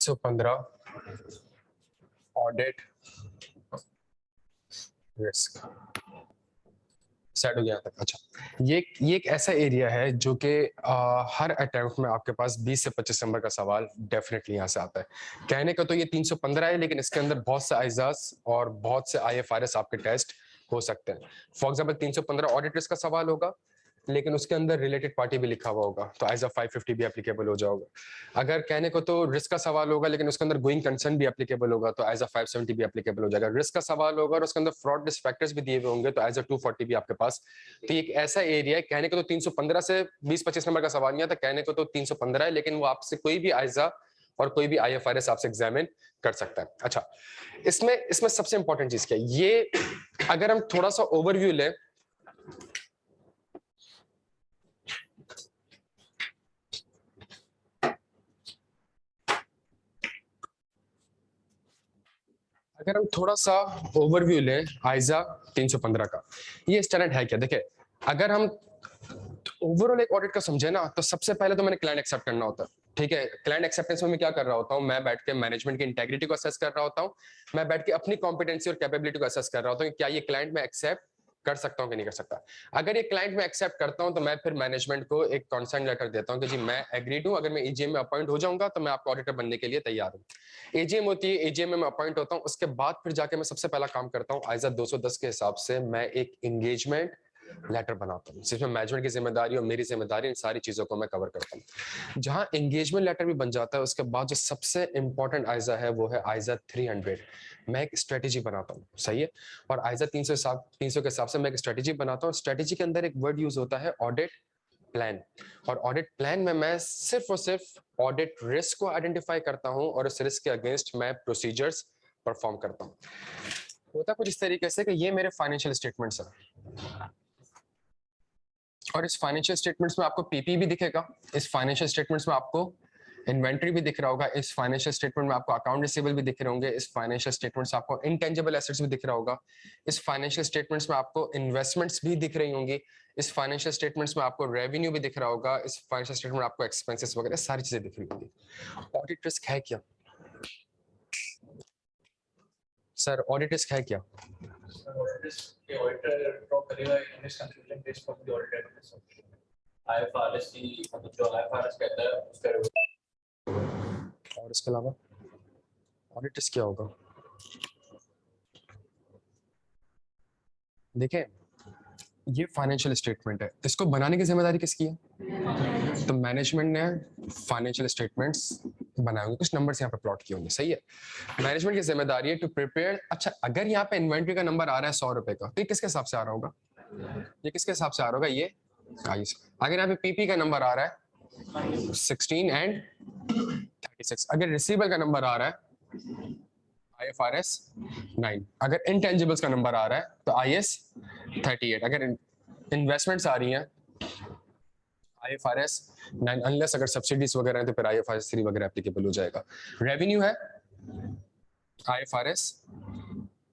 315 audit risk set हो गया तक। अच्छा, ये एक ऐसा एरिया है जो कि हर अटेम्प्ट में आपके पास 20 से 25 नंबर का सवाल डेफिनेटली यहाँ से आता है। कहने का तो ये 315 है, लेकिन इसके अंदर बहुत से आइजाज और बहुत से IFRS आपके टेस्ट हो सकते हैं। फॉर एग्जाम्पल 315 ऑडिट रिस्क का सवाल होगा, लेकिन उसके अंदर रिलेटेड पार्टी भी लिखा हुआ होगा, तो एज अ 550 भी एप्लीकेबल हो जाओगे। अगर कहने को तो रिस्क का सवाल होगा, लेकिन उसके अंदर गोइंग कंसर्न भी एप्लीकेबल होगा, तो एज अ 570 भी एप्लीकेबल हो जाएगा। रिस्क का सवाल होगा और उसके अंदर फ्रॉड रिस्क फैक्टर्स भी दिए हुए होंगे, तो एज अ 240 भी आपके पास। तो एक ऐसा एरिया है, कहने को तो 315 से 20-25 नंबर का सवाल नहीं आता, कहने को तो 315 है, लेकिन वो आपसे कोई भी आइजा और कोई भी IFRS आपसे एग्जामिन कर सकता है। अच्छा, इसमें सबसे इंपॉर्टेंट चीज क्या है, ये अगर हम थोड़ा सा ओवरव्यू लें, अगर हम थोड़ा सा ओवरव्यू लें आइजा 315 का, ये स्टैंडर्ड है क्या। देखिए, अगर हम ओवरऑल एक ऑडिट का समझे ना, तो सबसे पहले तो मैंने क्लाइंट एक्सेप्ट करना होता है। ठीक है, क्लाइंट एक्सेप्टेंस में मैं क्या कर रहा होता हूँ, मैं बैठ के मैनेजमेंट की इंटेग्रिटी को असेस कर रहा होता हूँ, मैं बैठ के अपनी कॉम्पिटेंसी और कैपेबिलिटी को असेस कर रहा होता हूँ कि क्या ये क्लाइंट में एक्सेप्ट कर सकता हूँ कि नहीं कर सकता। अगर ये क्लाइंट में एक्सेप्ट करता हूँ, तो मैं फिर मैनेजमेंट को एक कॉन्सेंट लेटर देता हूँ कि जी मैं एग्रीड हूँ, अगर मैं EGM में अपॉइंट हो जाऊंगा तो मैं आपको ऑडिटर बनने के लिए तैयार हूँ। EGM होती है, EGM में मैं अपॉइंट होता हूँ, उसके बाद फिर जाके मैं सबसे पहला काम करता हूँ, आइजा 210 के हिसाब से मैं एक एंगेजमेंट लेटर बनाता हूँ, जिसमें मैनेजमेंट की जिम्मेदारी और मेरी जिम्मेदारी, इन सारी चीजों को मैं कवर करता हूँ। जहां एंगेजमेंट लेटर भी बन जाता है, उसके बाद जो सबसे इंपॉर्टेंट आइजा है वो है आइजा 300। मैं एक स्ट्रेटेजी बनाता हूँ, सही है, और आइजा 300 के हिसाब से मैं एक स्ट्रेटेजी बनाता हूँ। स्ट्रेटेजी के अंदर एक वर्ड यूज होता है ऑडिट प्लान, और ऑडिट प्लान में मैं सिर्फ और सिर्फ ऑडिट रिस्क को आइडेंटिफाई करता हूँ और उस रिस्क के अगेंस्ट मैं प्रोसीजर्स परफॉर्म करता हूँ। होता कुछ इस तरीके से कि ये मेरे फाइनेंशियल स्टेटमेंट्स हैं, और इस फाइनेंशियल स्टेटमेंट्स में आपको पीपी भी दिखेगा, इस फाइनेंशियल स्टेटमेंट्स में आपको इन्वेंट्री भी दिख रहा होगा, इस फाइनेंशियल स्टेटमेंट में आपको अकाउंट रिसीवेबल भी दिख रहे होंगे, इस फाइनेंशियल स्टेटमेंट्स में आपको इंटेंजिबल एसेट्स भी दिख रहा होगा, इस फाइनेंशियल स्टेटमेंट्स में आपको इन्वेस्टमेंट्स भी दिख रही होंगी, इस फाइनेंशियल स्टेटमेंट्स में आपको रेवेन्यू भी दिख रहा होगा, इस फाइनेंशियल स्टेटमेंट में आपको एक्सपेंसेस वगैरह सारी चीजें दिख रही होंगी। ऑडिट रिस्क है क्या सर, ऑडिट रिस्क है क्या? और इसके अलावा ऑडिट रिस्क क्या होगा? देखें, ये फाइनेंशियल स्टेटमेंट है, इसको बनाने की जिम्मेदारी किसकी है? तो मैनेजमेंट ने फाइनेंशियल स्टेटमेंट्स बनाए होंगे, कुछ नंबर्स यहाँ पे प्लॉट किए होंगे, सही है। मैनेजमेंट की जिम्मेदारी है टू प्रिपेयर। अच्छा, अगर यहाँ पे इन्वेंट्री का नंबर आ रहा है 100 रुपए का, तो ये किसके हिसाब से आ रहा होगा? ये किसके हिसाब से आ रहा होगा? ये अगर यहाँ पे पीपी का नंबर आ रहा है 16 एंड 36, अगर रिसीवेबल का नंबर आ रहा है IFRS 9, अगर इंटेंजिबल्स का नंबर आ रहा है तो IS 38, अगर इन्वेस्टमेंट्स आ रही हैं IFRS 9, अनलेस अगर सब्सिडीज वगैरह है तो फिर IFRS 3 वगैरह एप्लीकेबल हो जाएगा। रेवेन्यू है IFRS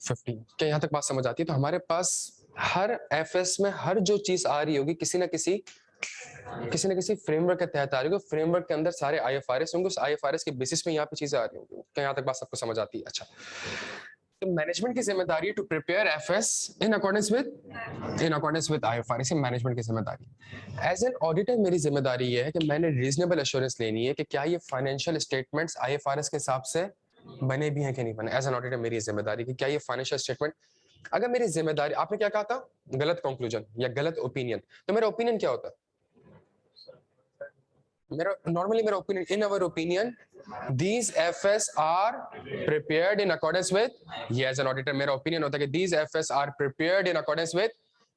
15। क्या यहाँ तक बात समझ आती है? तो हमारे पास हर FS में हर जो चीज आ रही होगी किसी ना किसी फ्रेमवर्क के तहत आ रही होगी, फ्रेमवर्क के अंदर सारे IFRS होंगे, उस IFRS के बेसिस में यहाँ पे चीजें आ रही होंगी। क्या यहाँ तक बात सबको समझ आती है? अच्छा, तो मैनेजमेंट की जिम्मेदारी to prepare FS in accordance with IFRS, management की जिम्मेदारी। एज एन ऑडिटर मेरी जिम्मेदारी ये है कि मैंने रीजनेबल एश्योरेंस लेनी है कि क्या ये फाइनेंशियल स्टेटमेंट्स IFRS के हिसाब से बने भी हैं कि नहीं बने। एज एन ऑडिटर मेरी जिम्मेदारी कि क्या ये फाइनेंशियल स्टेटमेंट, अगर मेरी जिम्मेदारी, आपने क्या कहा था, गलत कंक्लूजन या गलत ओपिनियन, तो मेरा ओपिनियन क्या होता है? मेरा opinion, in our opinion these FS are prepared in accordance with, ये एज एन ऑडिटर मेरा ओपिनियन होता है कि these FS are prepared in accordance with।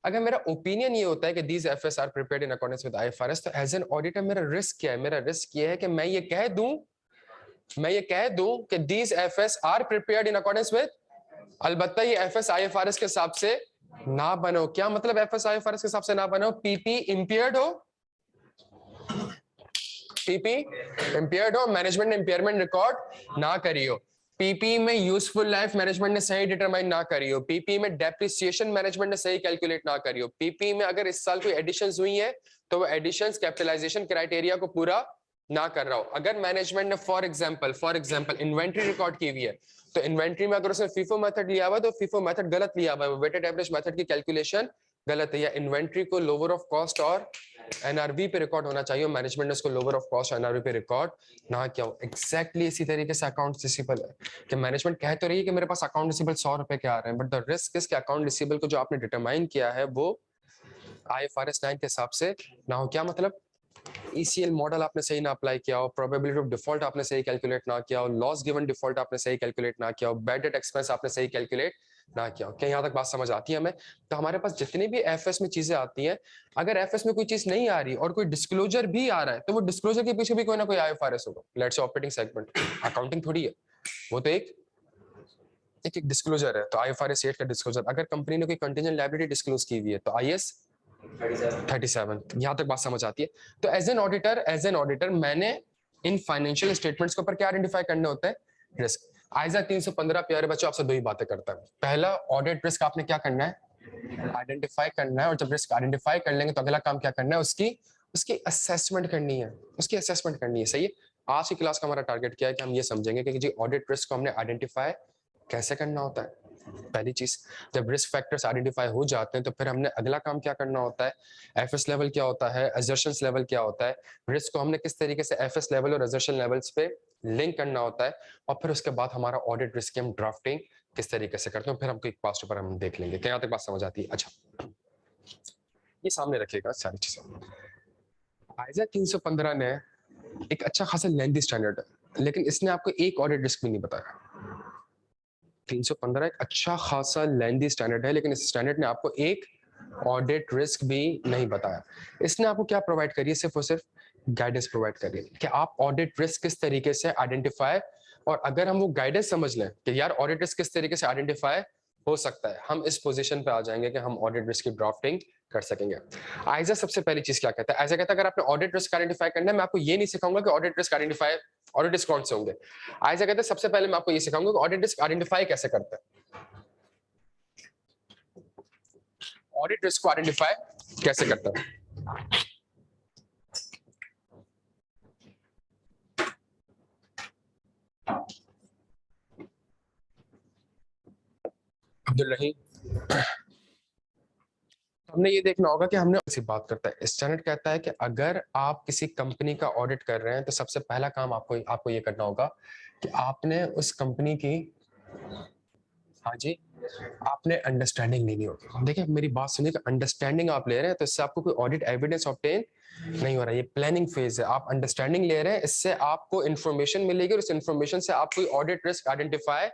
अगर मेरा ओपिनियन ये होता है कि these FS are prepared in accordance with IFRS, तो एज एन ऑडिटर मेरा रिस्क क्या है? मेरा रिस्क ये है कि मैं ये कह दूं कि these FS are prepared in accordance with, अलबत्ता ये FS IFRS के हिसाब से ना बनो। क्या मतलब FS IFRS के हिसाब से ना बनो? पीपी इंपेयर्ड हो, पीपी इंपेयर्ड हो, मैनेजमेंट ने इंपेयरमेंट रिकॉर्ड ना करी हो, पीपी में यूजफुल लाइफ मैनेजमेंट ने सही डिटरमाइन ना करी हो, पीपी में डेप्रिसिएशन मैनेजमेंट ने सही कैलकुलेट ना करी हो, पीपी में अगर इस साल कोई एडिशंस हुई है तो वो एडिशंस कैपिटलाइजेशन क्राइटेरिया को पूरा ना कर रहा हो, अगर मैनेजमेंट ने फॉर एग्जांपल इन्वेंट्री रिकॉर्ड की हुई है, तो इन्वेंट्री में अगर उसने फीफो मेथड लिया हुआ है तो फीफो मेथड गलत लिया हुआ है, वेटेड एवरेज मेथड की कैलकुलेशन गलत है, या इन्वेंट्री को लोअर ऑफ कॉस्ट और एनआरवी पे रिकॉर्ड होना चाहिए, मैनेजमेंट ने उसको लोअर ऑफ कॉस्ट एनआरवी पे रिकॉर्ड ना किया हो। एग्जैक्टली इसी तरीके से अकाउंट रिसीवेबल है कि मैनेजमेंट कह तो रही है कि मेरे पास अकाउंट रिसीवेबल 100 रुपए के आ रहे हैं, बट द रिस्क इसके अकाउंट रिसीवेबल को जो आपने डिटरमाइन किया है वो IFRS 9 के हिसाब से ना हो। क्या मतलब? ECL मॉडल आपने सही ना अप्लाई किया हो, प्रोबेबिलिटी ऑफ डिफॉल्ट आपने सही कैलकुलेट ना किया हो, लॉस गिवन डिफॉल्ट आपने सही कैलकुलेट ना किया हो, बैड डेट एक्सपेंस आपने सही कैलकुलेट ना किया हो। क्या यहाँ तक बात समझ आती है हमें? तो हमारे पास जितनी भी एफएस में चीजें आती हैं, अगर एफएस में कोई चीज नहीं आ रही और कोई डिस्क्लोजर भी आ रहा है, तो वो डिस्क्लोजर के पीछे भी कोई ना कोई IFRS होगा। Let's say operating segment, accounting थोड़ी है, वो तो एक डिस्क्लोजर है। तो IFRS 8 का डिस्क्लोजर, अगर कंपनी ने कोई कंटीजेंट लायबिलिटी डिस्क्लोज की हुई है तो IS 37, यहाँ तक बात समझ आती है। तो एज एन ऑडिटर मैंने इन फाइनेंशियल स्टेटमेंट्स के ऊपर क्या आइडेंटिफाई करने होते हैं? रिस्क। आइजा 315 प्यारे बच्चों आपसे दो ही बातें करता है। पहला, ऑडिट रिस्क आपने क्या करना है? आइडेंटिफाई करना है, और जब रिस्क आइडेंटिफाई कर लेंगे तो अगला काम क्या करना है? उसकी असेसमेंट करनी है, सही है। आज की क्लास का हमारा टारगेट क्या है कि हम ये समझेंगे कि जी ऑडिट रिस्क को हमने आइडेंटिफाई कैसे करना होता है। पहली चीज, जब रिस्क फैक्टर्स आइडेंटिफाई हो जाते हैं तो फिर हमने अगला काम क्या करना होता है? एफएस लेवल क्या होता है, असर्शंस लेवल क्या होता है, रिस्क को हमने किस तरीके से एफएस लेवल और असर्शन लेवल्स पे लिंक करना होता है, और फिर उसके बाद हमारा ऑडिट रिस्क की हम ड्राफ्टिंग किस तरीके से करते हैं, फिर हमको एक पास ऊपर हम देख लेंगे। क्या यहाँ तक बात समझ आती है? अच्छा, ये सामने रखिएगा सारी चीजें। आइजा 315 ने एक अच्छा खासा लेंथी स्टैंडर्ड है, लेकिन इसने आपको एक ऑडिट रिस्क भी नहीं बताया। 315 एक अच्छा खासा लेंथी स्टैंडर्ड है, लेकिन इस स्टैंडर्ड ने आपको एक ऑडिट रिस्क भी नहीं बताया। इसने आपको क्या प्रोवाइड करी है? सिर्फ और सिर्फ गाइडेंस प्रोवाइड करी है कि आप ऑडिट रिस्क किस तरीके से आइडेंटिफाई, और अगर हम वो गाइडेंस समझ लें कि यार ऑडिट रिस्क किस तरीके से आइडेंटिफाई हो सकता है, हम इस पोजीशन पे आ जाएंगे कि हम ऑडिट रिस्क की ड्राफ्टिंग कर सकेंगे। आइजा सबसे पहली चीज क्या कहता है? आइजा कहता है अगर आपने ऑडिट रिस्क आइडेंटिफाई करना है, मैं आपको ये नहीं सिखाऊंगा कि ऑडिट रिस्क कौन से होंगे। आइजा कहते हैं सबसे पहले मैं आपको ये सिखाऊंगा कि ऑडिट रिस्क आइडेंटिफाई कैसे करते हैं, ऑडिट रिस्क को आइडेंटिफाई कैसे करता है। अब्दुल रहीम, हमने ये देखना होगा कि हमने ऐसी बात करता है। स्टैंडर्ड कहता है कि अगर आप किसी कंपनी का ऑडिट कर रहे हैं तो सबसे पहला काम आपको ये करना होगा कि आपने उस कंपनी की, हाँ जी, आपने अंडरस्टैंडिंग लेनी होगी। देखिए मेरी बात सुनिए, अंडरस्टैंडिंग आप ले रहे हैं तो इससे आपको कोई ऑडिट एविडेंस ऑब्टेन नहीं हो रहा है, ये प्लानिंग फेज है। आप अंडरस्टैंडिंग ले रहे हैं, इससे आपको इन्फॉर्मेशन मिलेगी और उस इन्फॉर्मेशन से आप कोई ऑडिट रिस्क आइडेंटिफाई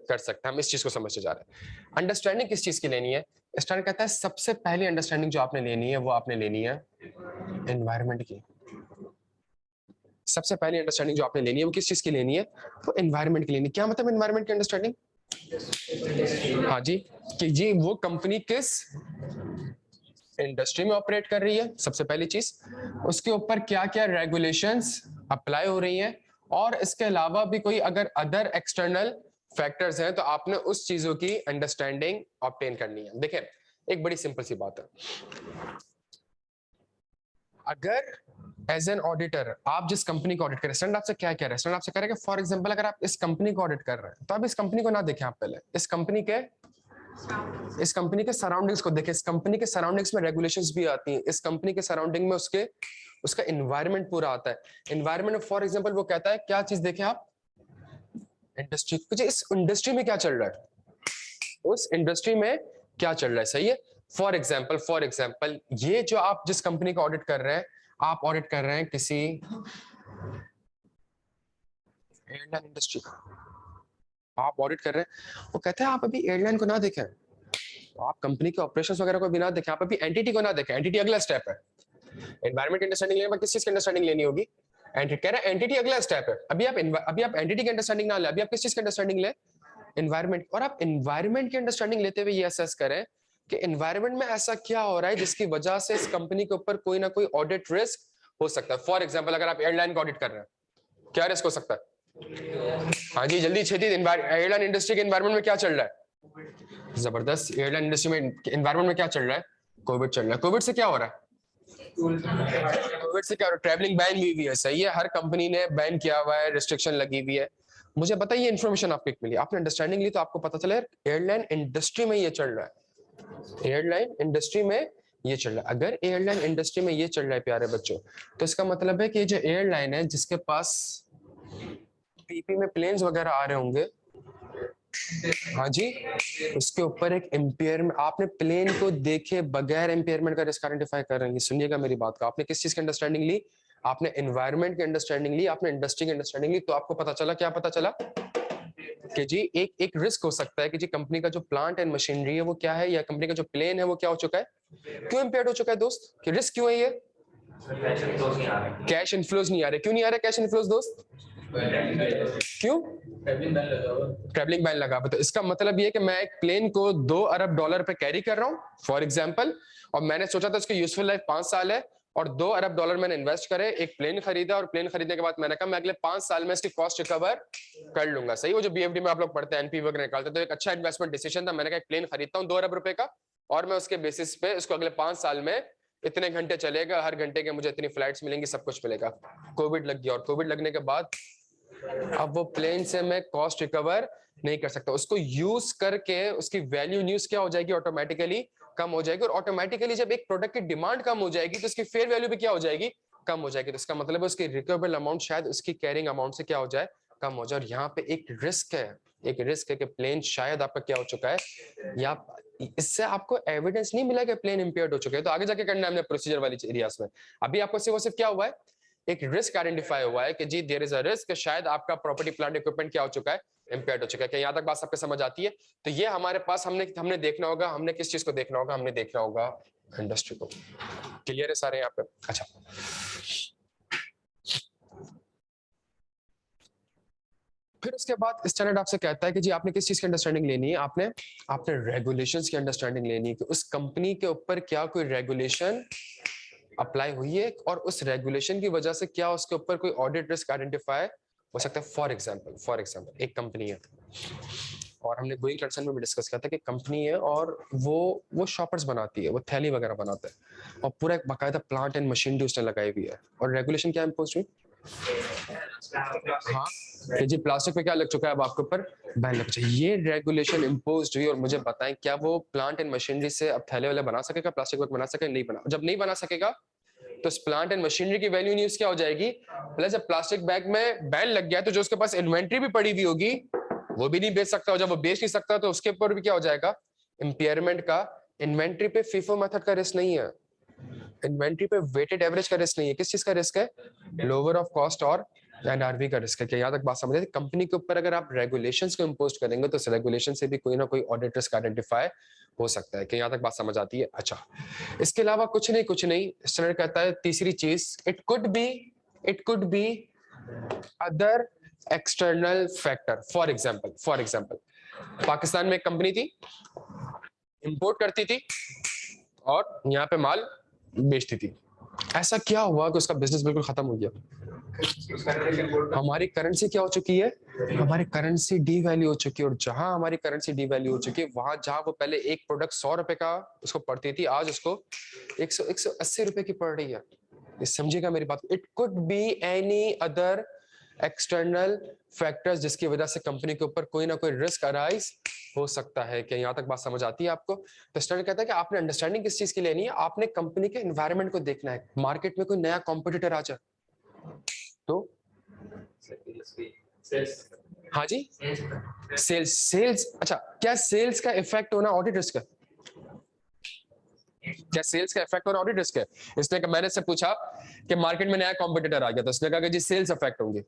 कर सकते हैं। हम इस चीज को समझते जा रहे हैं। अंडरस्टैंडिंग किस चीज की लेनी है? स्टैंडर्ड कहता है सबसे पहली अंडरस्टैंडिंग जो आपने लेनी है वो आपने लेनी है एनवायरनमेंट की। सबसे पहली अंडरस्टैंडिंग जो आपने लेनी है वो किस चीज की लेनी है? वो एनवायरनमेंट की लेनी है। क्या मतलब एनवायरनमेंट की अंडरस्टैंडिंग? हाँ जी, कि जी वो कंपनी किस इंडस्ट्री में ऑपरेट कर रही है, सबसे पहली चीज। उसके ऊपर क्या क्या रेगुलेशंस अप्लाई हो रही हैं, और इसके अलावा भी कोई अगर अदर एक्सटर्नल फैक्टर्स हैं तो आपने उस चीजों की अंडरस्टैंडिंग ऑब्टेन करनी है। देखिए एक बड़ी सिंपल सी बात है, अगर एज एन ऑडिटर आप जिस कंपनी को ऑडिट करें, स्टैंडर्ड आपसे क्या कह रहे हैं? स्टैंडर्ड आपसे कह रहे हैं कि फॉर एग्जांपल अगर आप इस कंपनी को ऑडिट कर रहे हैं तो आप इस कंपनी को ना देखें, आप पहले इस कंपनी के सराउंडिंग्स को देखें। इस कंपनी के सराउंडिंग्स में रेगुलेशंस भी आती हैं, इस कंपनी के सराउंडिंग में उसका एनवायरनमेंट पूरा आता है। एनवायरनमेंट में फॉर एग्जांपल वो कहता है क्या चीज देखें आप? इंडस्ट्री, इस इंडस्ट्री में क्या चल रहा है, उस इंडस्ट्री में क्या चल रहा है, सही है। फॉर एग्जांपल ये जो आप जिस कंपनी का ऑडिट कर रहे हैं, आप ऑडिट कर रहे हैं किसी एयरलाइन इंडस्ट्री का, आप ऑडिट कर रहे हैं। वो कहते हैं आप अभी एयरलाइन को ना देखें, आप कंपनी के ऑपरेशंस वगैरह को भी ना देखें, आप अभी एंटिटी को ना देखें। एंटिटी अगला स्टेप है। एनवायरनमेंट की अंडरस्टैंडिंग लेने में किस चीज की अंडरस्टैंडिंग लेनी होगी? एंटिटी कह रहा है, एंटिटी अगला स्टेप है। अभी आप एंटिटी की अंडरस्टैंडिंग ना ले, अभी आप किस चीज की अंडरस्टैंडिंग ले? एनवायरनमेंट। और आप एनवायरनमेंट की अंडरस्टैंडिंग लेते हुए ये असेस करें कि एनवायरनमेंट में ऐसा क्या हो रहा है जिसकी वजह से इस कंपनी के ऊपर कोई ना कोई ऑडिट रिस्क हो सकता है। फॉर एग्जांपल अगर आप एयरलाइन का ऑडिट कर रहे हैं, क्या रिस्क हो सकता है? हाँ जी, जल्दी छेती, एयरलाइन इंडस्ट्री के एनवायरनमेंट में क्या चल रहा है? जबरदस्त। एयरलाइन इंडस्ट्री में एनवायरनमेंट में क्या चल रहा है? कोविड चल रहा है। कोविड से क्या हो रहा है? कोविड से क्या ट्रैवलिंग बैन भी हुई है, सही है, हर कंपनी ने बैन किया हुआ है, रिस्ट्रिक्शन लगी हुई है। मुझे बताइए इन्फॉर्मेशन आपको मिली, आपने अंडरस्टैंडिंग ली, तो आपको पता चला एयरलाइन इंडस्ट्री में ये चल रहा है, एयरलाइन इंडस्ट्री में ये चल रहा है। अगर एयरलाइन इंडस्ट्री में ये चल रहा है प्यारे बच्चों, तो इसका मतलब है कि जो एयरलाइन है जिसके पास पीपी में प्लेन्स वगैरह आ रहे होंगे, हाँ जी, उसके ऊपर एक इम्पेयरमेंट, आपने प्लेन को देखे बगैर इम्पेयरमेंट का रिस्क आइडेंटिफाई कर रहे हैं। सुनिएगा मेरी बात का, आपने किस चीज की अंडरस्टैंडिंग ली, आपने एनवायरनमेंट की अंडरस्टैंडिंग ली, आपने इंडस्ट्री की अंडरस्टैंडिंग ली, तो आपको पता चला, क्या पता चला कि जी एक रिस्क हो सकता है कि जी कंपनी का जो प्लांट एंड मशीनरी है वो क्या है, या कंपनी का जो प्लेन है वो क्या हो चुका है, क्यों इम्पेयर्ड हो चुका है दोस्त, कि रिस्क क्यों है ये, कैश इनफ्लोज नहीं आ रहे। क्यों नहीं आ रहे कैश इनफ्लोज दोस्त, क्यों, ट्रैवलिंग बैन लगा। तो इसका मतलब ये कि मैं एक प्लेन को $2 अरब पे कैरी कर रहा हूँ फॉर एग्जांपल, और मैंने सोचा था इसकी यूजफुल लाइफ 5 साल है, और $2 अरब मैंने इन्वेस्ट करे, एक प्लेन खरीदा, और प्लेन खरीदने के बाद मैंने कहा मैं अगले 5 साल में इसकी कॉस्ट रिकवर कर लूंगा। सही, वो जो बीएफडी में आप लोग पढ़ते हैं, एनपी वगैरह निकालते हैं, तो एक अच्छा इन्वेस्टमेंट डिसीजन था। मैंने कहा एक प्लेन खरीदता हूँ $2 अरब का, और मैं उसके बेसिस पे इसको अगले 5 साल में इतने घंटे चलेगा, हर घंटे के मुझे इतनी फ्लाइट्स मिलेंगी, सब कुछ मिलेगा। कोविड लग गया, और कोविड लगने के बाद अब वो प्लेन से मैं कॉस्ट रिकवर नहीं कर सकता, उसको यूज करके उसकी वैल्यू न्यूज क्या हो जाएगी, ऑटोमेटिकली कम हो जाएगी, और ऑटोमेटिकली जब एक प्रोडक्ट की डिमांड कम हो जाएगी तो उसकी फेयर वैल्यू भी क्या हो जाएगी, कम हो जाएगी। तो इसका मतलब है उसकी रिकवेबल अमाउंट शायद उसकी कैरिंग अमाउंट से क्या हो जाए, कम हो जाए। और यहाँ पे एक रिस्क है, एक रिस्क है कि प्लेन शायद आपका क्या हो चुका है, या इससे आपको एविडेंस नहीं मिला कि प्लेन इंपेयर्ड हो चुके हैं, तो आगे जाके करना है हमने प्रोसीजर वाली एरियाज में। अभी आपको सिर्फ क्या हुआ है, एक रिस्क आइडेंटिफाई हुआ है कि जी देयर इज अ रिस्क, शायद आपका प्रॉपर्टी प्लांट इक्विपमेंट क्या हो चुका है, इंपेयर्ड हो चुका है। क्या यहाँ तक बात सबको समझ आती है? तो ये हमारे पास हमने देखना होगा, हमने किस चीज को देखना होगा, हमने देखना होगा इंडस्ट्री को। क्लियर है सारे यहाँ पे? अच्छा, फिर उसके बाद स्टैंडर्ड आपसे कहता है कि जी आपने किस चीज की अंडरस्टैंडिंग लेनी है, आपने रेगुलेशंस की अंडरस्टैंडिंग लेनी है कि उस कंपनी के ऊपर क्या कोई रेगुलेशन अप्लाई हुई है, और उस रेगुलेशन की वजह से क्या उसके ऊपर कोई ऑडिट रिस्क आइडेंटिफाई हो सकता है। फॉर एग्जांपल एक कंपनी है, और हमने गोइंग कंसर्न में भी डिस्कस किया था कि कंपनी है और वो शॉपर्स बनाती है, वो थैली वगैरह बनाता है, और पूरा एक बाकायदा प्लांट एंड मशीनरी उसने लगाई हुई है, और रेगुलेशन क्या इम्पोज हुई, हाँ कि जी प्लास्टिक पे क्या लग चुका है, अब आपके ऊपर बैन लग चुका है। ये रेगुलेशन इम्पोज हुई, और मुझे बताएं क्या वो प्लांट एंड मशीनरी से अब थैले वाले बना सकेगा, प्लास्टिक वर्क बना सकेगा, नहीं बना, जब नहीं बना सकेगा तो इस प्लांट एंड मशीनरी की वैल्यू न्यूज क्या हो जाएगी, प्लस जब प्लास्टिक बैग में बैन लग गया तो जो उसके पास इन्वेंट्री भी पड़ी हुई होगी वो भी नहीं बेच सकता, और जब वो बेच नहीं सकता तो उसके ऊपर भी क्या हो जाएगा, इम्पेयरमेंट का। इन्वेंट्री पे फीफो मेथड का रिस्क नहीं है, इन्वेंट्री पे वेटेड एवरेज का रिस्क नहीं है, किस चीज का रिस्क है, लोअर ऑफ कॉस्ट और एनआरवी का रिस्क है। क्या यहाँ तक बात समझ, कंपनी के ऊपर अगर आप रेगुलेशंस को इम्पोज करेंगे तो उस रेगुलेशन से भी कोई ना कोई ऑडिट रिस्क आइडेंटिफाई हो सकता है। कि यहाँ तक बात समझ आती है? अच्छा, इसके अलावा कुछ नहीं स्टैंडर्ड कहता है तीसरी चीज, it could B other external factor. For example Pakistan में एक कंपनी थी, इंपोर्ट करती थी और यहाँ पे माल बेचती थी। ऐसा क्या हुआ कि उसका बिजनेस बिल्कुल खत्म हो गया? हमारी करेंसी क्या हो चुकी है, हमारी करेंसी डीवैल्यू हो चुकी है, और जहां हमारी करेंसी डीवैल्यू हो चुकी है वहां जहां वो पहले एक प्रोडक्ट ₹100 का उसको पड़ती थी, आज उसको 180 रुपए की पड़ रही है। समझिएगा मेरी बात। It could be any other external factors जिसकी वजह से कंपनी के ऊपर कोई ना कोई रिस्क अराइज हो सकता है। कि यहाँ तक बात समझ आती है आपको? तो स्टैंडर्ड कहता है कि आपने अंडरस्टैंडिंग किस चीज की लेनी है, आपने कंपनी के एनवायरनमेंट को देखना है। मार्केट में कोई नया कॉम्पिटिटर आ जाए तो, हाँ जी, सेल्स अच्छा, क्या सेल्स का इफेक्ट होना ऑडिट रिस्क है? क्या सेल्स का इफेक्ट होना ऑडिट रिस्क है? इसने मैंने से पूछा कि मार्केट में नया कॉम्पिटिटर आ गया, तो उसने कहा कि जी सेल्स इफेक्ट होंगे।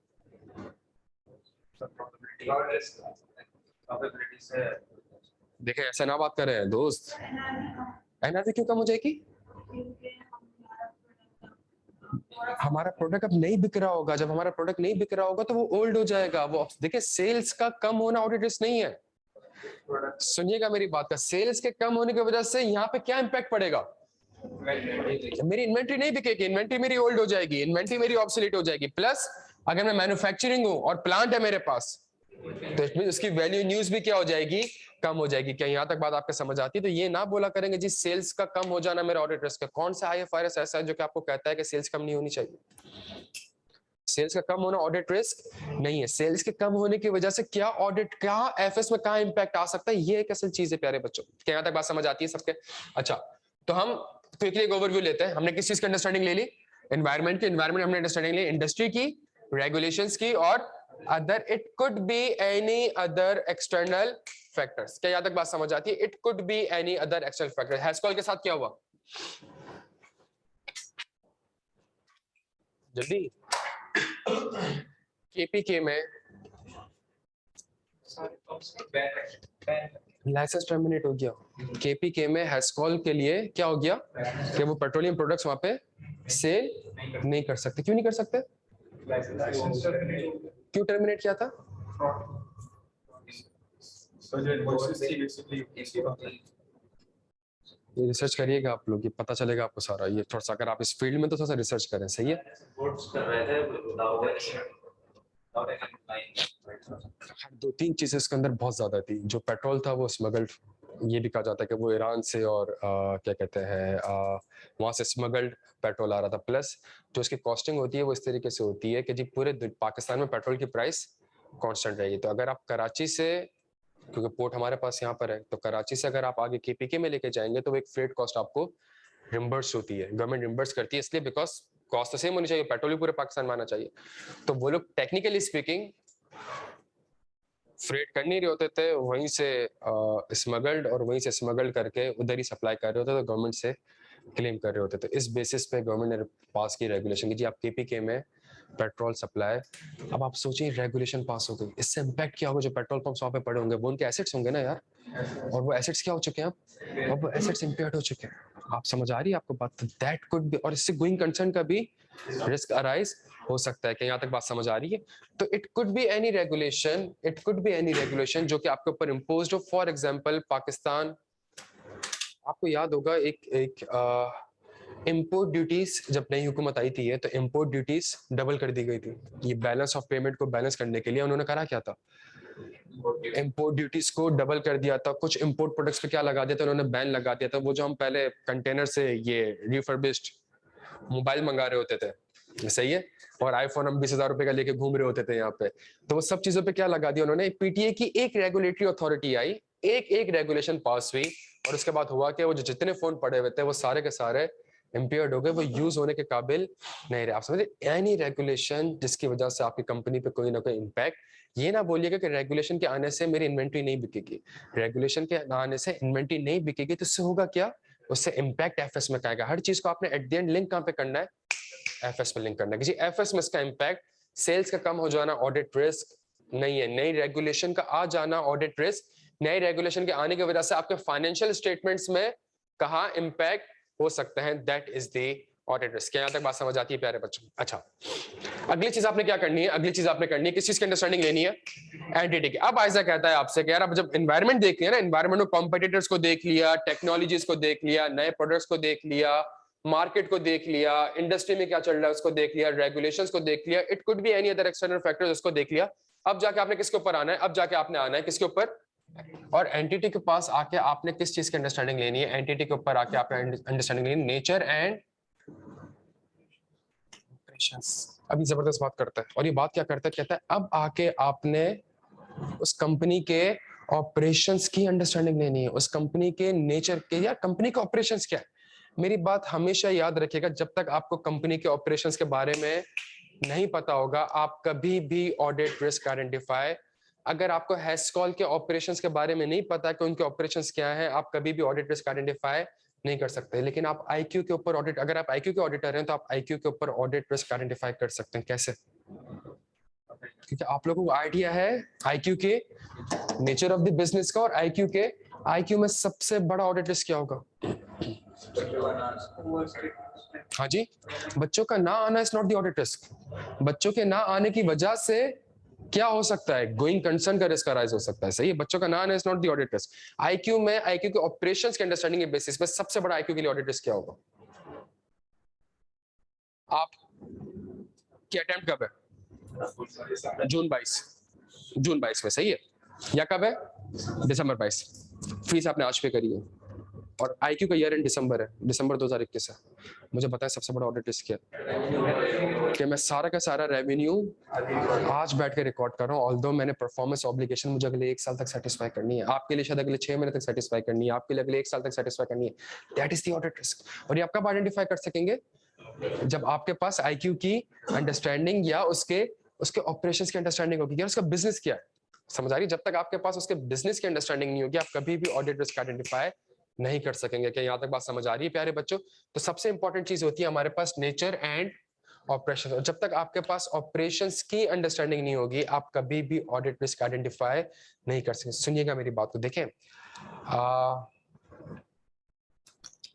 देखें ऐसा ना बात कर रहे हैं दोस्त, एनआरवी क्यों कम हो जाएगी? हमारा प्रोडक्ट अब नहीं बिक रहा होगा, जब हमारा प्रोडक्ट नहीं बिक रहा होगा तो वो ओल्ड हो जाएगा। वो देखिए सेल्स का कम होना ऑडिट रिस्क नहीं है, सुनिएगा मेरी बात का, सेल्स के कम होने की वजह से यहाँ पे क्या इंपैक्ट पड़ेगा, मेरी इन्वेंट्री नहीं बिकेगी, इन्वेंट्री मेरी ओल्ड हो जाएगी, इन्वेंट्री मेरी ऑब्सोलीट हो जाएगी। प्लस अगर मैं मैन्युफैक्चरिंग हूं और प्लांट है मेरे पास, तो इसमें उसकी वैल्यू न्यूज भी क्या हो जाएगी, कम हो जाएगी। क्या यहाँ तक बात आपको समझ आती है? तो ये ना बोला करेंगे जी सेल्स का कम हो जाना मेरा ऑडिट रिस्क है। कौन सा IFRS ऐसा है जो कि आपको कहता है कि सेल्स कम नहीं होनी चाहिए? सेल्स का कम होना ऑडिट रिस्क नहीं है। सेल्स के कम होने की वजह से क्या ऑडिट, क्या एफएस में क्या इंपैक्ट आ सकता है, ये एक असल चीज है प्यारे बच्चों। क्या यहाँ तक बात समझ आती है सबके? अच्छा, तो हम क्विकली एक ओवरव्यू लेते हैं। हमने किस चीज की अंडरस्टैंडिंग ले ली? एनवायरमेंट की। एनवायरमेंट हमने अंडरस्टैंडिंग ली इंडस्ट्री की, रेगुलेशंस की, और other it could be any other external factors. क्या यहाँ तक बात समझ आती है? It could be any other external factor. हैस्कॉल के साथ क्या हुआ जल्दी? केपीके में लाइसेंस टर्मिनेट हो गया। केपीके में हैस्कॉल के लिए क्या हो गया कि वो पेट्रोलियम प्रोडक्ट्स वहां पे सेल नहीं कर सकते। क्यों नहीं कर सकते? क्यों टर्मिनेट किया था? ये रिसर्च करिएगा आप लोग, ये पता चलेगा आपको सारा। ये थोड़ा सा अगर आप इस फील्ड में तो थोड़ा सा रिसर्च करें, सही है? दो तीन चीजें इसके अंदर बहुत ज्यादा थी। जो पेट्रोल था वो स्मगल्ड, ये भी कहा जाता है कि वो ईरान से और क्या कहते हैं वहां से स्मगल्ड पेट्रोल आ रहा था। प्लस जो इसकी कॉस्टिंग होती है वो इस तरीके से होती है कि जी पूरे पाकिस्तान में पेट्रोल की प्राइस कांस्टेंट रहेगी। तो अगर आप कराची से, क्योंकि पोर्ट हमारे पास यहाँ पर है, तो कराची से अगर आप आगे केपीके में लेके जाएंगे तो वो एक फ्रेट कॉस्ट आपको रिम्बर्स होती है, गवर्नमेंट रिम्बर्स करती है। इसलिए बिकॉज कॉस्ट तो सेम होनी चाहिए, पेट्रोल भी पूरे पाकिस्तान में आना चाहिए। तो वो लोग टेक्निकली स्पीकिंग फ्रेट कर नहीं रहे होते थे, वहीं से स्मगल्ड और वहीं से स्मगल्ड करके उधर ही सप्लाई कर रहे होते थे, गवर्नमेंट से क्लेम कर रहे होते थे। इस बेसिस पे गवर्नमेंट ने पास की रेगुलेशन की जी आप केपीके में पेट्रोल सप्लाई। अब आप सोचिए रेगुलेशन पास हो गई, इससे इम्पैक्ट क्या होगा? जो पेट्रोल पंप्स वहां पे पड़े होंगे वो उनके एसेट्स होंगे ना यार, और वो एसेट्स क्या हो चुके हैं अब वो एसेट्स इम्पेयर्ड हो चुके हैं। आप समझ आ रही है आपको बात? दैट कुड बी, और इससे गोइंग कंसर्न का भी रिस्क अराइज हो सकता है। कि यहाँ तक बात समझ आ रही है? तो it could be any regulation, it could be any regulation जो कि आपके ऊपर इम्पोज्ड हो। फॉर एग्जांपल पाकिस्तान, आपको याद होगा एक एक इम्पोर्ट ड्यूटीज जब नई हुकूमत आई थी तो इम्पोर्ट ड्यूटीज डबल कर दी गई थी। ये बैलेंस ऑफ पेमेंट को बैलेंस करने के लिए उन्होंने करा क्या था? इम्पोर्ट ड्यूटीज को डबल कर दिया था। कुछ इम्पोर्ट प्रोडक्ट्स पे क्या लगा दिया था उन्होंने? बैन लगा दिया था। वो जो हम पहले कंटेनर से ये रिफर्बिश्ड मोबाइल मंगा रहे होते थे, सही है, और आईफोन हम 20,000 रुपए का लेके घूम रहे होते थे यहाँ पे, तो वो सब चीजों पे क्या लगा दिया उन्होंने? पीटीए की एक रेगुलेटरी अथॉरिटी आई, एक रेगुलेशन पास हुई, और उसके बाद हुआ कि वो जो जितने फोन पड़े हुए थे वो सारे के सारे इम्पेयर्ड हो गए, वो यूज होने के काबिल नहीं रहे। आप समझे? एनी रेगुलेशन जिसकी वजह से आपकी कंपनी पे कोई ना कोई इम्पैक्ट। ये ना बोलिएगा कि रेगुलेशन के आने से मेरी इन्वेंट्री नहीं बिकेगी। रेगुलेशन के आने से इन्वेंट्री नहीं बिकेगी तो इससे होगा क्या? उससे इम्पैक्ट एफएस में आएगा। हर चीज को आपने एट द एंड लिंक कहां पे करना है? एफएस पे लिंक करना है कि जी एफएस में इसका इम्पैक्ट, सेल्स का कम हो जाना ऑडिट रिस्क नहीं है, नई रेगुलेशन का आ जाना ऑडिट रिस्क, नई रेगुलेशन के आने की वजह से आपके फाइनेंशियल स्टेटमेंट्स में कहां इम्पैक्ट हो सकते हैं, that is the audit risk. यहाँ तक बात समझ आती है प्यारे बच्चों? अच्छा, अगली चीज आपने क्या करनी है? अगली चीज आपने करनी है, किस चीज की अंडरस्टैंडिंग लेनी है? एंटिटी की। अब ऐसा कहता है आपसे कि यार अब जब एनवायरनमेंट देख लिया ना, एनवायरनमेंट में कॉम्पिटिटर्स को देख लिया, टेक्नोलॉजीज को देख लिया, नए प्रोडक्ट्स को देख लिया, मार्केट को देख लिया, इंडस्ट्री में क्या चल रहा है उसको देख लिया, रेगुलेशंस को देख लिया, it could be any other external factors उसको देख लिया। अब जाके आपने किसके ऊपर आना है? अब जाके आपने आना है किसके ऊपर? और एंटिटी के पास आके आपने किस चीज की अंडरस्टैंडिंग लेनी है? एंटिटी के ऊपर आके आपने अंडरस्टैंडिंग लेनी, नेचर एंड ऑपरेशंस। अभी जबरदस्त बात करता है, और ये बात क्या करता है? कहता है अब आके आपने उस कंपनी के ऑपरेशंस की अंडरस्टैंडिंग लेनी है, उस कंपनी के नेचर के, या कंपनी के ऑपरेशंस क्या है। मेरी बात हमेशा याद रखिएगा, जब तक आपको कंपनी के ऑपरेशंस के बारे में नहीं पता होगा आप कभी भी ऑडिट रिस्क आइडेंटिफाई, अगर आपको हैस्कॉल के ऑपरेशंस के बारे में नहीं पता कि उनके ऑपरेशंस क्या है, आप कभी भी ऑडिट रिस्क आइडेंटिफाई नहीं कर सकते। लेकिन आप आईक्यू के ऊपर ऑडिट, अगर आप आईक्यू के ऑडिटर हैं तो आप आईक्यू के ऊपर ऑडिट रिस्क आइडेंटिफाई कर सकते हैं। कैसे? क्योंकि आप लोगों को आइडिया है आईक्यू के नेचर ऑफ द बिजनेस का, और आईक्यू के, आईक्यू में सबसे बड़ा ऑडिट रिस्क क्या होगा? हाँ जी, बच्चों का ना आना is not the audit risk. बच्चों के ना आने की वजह से क्या हो सकता है? गोइंग कंसर्न का रिस्क अराइज हो सकता है, सही है। बच्चों का ना आना is not the audit risk. IQ में, आईक्यू के ऑपरेशंस के अंडरस्टैंडिंग के बेसिस पे सबसे बड़ा आईक्यू के लिए ऑडिट रिस्क क्या होगा? आप क्या अटेम्प्ट कब है? जून 22। जून 22 में, सही है? या कब है? दिसंबर 22। फीस आपने आज पे करी है और आईक्यू का ईयर एंड दिसंबर है, दिसंबर 2021 है। मुझे पता है सबसे बड़ा ऑडिट रिस्क क्या है, कि मैं सारा का सारा रेवेन्यू आज बैठ के रिकॉर्ड कर रहा हूँ। ऑल्दो मैंने परफॉर्मेंस ऑब्लिगेशन मुझे अगले 1 साल तक सेटिस्फाई करनी है, आपके लिए शायद अगले 6 महीने तक सेटिस्फाई करनी है, आपके लिए अगले 1 साल तक सेटिस्फाई करनी है। That is the audit risk. और ये आप कब आइडेंटिफाई कर सकेंगे? जब आपके पास आईक्यू की अंडरस्टैंडिंग या उसके उसके ऑपरेशंस की अंडरस्टैंडिंग होगी, या उसका बिजनेस क्या है, समझ आ रही? जब तक आपके पास उसके बिजनेस की अंडरस्टैंडिंग नहीं होगी, आप कभी भी ऑडिट रिस्क आइडेंटिफाई नहीं कर सकेंगे। क्या यहाँ तक बात समझ आ रही है प्यारे बच्चों? तो सबसे इंपॉर्टेंट चीज होती है हमारे पास नेचर एंड ऑपरेशन। और जब तक आपके पास ऑपरेशंस की अंडरस्टैंडिंग नहीं होगी, आप कभी भी ऑडिट रिस्क आइडेंटिफाई नहीं कर सकते। सुनिएगा मेरी बात को, देखें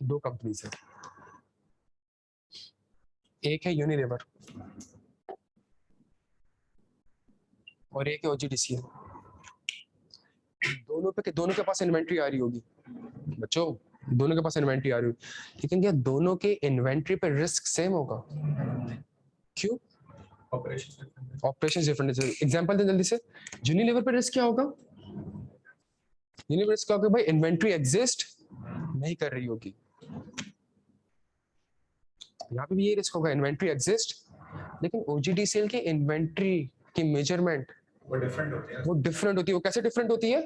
दो कंपनीज है, एक है यूनिलीवर और एक है ओजीडीसीएल। दोनों के पास इन्वेंट्री आ रही होगी बच्चों, दोनों के पास इन्वेंट्री आ रही होगी, लेकिन क्या दोनों के इन्वेंट्री पे रिस्क सेम होगा? क्यों? Operation different. एग्जांपल दें जल्दी से। यूनिलीवर पे रिस्क क्या होगा? यूनिलीवर रिस्क होगा भाई इन्वेंट्री एग्जिस्ट नहीं कर रही होगी, यहाँ पे भी ये रिस्क होगा इन्वेंट्री एग्जिस्ट, लेकिन ओजीडीसीएल की इन्वेंट्री की मेजरमेंट वो डिफरेंट होती है। वो कैसे डिफरेंट होती है?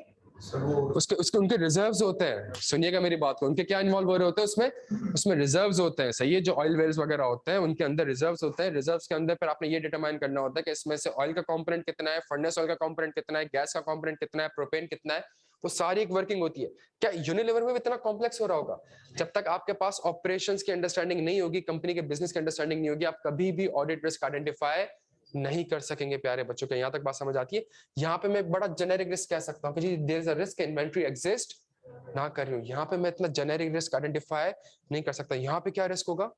उसके उसके उनके रिजर्व्स होते हैं। सुनिएगा मेरी बात को, उनके क्या इन्वॉल्व हो रहे होते हैं उसमें? उसमें रिजर्व्स होते हैं, सही है? जो ऑयल वेल्स वगैरह होते हैं उनके अंदर रिजर्व्स होते हैं। रिजर्व्स के अंदर फिर आपने ये डिटरमाइन करना होता है कि इसमें से ऑयल का कंपोनेंट कितना है, फर्नेस ऑयल का कंपोनेंट कितना है, गैस का कंपोनेंट कितना है, प्रोपेन कितना है। वो सारी एक वर्किंग होती है। क्या यूनिलीवर में भी इतना कॉम्प्लेक्स हो रहा होगा? जब तक आपके पास ऑपरेशंस की अंडरस्टैंडिंग नहीं होगी, कंपनी के बिजनेस की अंडरस्टैंडिंग नहीं होगी, आप कभी भी ऑडिट रिस्क आइडेंटिफाई नहीं कर सकेंगे प्यारे बच्चों के। यहाँ तक बात समझ आती है? यहाँ पे मैं बड़ा जेनेरिक रिस्क कह सकता हूँ कि जी there is a risk inventory exist ना कर रही हूँ। यहाँ पे मैं इतना जेनेरिक रिस्क आइडेंटिफाई नहीं कर सकता। यहाँ पे क्या रिस्क होगा?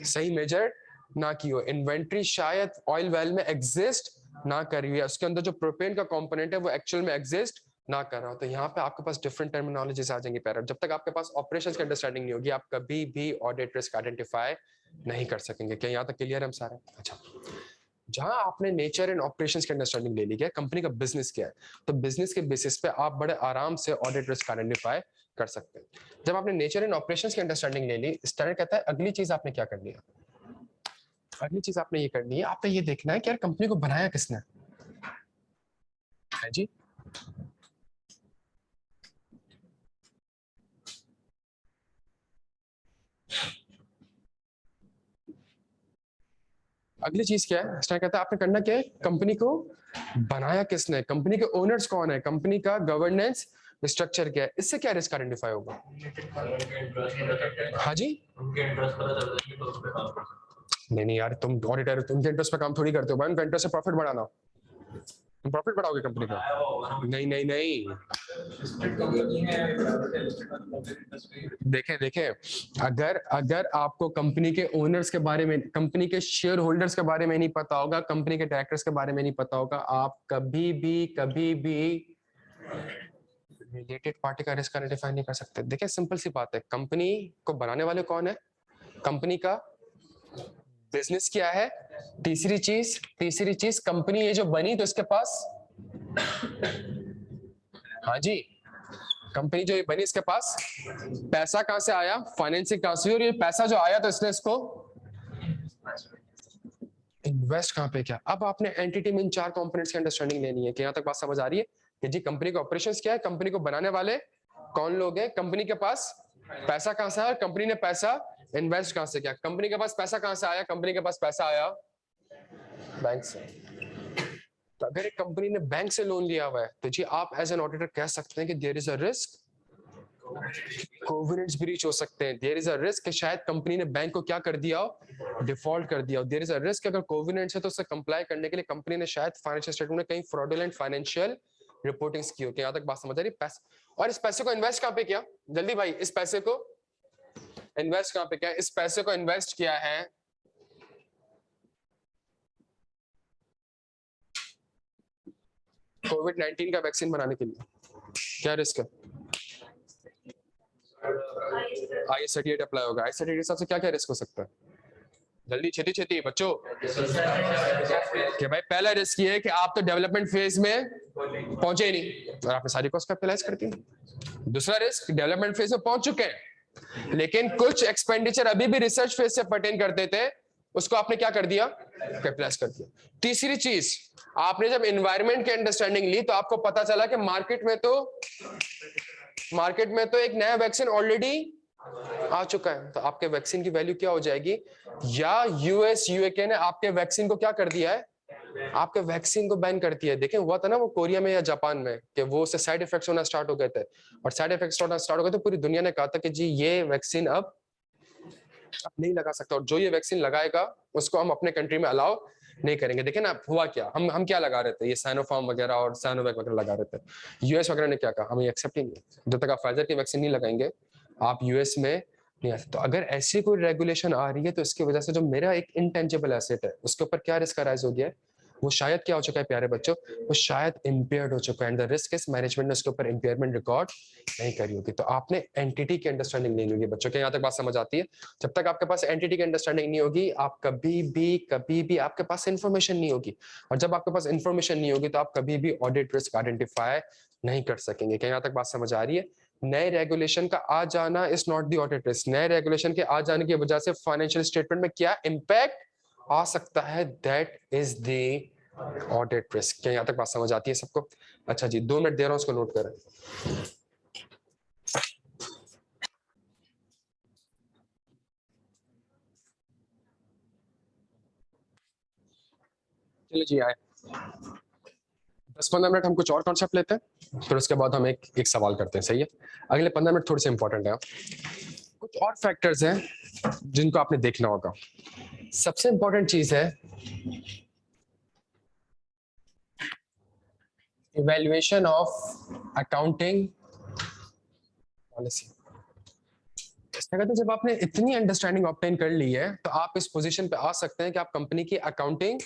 सही मेजर ना की हो, इन्वेंट्री शायद ऑयल वेल में एग्जिस्ट ना कर रही है, उसके अंदर जो प्रोपेन का कंपोनेंट है वो एक्चुअल में एग्जिस्ट ना कर रहा हो। तो यहाँ पे आपके पास डिफरेंट टर्मिनोलॉजीज आ जाएंगी पैरा। जब तक आपके पास ऑपरेशंस की अंडरस्टैंडिंग नहीं होगी, आप कभी भी ऑडिट रिस्क आइडेंटिफाई नहीं कर सकेंगे। क्या यहाँ तक क्लियर है हम सारे? अच्छा, जहां आपने नेचर एंड ऑपरेशंस की अंडरस्टैंडिंग ले ली है, कंपनी का बिजनेस क्या है, तो बिजनेस के बेसिस पे आप बड़े आराम से ऑडिट रिस्क आइडेंटिफाई कर सकते हैं। जब आपने नेचर एंड ऑपरेशंस की अंडरस्टैंडिंग ले ली, स्टैंडर्ड कहता है अगली चीज आपने क्या करनी है? अगली चीज आपने ये करनी है, आपने ये देखना है कि यार कंपनी को बनाया किसने है जी। अगली चीज क्या है? स्टैंडर्ड कहता है आपने करना क्या है, कंपनी को बनाया किसने, कंपनी के ओनर्स कौन है, कंपनी का गवर्नेंस स्ट्रक्चर क्या है। इससे क्या रिस्क आइडेंटिफाई होगा? हाँ जी, नहीं नहीं यार, तुम ऑडिटर, तुम इंटरेस्ट पे काम थोड़ी करते हो भाई, उनका इंटरेस्ट से प्रॉफिट बढ़ाना। तुम प्रॉफिट बढ़ाओगे कंपनी का? नहीं नहीं नहीं, देखें देखें, अगर अगर आपको कंपनी के ओनर्स के बारे में, कंपनी के शेयर होल्डर्स के बारे में नहीं पता होगा, कंपनी के डायरेक्टर्स के बारे में नहीं पता होगा, आप कभी भी रिलेटेड पार्टी का रिस्क आइडेंटिफाई नहीं कर सकते। देखिए सिंपल सी बात है, कंपनी को बनाने वाले कौन है, कंपनी का बिजनेस क्या है, तीसरी चीज कंपनी ये जो बनी तो इसके पास, हाँ जी, कंपनी जो ये बनी इसके पास पैसा कहां से आया, फाइनेंसिंग कहां से, और ये पैसा जो आया तो इसने इसको इन्वेस्ट कहां पे किया। अब आपने एंटिटी में इन 4 कंपोनेंट्स की अंडरस्टैंडिंग लेनी है कि यहां तक बात समझ आ रही है कि जी कंपनी का ऑपरेशंस क्या है, कंपनी को बनाने वाले कौन लोग हैं, कंपनी के पास पैसा कहां से आया, कंपनी ने पैसा इन्वेस्ट कहां से किया। कंपनी के पास पैसा कहां से आया, कंपनी के पास पैसा आया बैंक से। तो अगर एक कंपनी ने बैंक से लोन लिया हुआ है तो जी आप एज एन ऑडिटर कह सकते हैं कि there is a risk covenants breach हो सकते हैं, देयर इज अ रिस्क कि शायद कंपनी ने बैंक को क्या कर दिया हो, डिफॉल्ट कर दिया हो। देयर इज अ रिस्क अगर कोवेनेंट्स है तो उससे कंप्लाई करने के लिए कंपनी ने शायद फाइनेंशियल स्टेटमेंट में कहीं फ्रॉडुलेंट फाइनेंशियल रिपोर्टिंग्स की हो। यहाँ तक बात समझ आ रही है? और इस पैसे को इन्वेस्ट कहां पे किया, जल्दी भाई, इस पैसे को इन्वेस्ट कहां पे किया, इस पैसे को इन्वेस्ट किया है कोविड-19 का वैक्सीन बनाने के लिए। क्या रिस्क है? आई 38 अप्लाई होगा। आई 38 के हिसाब से क्या क्या रिस्क हो सकता है? जल्दी छेती छेती बच्चों। कि भाई पहला रिस्क ये है कि आप तो डेवलपमेंट फेज में पहुंचे ही नहीं और आपने सारी कॉस्ट कैपिटलाइज कर दी। दूसरा रिस्क, डेवलपमेंट फेज में पहुंच चुके हैं लेकिन कुछ एक्सपेंडिचर अभी भी रिसर्च फेज से पर्टेन करते थे, उसको आपने क्या कर दिया, कैपिटलाइज कर दिया। तीसरी चीज, आपने जब एनवायरनमेंट की अंडरस्टैंडिंग ली तो आपको पता चला कि मार्केट में तो एक नया वैक्सीन ऑलरेडी आ चुका है, तो आपके वैक्सीन की वैल्यू क्या हो जाएगी। या यूएस यूके ने आपके वैक्सीन को क्या कर दिया है, आपके वैक्सीन को बैन कर दिया है। देखें हुआ था ना वो कोरिया में या जापान में कि वो उससे साइड इफेक्ट्स होना स्टार्ट हो गए थे, और साइड इफेक्ट्स होना स्टार्ट हो गए तो पूरी दुनिया ने कहा था कि जी ये वैक्सीन अब नहीं लगा सकता, और जो ये वैक्सीन लगाएगा उसको हम अपने कंट्री में अलाउ नहीं करेंगे। देखिए ना हुआ क्या, हम क्या लगा रहे थे, ये साइनोफार्म वगैरह और साइनोवैक वगैरह लगा रहे थे। यूएस वगैरह ने क्या कहा, हम ये एक्सेप्ट ही नहीं, जब तक आप फाइजर की वैक्सीन नहीं लगाएंगे आप यूएस में नहीं आ सकते। तो अगर ऐसी कोई रेगुलेशन आ रही है तो इसकी वजह से जो मेरा एक इनटेंजिबल एसेट है उसके ऊपर क्या रिस्क अराइज हो गया है, वो शायद क्या हो चुका है प्यारे बच्चों, वो शायद इम्पेयर्ड हो चुका है, and the risk is management ने उसके ऊपर इम्पेयरमेंट रिकॉर्ड नहीं करी होगी। तो आपने एंटिटी की अंडरस्टैंडिंग नहीं होगी बच्चों के, यहाँ तक बात समझ आती है। जब तक आपके पास एंटिटी की अंडरस्टैंडिंग नहीं होगी आप कभी भी आपके पास इंफॉर्मेशन नहीं होगी, और जब आपके पास इंफॉर्मेशन नहीं होगी तो आप कभी भी ऑडिट रिस्क आइडेंटिफाई नहीं कर सकेंगे। क्या यहाँ तक बात समझ आ रही है। नए रेगुलेशन का आ जाना is not the audit risk, नए रेगुलेशन के आ जाने की वजह से फाइनेंशियल स्टेटमेंट में क्या इंपैक्ट आ सकता है, that is the audit risk. क्या यहाँ तक बात समझ आती है सबको। अच्छा जी 2 मिनट दे रहा हूं, उसको नोट करें। चलिए जी आए 10-15 मिनट हम कुछ और कॉन्सेप्ट लेते हैं, फिर उसके बाद हम एक सवाल करते हैं, सही है। अगले 15 मिनट थोड़े से इंपॉर्टेंट है, कुछ और फैक्टर्स हैं जिनको आपने देखना होगा। सबसे इंपॉर्टेंट चीज है इवैल्यूएशन ऑफ अकाउंटिंग पॉलिसी। कहते हैं जब आपने इतनी अंडरस्टैंडिंग ऑब्टेन कर ली है तो आप इस पोजीशन पे आ सकते हैं कि आप कंपनी की अकाउंटिंग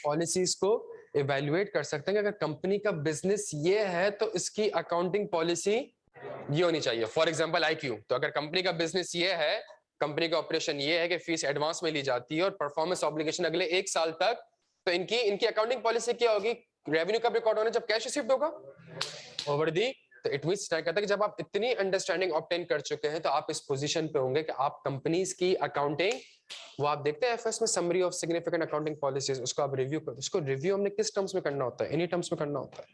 पॉलिसीज को इवैल्यूएट कर सकते हैं कि अगर कंपनी का बिजनेस ये है तो इसकी अकाउंटिंग पॉलिसी ये होनी चाहिए। फॉर एग्जांपल IQ, तो अगर कंपनी का बिजनेस ये है, कंपनी का ऑपरेशन ये है कि फीस एडवांस में ली जाती है और परफॉर्मेंस ऑब्लिगेशन अगले 1 साल तक, तो इनकी इनकी अकाउंटिंग पॉलिसी क्या होगी, रेवेन्यू कब रिकॉर्ड होना, जब कैश रिसीव्ड होगा ओवर दी। तो इट मींस कहता है कि जब आप इतनी अंडरस्टैंडिंग ऑब्टेन कर चुके हैं तो आप इस पोजीशन पे होंगे कि आप कंपनीज की अकाउंटिंग, वो आप देखते हैं एफएस में summary of significant accounting policies, उसको आप रिव्यू कर, उसको रिव्यू हमने किस टर्म्स में करना होता है, एनी टर्म्स में करना होता है।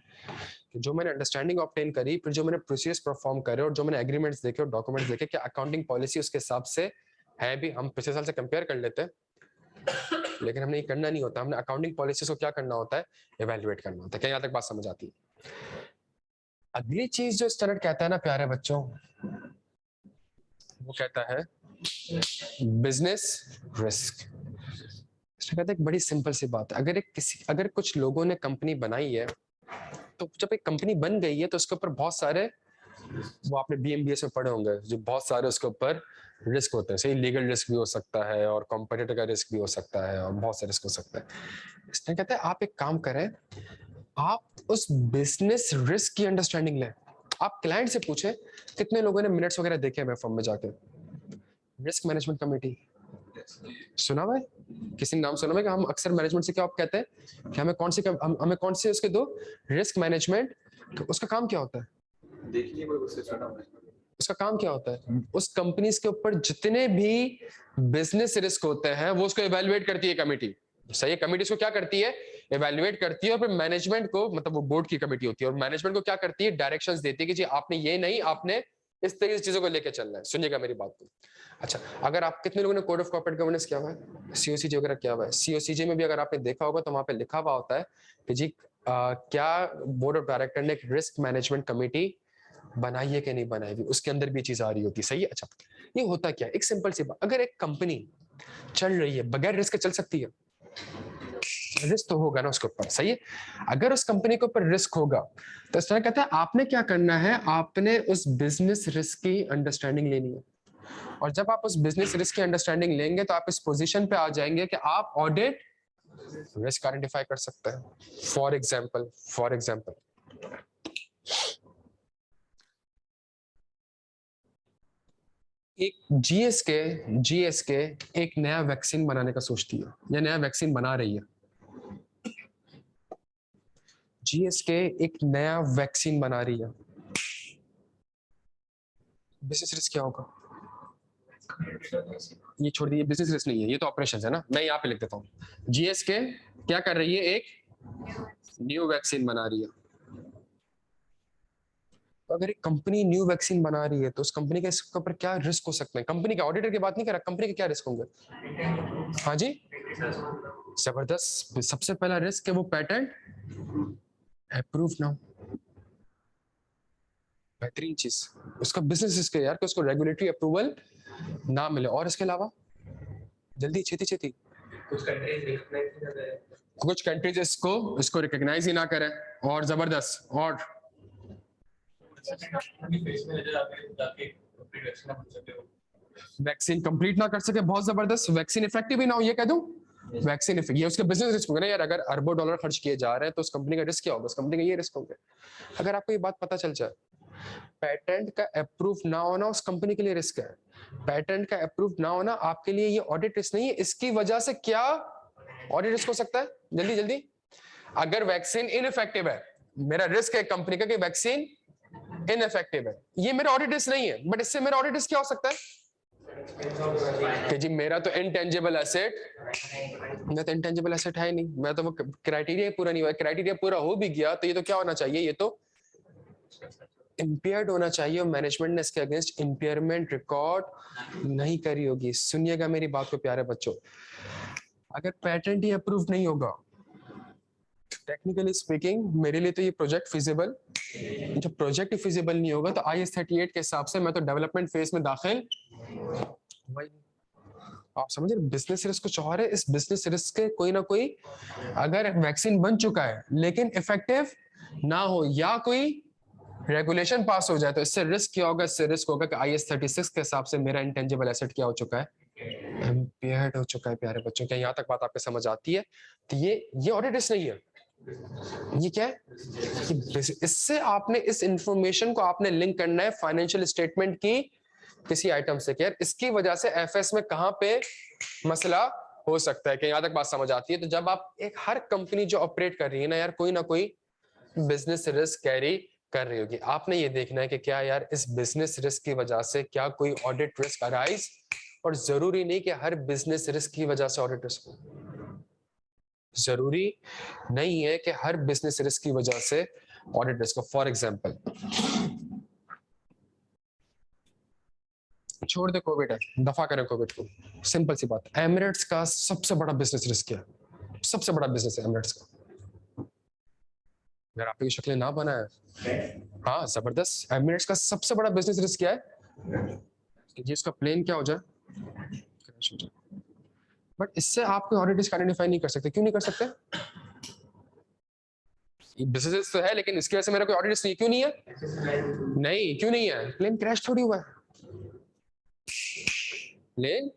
कि जो मैंने अंडरस्टैंडिंग ऑब्टेन करी, फिर जो मैंने प्रोसीजर्स परफॉर्म करे और जो मैंने एग्रीमेंट्स देखे और डॉक्यूमेंट्स देखे कि अकाउंटिंग पॉलिसी उसके हिसाब से है भी, हम पिछले साल से कंपेयर कर लेते हैं लेकिन हमने ये करना नहीं होता, हमने अकाउंटिंग पॉलिसीज को क्या करना होता है, इवैल्यूएट करना होता है। क्या यहाँ तक बात समझ आती है। अगली चीज जो स्टैंडर्ड कहता है ना प्यारे बच्चों, वो कहता है बिजनेस रिस्क। कहता है एक बड़ी सिंपल सी बात है, अगर कुछ लोगों ने कंपनी बनाई है, तो जब एक कंपनी बन गई है तो उसके ऊपर बहुत सारे, वो आपने BMBS में पढ़े होंगे, जो बहुत सारे उसके ऊपर रिस्क होते हैं। सही, लीगल रिस्क भी हो सकता है और कॉम्पिटिटर का रिस्क भी हो सकता है और बहुत सारे रिस्क हो सकता है। इसलिए कहते हैं आप एक काम करें, आप उस बिजनेस रिस्क की अंडरस्टैंडिंग लें। आप क्लाइंट से पूछें कितने लोगों ने मिनट्स वगैरह देखे हैं फर्म में जाके, रिस्क मैनेजमेंट कमेटी सुना हुआ है, किसी ने नाम सुना हुआ है कि हम अक्सर मैनेजमेंट से क्या आप कहते हैं कि हमें कौन से उसके दो रिस्क मैनेजमेंट, उसका काम क्या होता है, उसका काम क्या होता है, उस कंपनीज के ऊपर जितने भी बिजनेस रिस्क होते हैं वो उसको इवैल्यूएट करती है कमेटी। सही है, कमेटी इसको क्या करती है, इवैल्यूएट करती है, और फिर मैनेजमेंट को, मतलब वो बोर्ड की कमेटी होती है, और मैनेजमेंट को क्या करती है, डायरेक्शंस देती है कि जी आपने ये नहीं, आपने इस तरीके से चीजों को लेकर चलना है। सुनिएगा मेरी बात को। अच्छा, अगर आप, कितने लोगों ने कोड ऑफ कॉर्पोरेट गवर्नेंस किया हुआ है, COCJ वगैरह किया हुआ है, COCJ में भी अगर आपने देखा होगा तो वहां पे लिखा हुआ होता है कि जी क्या बोर्ड ऑफ डायरेक्टर ने एक रिस्क मैनेजमेंट कमेटी बनाई है कि नहीं बनाई हुई, उसके अंदर भी चीज आ रही होती। सही है। अच्छा, ये होता क्या है, एक सिंपल सी बात, अगर एक कंपनी चल रही है बगैर रिस्क चल सकती है, रिस्क तो होगा ना उसके ऊपर। सही है, अगर उस कंपनी के ऊपर रिस्क होगा तो इस तरह कहता है आपने क्या करना है, आपने उस बिजनेस रिस्क की अंडरस्टैंडिंग लेनी है, और जब आप उस बिजनेस रिस्क की अंडरस्टैंडिंग लेंगे तो आप इस पोजीशन पे आ जाएंगे कि आप ऑडिट रिस्क आइडेंटिफाई कर सकते हैं। फॉर एग्जांपल एक जीएसके एक नया वैक्सीन बनाने का सोचती है या नया वैक्सीन बना रही है। जीएसके एक नया वैक्सीन बना रही है, बिजनेस रिस्क क्या होगा? ये छोड़ दिए, बिजनेस रिस्क नहीं है, ये तो ऑपरेशन है ना। मैं यहाँ पे लिख देता हूँ, जीएसके क्या कर रही है, एक न्यू वैक्सीन बना रही है। तो अगर एक कंपनी न्यू वैक्सीन बना रही है तो उस कंपनी के इसके ऊपर क्या रिस्क हो सकते हैं? कंपनी के ऑडिटर की बात नहीं कर रहा, कंपनी के क्या रिस्क होंगे? हाँ जी, जबरदस्त। सबसे पहला रिस्क है वो पेटेंट अप्रूव ना हो। बेहतरीन चीज, उसका बिजनेस रिस्क है यार कि उसको रेगुलेटरी अप्रूवल ना मिले। और इसके अलावा जल्दी छेती छेती, कुछ कंट्रीज इसको रिकॉग्नाइज ही ना करें। और जबरदस्त, और वैक्सीन कंप्लीट ना कर सके, बहुत जबरदस्त। वैक्सीन इफेक्टिव ही ना हो, ये कह दूं वैक्सीन इफेक्ट, ये उसके बिजनेस रिस्क होगा ना यार। अगर अरबों डॉलर खर्च किए जा रहे हैं तो उस कंपनी का रिस्क क्या होगा? उस कंपनी का ये रिस्क होगा। अगर आपको ये बात पता चल जाए, पेटेंट का अप्रूव ना होना उस कंपनी के लिए रिस्क है। पेटेंट का अप्रूव ना होना आपके लिए ये ऑडिट रिस्क नहीं है। इसकी वजह से क्या ऑडिट रिस्क हो सकता है? जल्दी जल्दी, अगर वैक्सीन इनइफेक्टिव है, मेरा रिस्क है कंपनी का कि वैक्सीन इनइफेक्टिव है, ये मेरा ऑडिट रिस्क नहीं है। बट इससे मेरा ऑडिट रिस्क क्या हो सकता है कि जी मेरा तो इंटेंजिबल एसेट, मैं तो इंटेंजिबल एसेट है ही नहीं, मैं तो वो क्राइटेरिया पूरा नहीं हुआ। क्राइटेरिया पूरा हो भी गया तो ये तो क्या होना चाहिए, ये तो इम्पेयर्ड होना चाहिए। मैनेजमेंट ने इसके अगेंस्ट इम्पेयरमेंट रिकॉर्ड नहीं करी होगी। सुनिएगा मेरी बात को प्यारे बच्चों, अगर पेटेंट ही अप्रूव नहीं होगा, टेक्निकली स्पीकिंग मेरे लिए तो ये प्रोजेक्ट फिजिबल, जब प्रोजेक्ट फिजिबल नहीं होगा तो IS-38 के हिसाब से मैं तो डेवलपमेंट फेज में दाखिल वही। आप समझ रहे, बिजनेस रिस्क कुछ और है। इस बिजनेस रिस्क के कोई ना कोई, अगर वैक्सीन बन चुका है लेकिन इफेक्टिव ना हो या कोई रेगुलेशन पास हो जाए, तो इससे रिस्क क्या होगा? इससे रिस्क होगा कि IS-36 के हिसाब से मेरा इंटेंजिबल एसेट क्या हो चुका है, इम्पेयर्ड हो चुका है। प्यारे बच्चों, क्या यहाँ तक बात आपको समझ आती है? तो ये ऑडिट रिस्क नहीं है, ये क्या है? इससे आपने इस इंफॉर्मेशन को आपने लिंक करना है फाइनेंशियल स्टेटमेंट की किसी आइटम से। क्या इसकी वजह से एफएस में कहां पे मसला हो सकता है? कि यहाँ तक बात समझ आती है? तो जब आप एक, हर कंपनी जो ऑपरेट कर रही है ना यार, कोई ना कोई बिजनेस रिस्क कैरी कर रही होगी। आपने ये देखना है कि क्या यार इस बिजनेस रिस्क की वजह से क्या कोई ऑडिट रिस्क अराइज, और जरूरी नहीं कि हर बिजनेस रिस्क की वजह से ऑडिट रिस्क हो। जरूरी नहीं है कि हर बिजनेस रिस्क की वजह से ऑडिट रिस्क हो। फॉर एग्जांपल, छोड़ दे कोविड है, दफा करें कोविड को, सिंपल सी बात। एमिरेट्स का सबसे बड़ा बिजनेस रिस्क क्या है? सबसे बड़ा बिजनेस है एमिरेट्स का। अगर आपकी शक्लें ना बनाए, हाँ जबरदस्त। एमिरेट्स का सबसे बड़ा बिजनेस रिस्क क्या है कि जिसका प्लेन क्या हो जाए, क्रैश हो जाए। बट इससे आप कोई ऑडिट रिस्क आइडेंटिफाई नहीं कर सकते। क्यों नहीं कर सकते? बिजनेस तो है लेकिन इसकी वजह से मेरा कोई ऑडिट रिस्क नहीं। क्यों नहीं है? नहीं, क्यों नहीं है? प्लेन क्रैश थोड़ी हुआ है, प्लेन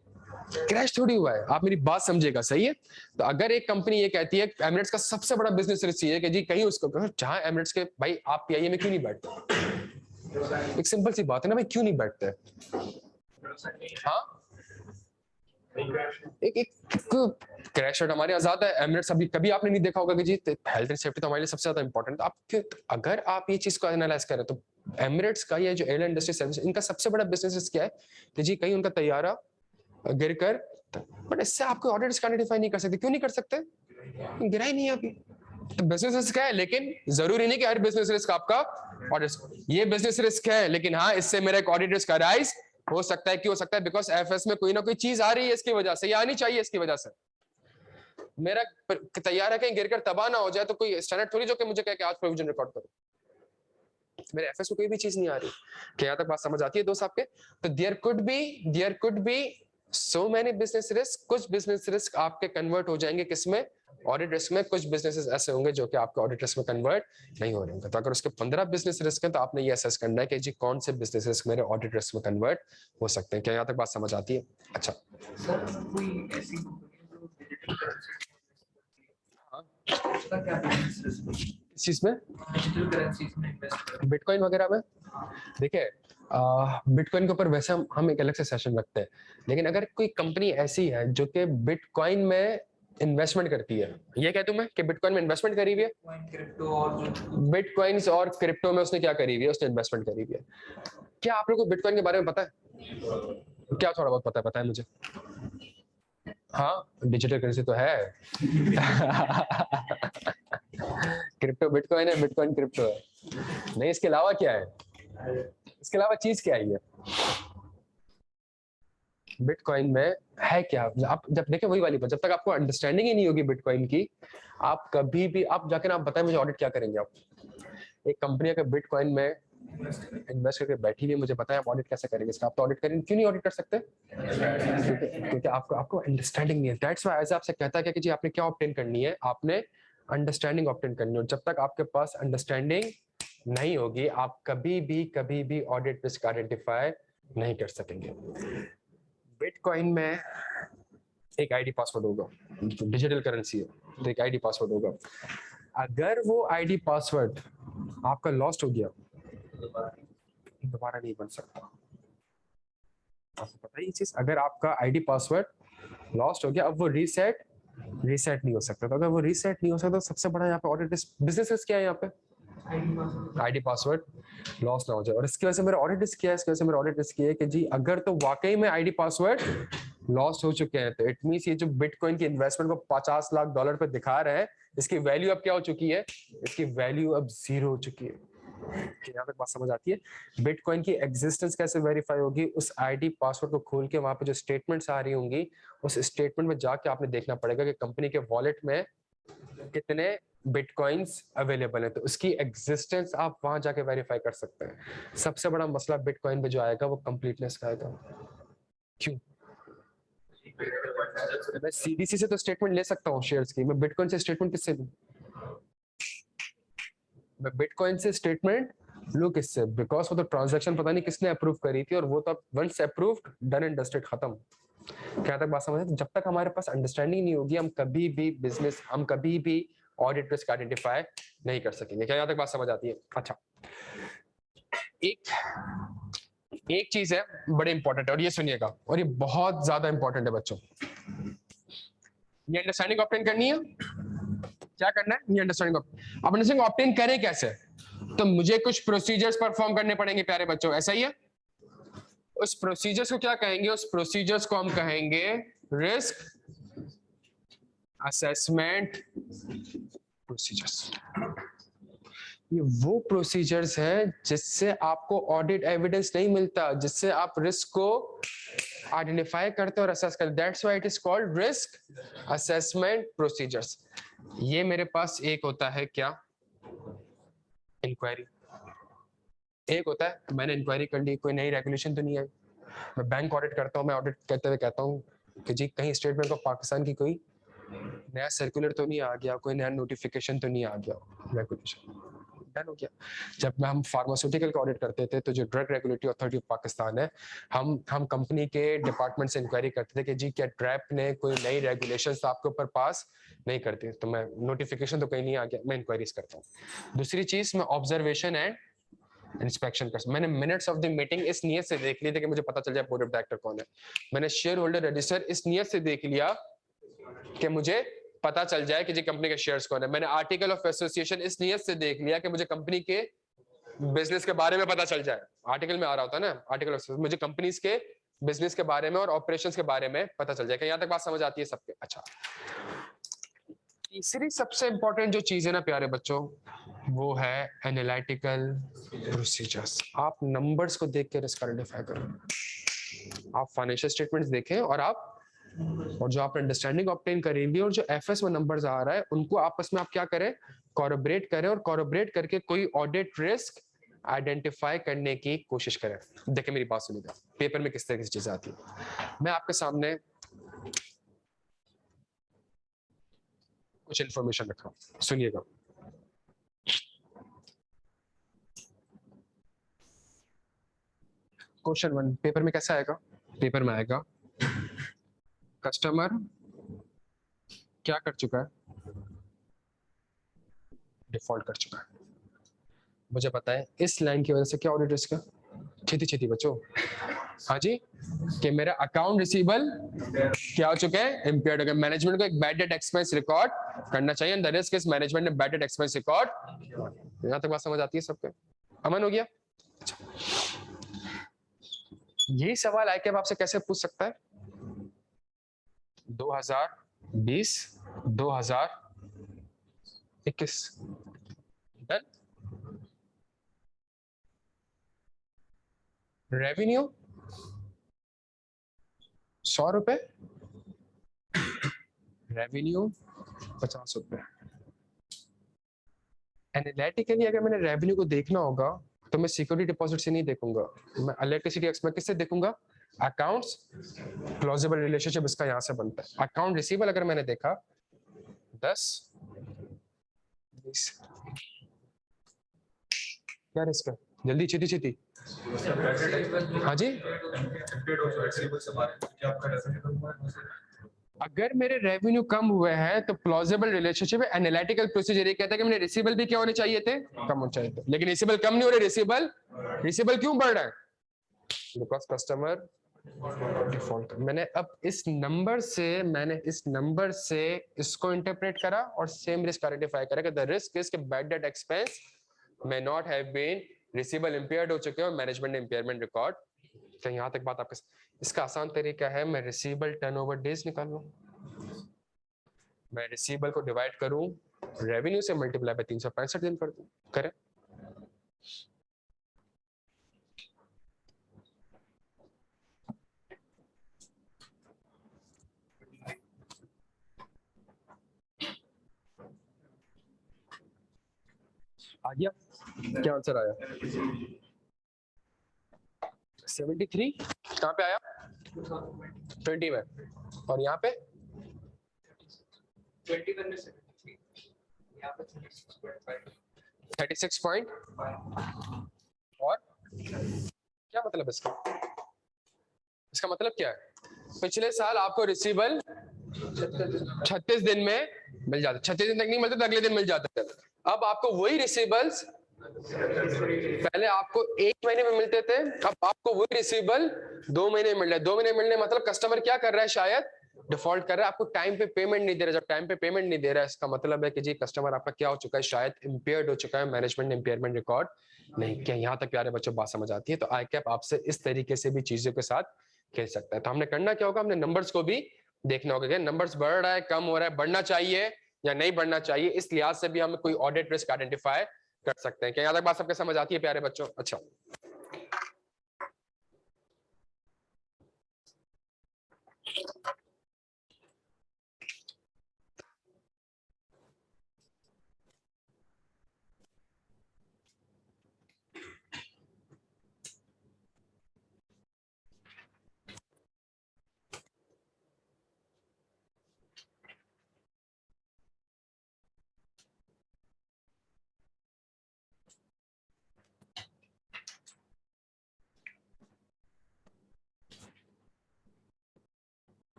क्रैश थोड़ी हुआ है। आप मेरी बात समझिएगा, सही है? तो अगर एक कंपनी ये कहती है एमिरेट्स का सबसे बड़ा बिजनेस रिस्क है कि जी कहीं उसको, जहां एमिरेट्स के भाई, आप PIA में क्यों नहीं बैठते? एक सिंपल सी बात है ना भाई, क्यों नहीं बैठते? हाँ, एक क्रैश रेट हमारे आजाद है। एमिरेट्स अभी कभी आपने नहीं देखा होगा कि जी हेल्थ एंड सेफ्टी तो हमारे लिए सबसे ज्यादा इंपॉर्टेंट। आप अगर आप ये चीज को एनालाइज करें तो एमिरेट्स का ये जो एयरलाइन इंडस्ट्री सर्विस, इनका सबसे बड़ा बिजनेस क्या है कि जी कहीं उनका तैयारा गिरकर। बट इससे आपको ऑडिट रिस्क आइडेंटिफाई नहीं कर सकते। क्यों नहीं कर सकते? गिरा ही नहीं है अभी। तो बिजनेस रिस्क है, लेकिन जरूरी नहीं कि हर बिजनेस रिस्क आपका ऑडिट, ये बिजनेस रिस्क है लेकिन हाँ इससे मेरा एक ऑडिट रिस्क अराइज हो सकता है। क्यों हो सकता है? बिकॉज एफएस में कोई ना कोई चीज आ रही है इसकी वजह से, या आनी चाहिए इसकी वजह से। मेरा तैयारा कहीं गिरकर तबाह ना हो जाए तो कोई स्टैंडर्ड थोड़ी जो कि मुझे कहे कि आज प्रोविजन रिकॉर्ड करो। मेरे एफएस में कोई भी चीज नहीं आ रही। क्या यहाँ तक बात समझ आती है दोस्त आपके? तो there could be so many business risk. कुछ बिजनेस रिस्क आपके कन्वर्ट हो जाएंगे किसमें? ऑडिट रिस्क में। कुछ बिजनेसेस ऐसे होंगे जो कि आपके ऑडिट रिस्क में कन्वर्ट नहीं हो रहे होंगे। तो अगर उसके 15 बिजनेस रिस्क हैं तो आपने ये असेस करना है कि जी कौन से बिजनेस रिस्क मेरे ऑडिट रिस्क में कन्वर्ट हो सकते हैं। क्या यहाँ तक बात समझ आती है? अच्छा सर, कोई ऐसी कंपनी जो डिजिटल करेंसी, हाँ, उसका क्या बिजनेस रिस्क है? इस चीज में, डिजिटल करेंसीज में इन्वेस्ट कर, बिटकॉइन वगैरह में? देखिए बिटकॉइन के ऊपर वैसे हम एक अलग से सेशन रखते हैं, लेकिन अगर कोई कंपनी ऐसी है जो कि बिटकॉइन में इन्वेस्टमेंट करती है, ये कहता हूं मैं कि बिटकॉइन में इन्वेस्टमेंट करी हुई है, क्रिप्टो और जो बिटकॉइंस और क्रिप्टो में उसने क्या करी हुई है, उसने इन्वेस्टमेंट करी हुई है। क्या आप लोगों को बिटकॉइन के बारे में पता है? क्या थोड़ा बहुत पता है मुझे? हाँ, डिजिटल करेंसी तो है। क्रिप्टो बिटकॉइन है, बिटकॉइन क्रिप्टो है, नहीं इसके अलावा क्या है? इसके अलावा चीज क्या है ये बिटकॉइन में? है क्या? आप जब देखें वही वाली बात, जब तक आपको अंडरस्टैंडिंग ही नहीं होगी बिटकॉइन की, आप कभी भी आप जाकर आप बताएं मुझे ऑडिट क्या करेंगे आप? एक कंपनी अगर बिटकॉइन में इन्वेस्ट करके बैठी हुई है, मुझे बताएं आप ऑडिट कैसे करेंगे इसका? आप तो ऑडिट करेंगे, क्यों नहीं ऑडिट कर सकते? क्योंकि आपको आपको अंडरस्टैंडिंग नहीं है। दैट्स व्हाई ऐसे आपसे कहता है कि जी आपने क्या ऑब्टेन करनी है, आपने अंडरस्टैंडिंग ऑब्टेन करनी है। जब तक आपके पास अंडरस्टैंडिंग नहीं होगी, आप कभी भी ऑडिट रिस्क आइडेंटिफाई नहीं कर सकेंगे। बिटकॉइन में एक आईडी पासवर्ड होगा, डिजिटल करेंसी है तो एक आईडी पासवर्ड होगा। अगर वो आईडी पासवर्ड आपका लॉस्ट हो गया, दोबारा नहीं बन सकता। आपको पता है ये चीज? अगर आपका आईडी पासवर्ड लॉस्ट हो गया, अब वो रीसेट नहीं हो सकता। तो अगर वो रीसेट नहीं हो सकता, तो सबसे बड़ा यहाँ पे ऑडिट बिजनेस रिस्क क्या है यहाँ पे? आईडी पासवर्ड लॉस ना हो जाए। और इसकी वजह से मेरा ऑडिट रिस्क क्या है? इसकी वजह से मेरा ऑडिट रिस्क ये है कि जी अगर तो वाकई में आईडी पासवर्ड लॉस्ट हो चुके हैं, तो इट मींस ये जो बिटकॉइन की इन्वेस्टमेंट को $50 लाख पे दिखा रहे हैं, इसकी वैल्यू अब क्या हो चुकी है? इसकी वैल्यू अब जीरो हो चुकी है। यहाँ तक बात समझ आती है? बिटकॉइन की एग्जिस्टेंस कैसे वेरीफाई होगी? उस आईडी पासवर्ड को खोल के वहां पे जो स्टेटमेंट्स आ रही होंगी, उस स्टेटमेंट में जाके आपने देखना पड़ेगा कि कंपनी के वॉलेट में कितने बिटकॉइंस अवेलेबल है, तो उसकी एग्जिस्टेंस आप वहां जाके वेरीफाई कर सकते हैं। सबसे बड़ा मसला बिटकॉइन पे जो आएगा वो कंप्लीटनेस का आएगा। क्यों? मैं सीडीसी से तो स्टेटमेंट ले सकता हूँ शेयर्स की, मैं बिटकॉइन से स्टेटमेंट किससे लूं? मैं बिटकॉइन से स्टेटमेंट लूं किससे? बिकॉज वो तो ट्रांजैक्शन पता नहीं किसने अप्रूव करी थी, और वो तो once approved done and dusted, खत्म। क्या तक बात समझ है? जब तक हमारे पास अंडरस्टैंडिंग नहीं होगी, हम कभी भी ऑडिट रिस्क आइडेंटिफाई नहीं कर सकेंगे। क्या यहाँ तक बात समझ आती है? अच्छा, एक चीज है बड़े इंपॉर्टेंट है, और ये सुनिएगा, और ये बहुत ज्यादा इंपॉर्टेंट है बच्चों। ये अंडरस्टैंडिंग ऑब्टेन करनी है। क्या करना है? ये अंडरस्टैंडिंग अब अंडरस्टैंडिंग ऑब्टेन करें कैसे? तो मुझे कुछ प्रोसीजर्स परफॉर्म करने पड़ेंगे प्यारे बच्चों, ऐसा ही है। उस प्रोसीजर्स को क्या कहेंगे? उस प्रोसीजर्स को हम कहेंगे रिस्क असेसमेंट प्रोसीजर्स। ये वो प्रोसीजर्स है जिससे आपको ऑडिट एविडेंस नहीं मिलता, जिससे आप रिस्क को आइडेंटिफाई करते और असेस करते। That's why it is called risk assessment procedures. ये मेरे पास एक होता है क्या? इंक्वायरी। एक होता है मैंने इंक्वायरी कर ली, कोई नई रेगुलेशन तो नहीं आई। मैं बैंक ऑडिट करता हूँ, मैं ऑडिट करते हुए कहता हूँ कि जी कहीं स्टेट बैंक ऑफ पाकिस्तान की कोई नया सर्कुलर तो नहीं आ गया, कोई नया नोटिफिकेशन तो नहीं आ गया, रेगुलेशन डन हो गया। जब हम फार्मास्यूटिकल का ऑडिट करते थे, तो जो drug regulatory authority of Pakistan है, हम कंपनी के डिपार्टमेंट से इंक्वायरी करते थे कि जी क्या ड्रैप ने कोई नई रेगुलेशंस तो आपके ऊपर पास नहीं करती, तो मैं नोटिफिकेशन तो कहीं नहीं आ गया, मैं इंक्वायरीज करता हूँ। दूसरी चीज, मैं ऑब्जर्वेशन एंड इंस्पेक्शन कर। मैंने मिनट्स ऑफ द मीटिंग इस नियत से देख ली थी कि मुझे पता चल जाए बोर्ड ऑफ डायरेक्टर कौन है। मैंने शेयर होल्डर रजिस्टर इस नियत से देख लिया कि मुझे पता चल जाए कि जी कंपनी के शेयर्स कौन है। मैंने आर्टिकल ऑफ एसोसिएशन इस नियत से देख लिया कि मुझे कंपनी के बिजनेस के बारे में पता चल जाए। आर्टिकल में आ रहा होता है ना, आर्टिकल ऑफ, मुझे कंपनीज के बिजनेस के बारे में और ऑपरेशंस के बारे में पता चल जाए। यहाँ तक बात समझ आती है सबके? अच्छा, तीसरी सबसे इंपॉर्टेंट जो चीज है ना प्यारे बच्चों, वो है एनालिटिकल प्रोसीजर्स। आप नंबर्स को देख के रिस्क आइडेंटिफाई करो। आप फाइनेंशियल स्टेटमेंट्स देखें, और जो आप अंडरस्टैंडिंग ऑब्टेन करेंगे और जो एफएस में नंबर्स आ रहा है, उनको आपस में आप क्या करें? कोलैबोरेट करें, और कोलैबोरेट करके कोई ऑडिट रिस्क आइडेंटिफाई करने की कोशिश करें। देखिए मेरी बात सुनिएगा, पेपर में किस तरह की चीजें आती है। मैं आपके सामने कुछ इंफॉर्मेशन रख रहा हूं, सुनिएगा। क्वेश्चन 1 पेपर में कैसा आएगा? पेपर में आएगा कस्टमर क्या कर चुका है? डिफॉल्ट कर चुका है। मुझे बताएं इस लाइन की वजह से क्या ऑडिट रिस्क है? छेती छेती बच्चों, हाँ जी, कि मेरा अकाउंट रिसीवेबल क्या हो चुके हैं, इम्पेयर्ड हो गए। मैनेजमेंट को एक बैड डेट एक्सपेंस रिकॉर्ड करना चाहिए, द रिस्क इज मैनेजमेंट ने बैड डेट एक्सपेंस रिकॉर्ड। यहाँ तक बात समझ आती है सबके, अमन हो गया। यही सवाल आई कैप आपसे कैसे पूछ सकता है, 2020 2021 डन। रेवेन्यू 100 रुपए, रेवेन्यू 50 रुपए। एनालिटिकली अगर मैंने रेवेन्यू को देखना होगा तो मैं सिक्योरिटी डिपॉजिट से नहीं देखूंगा, मैं इलेक्ट्रिसिटी एक्स में किससे देखूंगा, अकाउंट्स प्लॉजिबल रिलेशनशिप इसका यहां से बनता है। अकाउंट रिसीवेबल अगर मैंने देखा 10 20, क्या रिस्क है, जल्दी छेती छेती, हाँ जी। अगर मेरे रेवेन्यू कम हुए हैं तो प्लॉजिबल रिलेशनशिप है, एनालिटिकल प्रोसीजर ये कहता है कि मेरे रिसीवेबल भी क्या होने चाहिए थे, कम होने चाहिए थे, लेकिन रिसीवेबल कम नहीं हो रहे, रिसीवेबल क्यों बढ़ रहा है, बिकॉज कस्टमर डिफॉल्ट। मैंने इस नंबर से इसको इंटरप्रेट करा और सेम रिस्क आइडेंटिफाई करा कि द रिस्क इज कि bad debt expense may not have been, receivable impaired हो चुके हैं और मैनेजमेंट ने इंपेयरमेंट रिकॉर्ड। तो यहाँ तक बात आपके, इसका आसान तरीका है मैं रिसीवेबल टर्नओवर डेज निकाल लूं, मैं रिसीवेबल को डिवाइड करूं रेवेन्यू से मल्टीप्लाई बाय 365 दिन कर दूं, करें। आ गया, क्या आंसर आया, 73 कहाँ पे आया, 20 में, और यहाँ पे 21 में 73, यहाँ पे 36 पॉइंट, और क्या मतलब इसका, इसका मतलब क्या है, पिछले साल आपको रिसीवेबल 36 दिन में मिल जाता, 36 दिन तक नहीं मिलता तो अगले दिन मिल जाता है। अब आपको वही रिसीवेबल्स पहले आपको 1 महीने में मिलते थे, अब आपको वही रिसीवेबल 2 महीने में मिल रहा है। 2 महीने मिलने मतलब कस्टमर क्या कर रहा है, शायद डिफॉल्ट कर रहा है, आपको टाइम पे पेमेंट नहीं दे रहा। जब टाइम पे पेमेंट नहीं दे रहा है इसका मतलब है कि जी कस्टमर आपका क्या हो चुका है, शायद इंपेयर्ड हो चुका है, मैनेजमेंट ने इंपेयरमेंट रिकॉर्ड नहीं किया। यहाँ तक प्यारे बच्चों बात समझ आती है। तो आई कैप आपसे इस तरीके से भी चीजों के साथ खेल सकता है। तो हमने करना क्या होगा, हमने नंबर्स को भी देखना होगा कि नंबर्स बढ़ रहा है, कम हो रहा है, बढ़ना चाहिए या नहीं बढ़ना चाहिए, इस लिहाज से भी हम कोई ऑडिट रिस्क आइडेंटिफाई कर सकते हैं। क्या यहाँ तक बात सबके समझ आती है प्यारे बच्चों? अच्छा,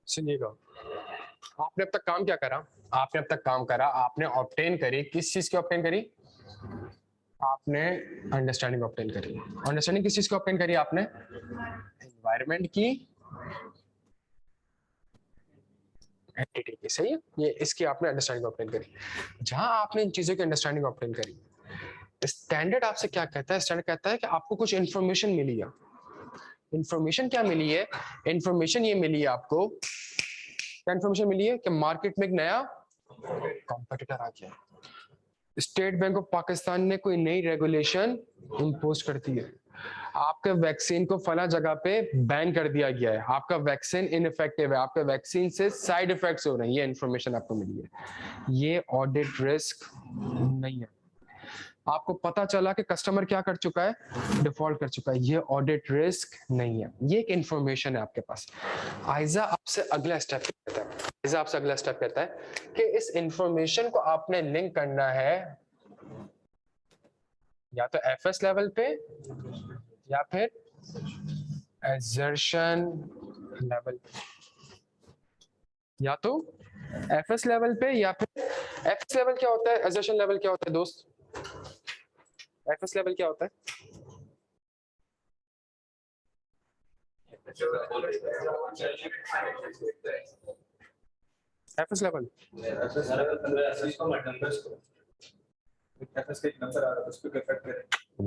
सुनिएगा, आपने अब तक काम क्या करा, आपने अब तक काम करा, आपने ऑब्टेन करी, किस चीज की ऑब्टेन करी, आपने अंडरस्टैंडिंग ऑब्टेन करी। अंडरस्टैंडिंग किस चीज की ऑब्टेन करी आपने, एनवायरनमेंट की, एंटिटी की, सही है, ये इसकी आपने अंडरस्टैंडिंग ऑब्टेन करी। जहां आपने इन चीजों की अंडरस्टैंडिंग ऑब्टेन करी, स्टैंडर्ड आपसे क्या कहता है, स्टैंडर्ड कहता है कि आपको कुछ इंफॉर्मेशन मिली है। इंफॉर्मेशन क्या मिली है, इंफॉर्मेशन ये मिली है आपको, क्या इंफॉर्मेशन मिली है कि मार्केट में एक नया कॉम्पिटिटर आ गया, स्टेट बैंक ऑफ पाकिस्तान ने कोई नई रेगुलेशन इंपोज कर दी है, आपके वैक्सीन को फला जगह पे बैन कर दिया गया है, आपका वैक्सीन इनइफेक्टिव है, आपके वैक्सीन से साइड इफेक्ट्स हो रहे हैं, ये इंफॉर्मेशन आपको मिली है। ये ऑडिट रिस्क नहीं है, आपको पता चला कि कस्टमर क्या कर चुका है, डिफॉल्ट कर चुका है, ये ऑडिट रिस्क नहीं है, ये एक इंफॉर्मेशन है आपके पास। आइजा आपसे अगला स्टेप कहता है, आइजा आपसे अगला स्टेप कहता है कि इस इंफॉर्मेशन को आपने लिंक करना है या तो एफएस लेवल पे या फिर assertion लेवल, या तो एफएस लेवल पे या फिर एफएस लेवल क्या होता है, assertion लेवल क्या होता है दोस्त, एफएस लेवल क्या होता है? एफएस लेवल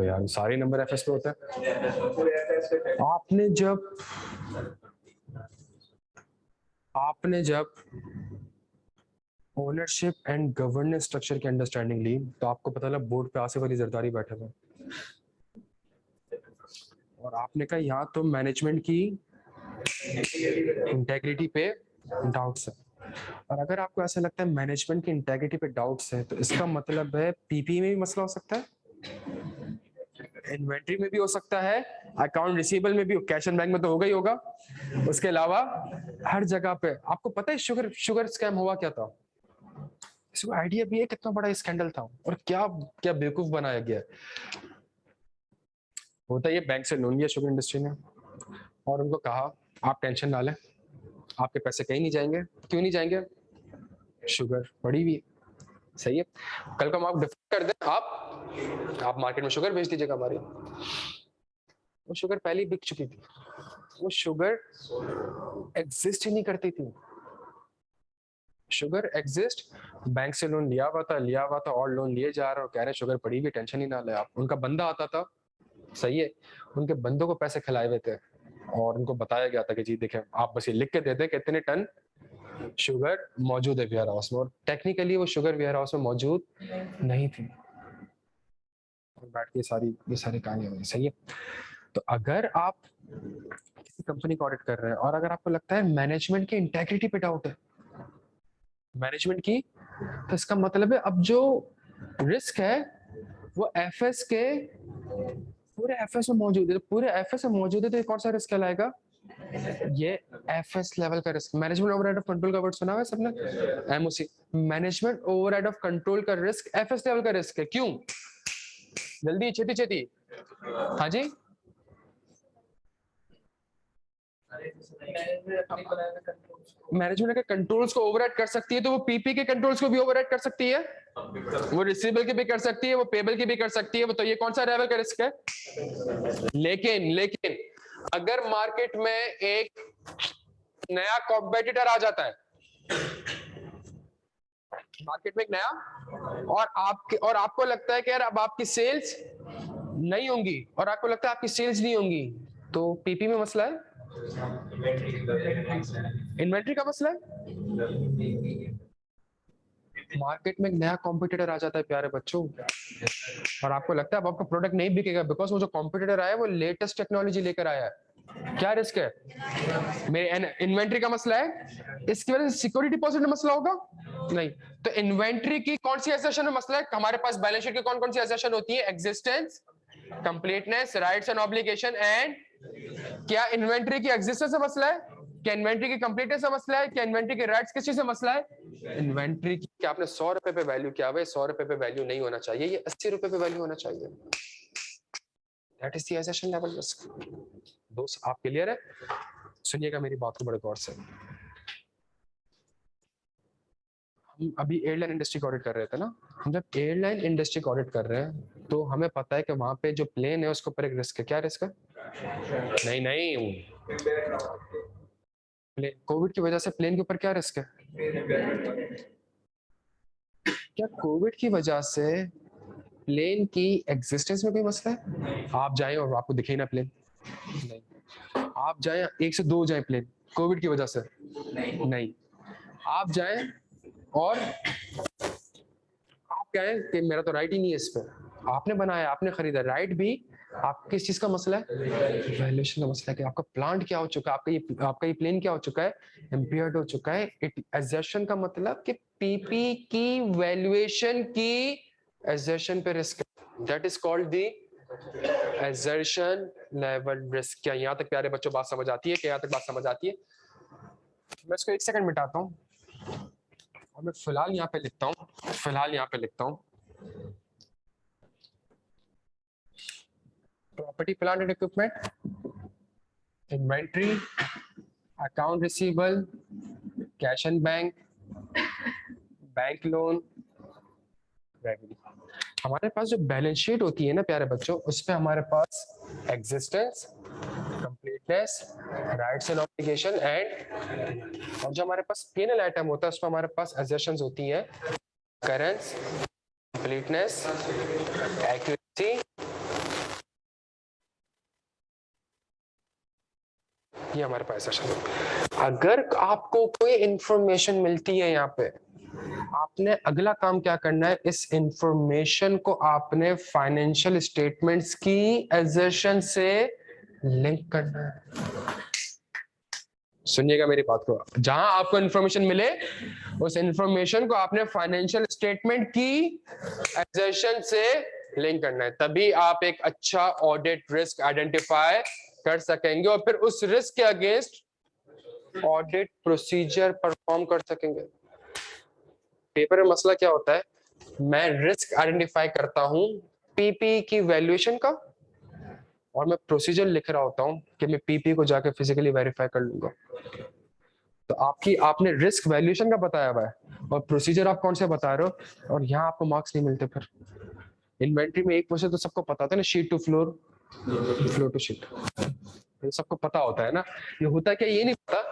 यार सारे नंबर एफएस पे होता है। आपने जब ओनरशिप एंड गवर्नेंस स्ट्रक्चर की अंडरस्टैंडिंग ली तो आपको पता लगा बोर्ड पे आसिफ अली जरदारी बैठे थे और आपने कहा यहाँ तो मैनेजमेंट की इंटेग्रिटी पे डाउट्स है, और अगर आपको ऐसा लगता है मैनेजमेंट की इंटेग्रिटी पे डाउट्स है तो इसका मतलब है पीपी में भी मसला हो सकता है, इन्वेंट्री में भी हो सकता है, अकाउंट रिसीवेबल में भी, कैश एंड बैंक में तो होगा ही होगा, उसके अलावा हर जगह पे। आपको पता है शुगर स्कैम हुआ क्या था? इसको आइडिया भी है कितना बड़ा स्कैंडल था और क्या क्या बेवकूफ बनाया गया। होता ये बैंक से लोन लिया शुगर इंडस्ट्री ने और उनको कहा आप टेंशन ना लें, आपके पैसे कहीं नहीं जाएंगे। क्यों नहीं जाएंगे? शुगर पड़ी हुई है, सही है, कल को हम आप डिफर कर दें, आप मार्केट में शुगर बेच दीजिएगा हमारी। वो शुगर पहले ही बिक चुकी थी, वो शुगर एग्जिस्ट ही नहीं करती थी। शुगर एग्जिस्ट, बैंक से लोन लिया हुआ था और लोन लिए जा रहे हो, कह रहे शुगर पड़ी हुई, टेंशन ही ना ले आप। उनका बंदा आता था, सही है, उनके बंदों को पैसे खिलाए हुए थे और उनको बताया गया था कि जी देखें आप बस ये लिख के दे दें कितने टन शुगर मौजूद है वेयर हाउस में, और टेक्निकली वो शुगर वेयर हाउस में मौजूद नहीं थी। बैठ के ये सारी कहानियां हुई, सही है। तो अगर आप किसी कंपनी को ऑडिट कर रहे हैं और अगर आपको लगता है मैनेजमेंट की इंटेग्रिटी पे डाउट है, मैनेजमेंट की, तो इसका मतलब है अब जो रिस्क है वो एफएस के पूरे एफएस में मौजूद है, पूरे एफएस में मौजूद है, तो कौन सा रिस्क कहलाएगा? ये एफएस लेवल का risk. Management overhead of control का वर्ड सुना हुआ है सबने? MOC, management overhead of control का रिस्क एफएस लेवल का रिस्क है। क्यों? जल्दी छेती छेती, हाँ जी। मैनेजमेंट के कंट्रोल्स को ओवरराइड कर सकती है तो वो पीपी के कंट्रोल्स को भी ओवरराइड कर सकती है, वो रिसीवेबल की भी कर सकती है, वो पेबल की भी कर सकती है। वो तो ये कौन सा लेवल का रिस्क है? लेकिन अगर मार्केट में एक नया कॉम्पिटिटर आ जाता है, मार्केट में एक नया, और आपको लगता है कि यार अब आपकी सेल्स नहीं होंगी और आपको लगता है आपकी सेल्स नहीं होंगी, तो पीपी में मसला है, इन्वेंट्री का मसला है। मार्केट में एक नया कॉम्पिटिटर आ जाता है प्यारे बच्चों, और आपको लगता है अब आपका प्रोडक्ट नहीं बिकेगा बिकॉज वो जो कॉम्पिटिटर आया है वो लेटेस्ट टेक्नोलॉजी लेकर आया है। क्या रिस्क है? मेरे इन्वेंट्री का मसला है, इसकी वजह से सिक्योरिटी डिपॉजिट में मसला होगा नहीं। तो इन्वेंट्री की कौन सी एसेशन में मसला है? हमारे पास बैलेंस शीट की कौन कौन सी एसेशन होती है? Existence, completeness, rights and obligation and. क्या इन्वेंट्री की एग्जिस्टेंस से मसला है? क्या इन्वेंट्री की कंप्लीटनेस से मसला है? क्या इन्वेंट्री के राइट्स किस चीज से मसला है? इन्वेंट्री की क्या आपने 100 रुपए पे वैल्यू किया हुआ है, 100 रुपए पे वैल्यू नहीं होना चाहिए, ये 80 रुपए पे वैल्यू होना चाहिए। That is the assertion level risk. दोस्त आप क्लियर है? सुनिएगा मेरी बात को बड़े गौर से। हम अभी एयरलाइन इंडस्ट्री का ऑडिट कर रहे थे ना, हम जब एयरलाइन इंडस्ट्री का ऑडिट कर रहे हैं तो हमें पता है कि वहां पे जो प्लेन है उसके ऊपर एक रिस्क है। क्या रिस्क है? नहीं, कोविड की वजह से प्लेन के ऊपर क्या रिस्क है? क्या कोविड की वजह से प्लेन की एग्जिस्टेंस में कोई मसला है? आप जाएं और आपको दिखे ना प्लेन, नहीं। आप जाएं 1 से 2 जाएं प्लेन कोविड की वजह से, नहीं। आप जाएं और आप कहें कि मेरा तो राइट ही नहीं है इस पर, आपने बनाया, आपने खरीदा, राइट भी आप किस चीज का मसला है? वैल्यूएशन का मसला है कि आपका प्लांट क्या हो चुका है, आपका ये प्लेन क्या हो चुका है? इम्पेयर्ड हो चुका है। एग्जर्शन का मतलब कि पीपी की वैल्यूएशन की एग्जर्शन पे रिस्क है। That is called the assertion level risk। क्या यहाँ तक प्यारे बच्चों बात समझ आती है? क्या यहाँ तक बात समझ आती है? मैं इसको एक सेकंड मिटाता हूँ और मैं फिलहाल यहाँ पे लिखता हूँ property plant and equipment, inventory, account receivable, cash and bank, bank loan, revenue. हमारे पास जो बैलेंस शीट होती है ना प्यारे बच्चों, उस पे हमारे पास existence, completeness, rights and obligation and, और जो हमारे पास पीएनएल आइटम होता है उस पे हमारे पास एसेशंस होती हैं, करेंस, कंप्लीटनेस, एक्यूरेसी, ये हमारे पास एसेशन है। अगर आपको कोई इंफॉर्मेशन मिलती है यहाँ पे, आपने अगला काम क्या करना है, इस इंफॉर्मेशन को आपने फाइनेंशियल स्टेटमेंट्स की एसेशन से लिंक करना है। सुनिएगा मेरी बात को, जहां आपको इंफॉर्मेशन मिले उस इंफॉर्मेशन को आपने फाइनेंशियल स्टेटमेंट की एसेशन से लिंक करना है, तभी आप एक अच्छा ऑडिट रिस्क आइडेंटिफाई कर सकेंगे और फिर उस रिस्क के अगेंस्ट ऑडिट प्रोसीजर परफॉर्म कर सकेंगे। पेपर में मसला क्या होता है, मैं रिस्क आइडेंटिफाई करता हूं पीपी की वैल्यूएशन का और मैं प्रोसीजर लिख रहा होता हूं कि मैं पीपी को जाके फिजिकली वेरीफाई कर लूंगा। तो आपने रिस्क वैल्यूएशन का बताया हुआ है और प्रोसीजर आप कौन से बता रहे हो, और यहाँ आपको मार्क्स नहीं मिलते। फिर इन्वेंट्री में एक प्रोसेस तो सबको पता होता है ना, sheet to floor, floor to sheet, ये सबको पता होता है ना। ये होता क्या, ये नहीं पता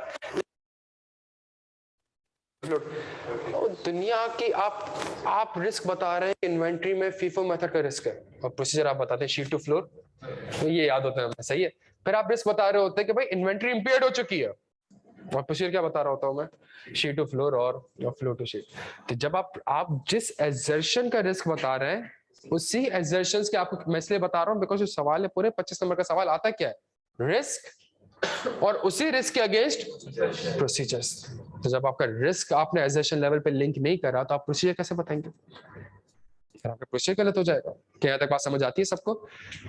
दुनिया की आप रिस्क बता रहे हैं इन्वेंट्री में फीफो मेथड का रिस्क है और प्रोसीजर आप बताते हैं शीट टू फ्लोर, तो ये याद होता है, सही है। फिर आप रिस्क बता रहे होते हैं कि भाई इन्वेंट्री इंपेयर्ड हो चुकी है और प्रोसीजर क्या बता रहा होता हूं मैं, शीट टू फ्लोर और फ्लोर टू शीट। तो जब आप जिस एजर्शन का रिस्क बता रहे हैं उसी एजर्शन के आपको मैं इसलिए बता रहा हूं बिकॉज जो सवाल है पूरे 25 नंबर का सवाल आता क्या है, रिस्क और उसी रिस्क के अगेंस्ट प्रोसीजर्स। तो जब आपका रिस्क आपने एजर्शन लेवल पे लिंक नहीं करा तो आप प्रोसीजर कैसे बताएंगे, आपका प्रोसीजर गलत हो जाएगा। क्या यहाँ तक बात समझ आती है सबको?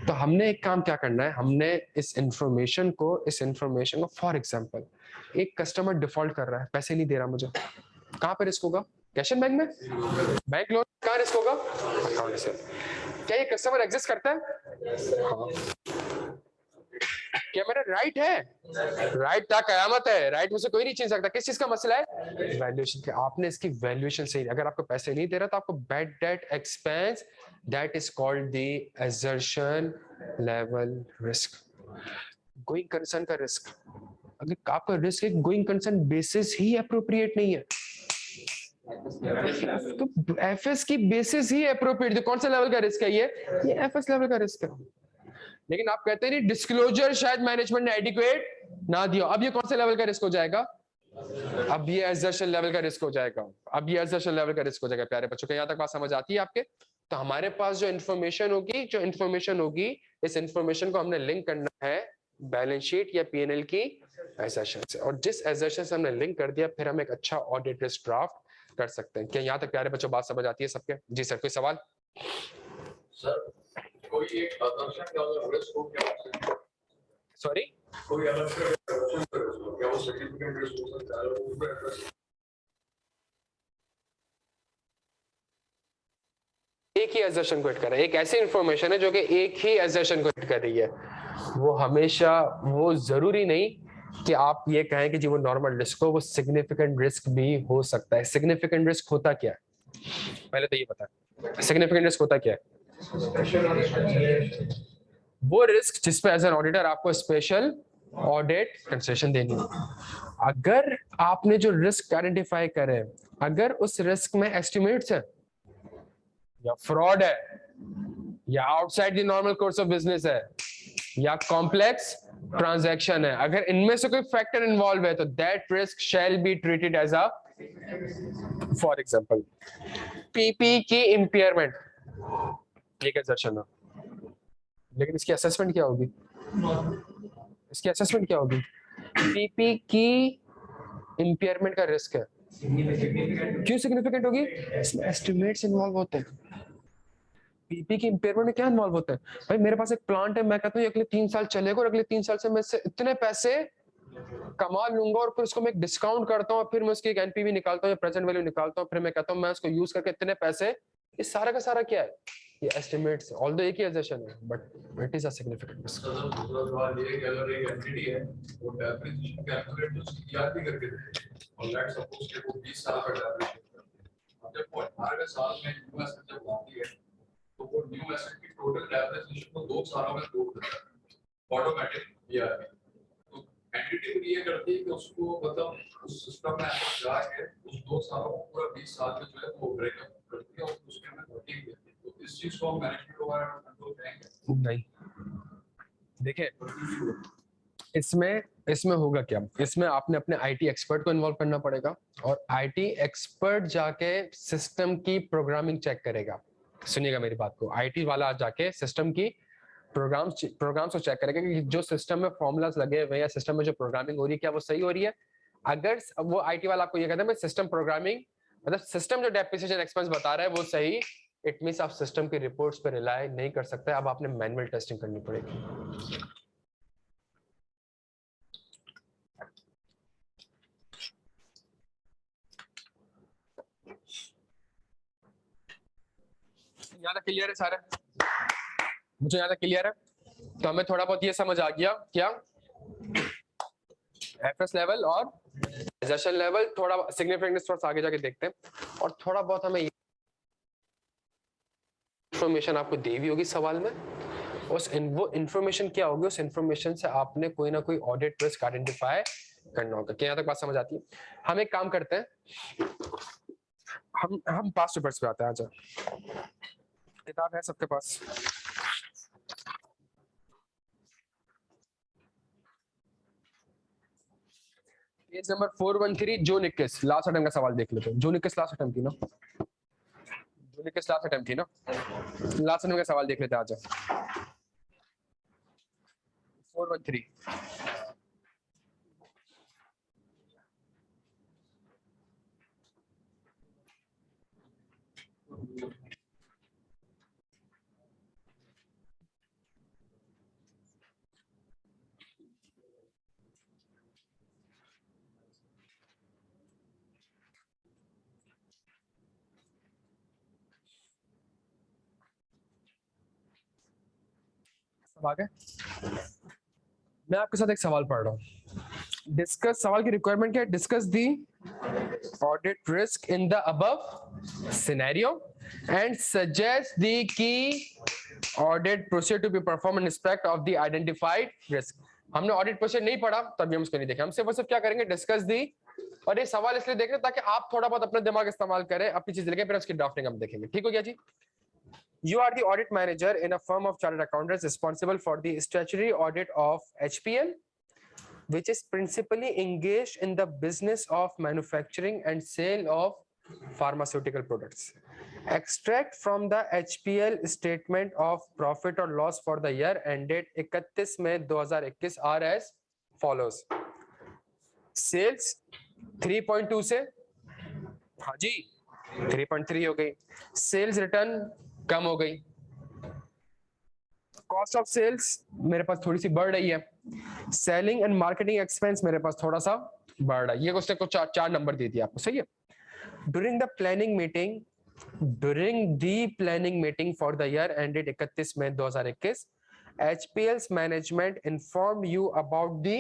तो हमने एक काम क्या करना है, हमने इस इंफॉर्मेशन को फॉर एग्जांपल एक कस्टमर डिफॉल्ट कर रहा है, पैसे नहीं दे रहा मुझे, कहाँ पे रिस्क होगा, कैश एंड बैंक में, बैंक लोन कहाँ रिस्क होगा, अकाउंट से। क्या ये कस्टमर एग्जिस्ट करता है? हाँ। क्या मेरा राइट है? राइट क्या कयामत है, राइट मुझसे कोई नहीं छीन सकता। किस चीज का मसला है? वैल्यूएशन के। आपने इसकी वैल्यूएशन सही, अगर आपको पैसे नहीं दे रहा तो आपको bad debt expense, that is called the assertion level risk. Going concern का रिस्क, अगर आपका रिस्क एक गोइंग कंसर्न बेसिस ही अप्रोप्रिएट नहीं है तो एफएस की बेसिस ही अप्रोप्रिएट, तो कौन सा लेवल का रिस्क है ये एफएस लेवल का रिस्क है। लेकिन आप कहते हैं नहीं डिस्क्लोजर शायद मैनेजमेंट ने एडिक्वेट ना दिया, अब ये कौन से लेवल का रिस्क हो जाएगा, अब ये एजर्शन लेवल का रिस्क हो जाएगा, अब ये एजर्शन लेवल का रिस्क हो जाएगा। प्यारे बच्चों, यहाँ तक बात समझ आती है आपके? तो हमारे पास जो इन्फॉर्मेशन होगी इस इन्फॉर्मेशन को हमने लिंक करना है बैलेंस शीट या पीएनएल की एजर्शन से, और जिस एजर्शन से हमने लिंक कर दिया फिर हम एक अच्छा ऑडिट रिस्क ड्राफ्ट कर सकते हैं। क्या यहाँ तक प्यारे बच्चों बात समझ आती है सबके? जी सर, कोई सवाल? सर कोई एक आदर्शन का रिस्क हो क्या? सॉरी, कोई अलग से क्या वो सिग्निफिकेंट रिस्क हो सकता है? एक ही एजर्शन को हिट कर रहा है, एक ऐसी इंफॉर्मेशन है जो कि एक ही एजर्शन को हिट कर रही है, वो हमेशा, वो जरूरी नहीं कि आप ये कहें कि जी वो नॉर्मल रिस्क हो, वो सिग्निफिकेंट रिस्क भी हो सकता है। सिग्निफिकेंट रिस्क होता क्या है, पहले तो ये बता, सिग्निफिकेंट रिस्क होता क्या है? वो रिस्क जिस पे एज एन ऑडिटर आपको स्पेशल ऑडिट कंसेशन देनी है। अगर आपने जो रिस्क आइडेंटिफाई करे, अगर उस रिस्क में एस्टिमेट्स है या फ्रॉड है या outside the normal course of business है या कॉम्प्लेक्स ट्रांजैक्शन है, अगर इनमें से कोई फैक्टर इन्वॉल्व है तो that risk shall be treated as a, for example PP की इंपेयरमेंट, एक एजर्शन है, लेकिन इसकी असेसमेंट क्या होगी, इसकी असेसमेंट क्या होगी? पीपी की इंपेयरमेंट का रिस्क है, क्यों सिग्निफिकेंट होगी? इसमें एस्टिमेट्स इन्वॉल्व होते हैं। पीपी की इम्पेयरमेंट में क्या इन्वॉल्व होता है? भाई मेरे पास एक प्लांट है, मैं कहता हूँ ये अगले 3 साल चलेगा और अगले 3 साल से मैं इससे इतने पैसे कमा लूंगा और फिर उसको मैं एक डिस्काउंट करता हूँ और फिर मैं उसकी एक एनपीवी निकालता हूँ या प्रेजेंट वैल्यू निकालता हूँ, फिर मैं कहता हूँ मैं उसको यूज करके इतने पैसे, ये सारा का सारा क्या है? ये एस्टिमेट्स, ऑल्दो एक ही एजम्पशन है but it is a significant risk. Sir दूसरा सवाल ये है कि अगर एक एंटिटी है वो डेप्रिसिएशन कैलकुलेट उसकी ईआर भी करके देते हैं और लेट्स सपोज कि वो 20 साल का डेप्रिसिएशन करते हैं, अब जब वो 18वें साल में न्यू एसेट जब आती है तो वो न्यू एसेट की टोटल डेप्रिसिएशन को 2 सालों में जोड़ देता है ऑटोमेटिक ईआर में। तो एंटिटी भी ये करती है कि उसको मतलब उस सिस्टम में अंदर जाके उस 2 सालों को पूरा 20 साल में जो है वो ब्रेकअप करती है और उसके अंदर घटी देती है। तो इस चीज को हम मैनेजमेंट वगैरह में कंट्रोल करेंगे नहीं, देखिए इसमें इसमें होगा क्या, इसमें आपने अपने आईटी एक्सपर्ट को इन्वॉल्व करना पड़ेगा और आईटी एक्सपर्ट जाके सिस्टम की प्रोग्रामिंग चेक करेगा। सुनिएगा मेरी बात को, आईटी वाला जाके सिस्टम की प्रोग्राम्स को चेक करेगा कि जो सिस्टम में फॉर्मूलाज लगे हुए या सिस्टम में जो प्रोग्रामिंग हो रही है क्या वो सही हो रही है। अगर वो आईटी वाला आपको ये कहता है मैं सिस्टम प्रोग्रामिंग मतलब सिस्टम जो डेप्रिसिएशन एक्सपेंस बता रहा है वो सही, इट मींस आप सिस्टम की रिपोर्ट्स पे रिलाई नहीं कर सकते, अब आपने मैनुअल टेस्टिंग करनी पड़ेगी। यहाँ तक क्लियर है सारे? मुझे यहाँ तक क्लियर है? तो हमें थोड़ा बहुत ये समझ आ गया क्या एफएस लेवल और एग्जर्शन लेवल, थोड़ा सिग्निफिकेंस थोड़ा आगे जाके देखते हैं और थोड़ा बहुत हमें इंफॉर्मेशन आपको दी हुई होगी सवाल में, वो इंफॉर्मेशन क्या होगी, उस इंफॉर्मेशन से आपने कोई ना कोई ऑडिट रिस्क आइडेंटिफाई करना होगा। क्या यहाँ तक बात समझ आती है? हम एक काम करते हैं, हम पास्ट पेपर्स पे आते हैं। आजा, किताब है सबके पास? पेज नंबर 413, जून 21 लास्ट अटेम्प्ट का सवाल देख लेते हैं। जून 21 लास्ट अटेम्प्ट थी ना? जून 21 लास्ट अटेम्प्ट थी ना? लास्ट अटेम्प्ट का सवाल देख लेते हैं। आजा 413 सब आ गए? मैं आपके साथ एक सवाल पढ़ रहा हूँ। डिस्कस, सवाल की रिक्वायरमेंट क्या है? Discuss the audit risk in the above scenario and suggest the key audit procedure to be perform in respect of the identified risk. हमने ऑडिट प्रोसीजर नहीं पढ़ा तभी हम उसको नहीं देखे, हम सिर्फ क्या करेंगे, डिस्कस दी, और ये सवाल इसलिए देख रहे ताकि आप थोड़ा बहुत अपना दिमाग इस्तेमाल करें, अपनी चीज लिखें, फिर उसकी ड्राफ्टिंग हम देखेंगे। ठीक हो गया जी? You are the audit manager in a firm of chartered accountants responsible for the statutory audit of HPL, which is principally engaged in the business of manufacturing and sale of pharmaceutical products. Extract from the HPL statement of profit or loss for the year ended 31 May 2021 are as follows. Sales 3.2 से, हाँ जी 3.3 हो गई। Sales return कम हो गई। Cost of sales मेरे पास थोड़ी सी बढ़ रही है। सेलिंग एंड मार्केटिंग एक्सपेंस मेरे पास थोड़ा सा बढ़ रहा है। ये उसने को चार नंबर दे दिया आपको, सही है। During the planning meeting for the year ended 31 May 2021 HPL's management informed you about the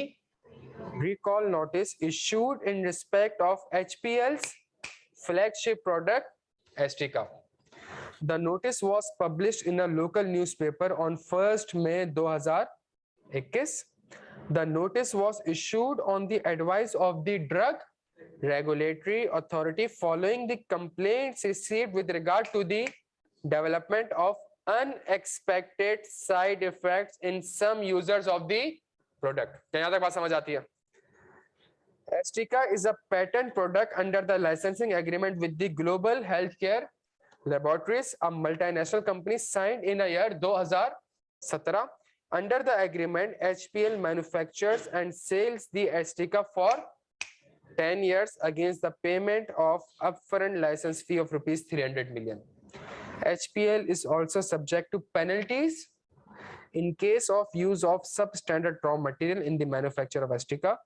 recall notice issued in respect of HPL's flagship product Estica. The notice was published in a local newspaper on 1st May 2021. The notice was issued on the advice of the Drug Regulatory Authority following the complaints received with regard to the development of unexpected side effects in some users of the product. क्या यहाँ तक बात समझ आती है? Estica is a patent product under the licensing agreement with the Global Healthcare Laboratories, a multinational company signed in a year 2017. Under the agreement, HPL manufactures and sells the Estica for 10 years against the payment of upfront license fee of rupees 300 million. HPL is also subject to penalties in case of use of substandard raw material in the manufacture of Azteca.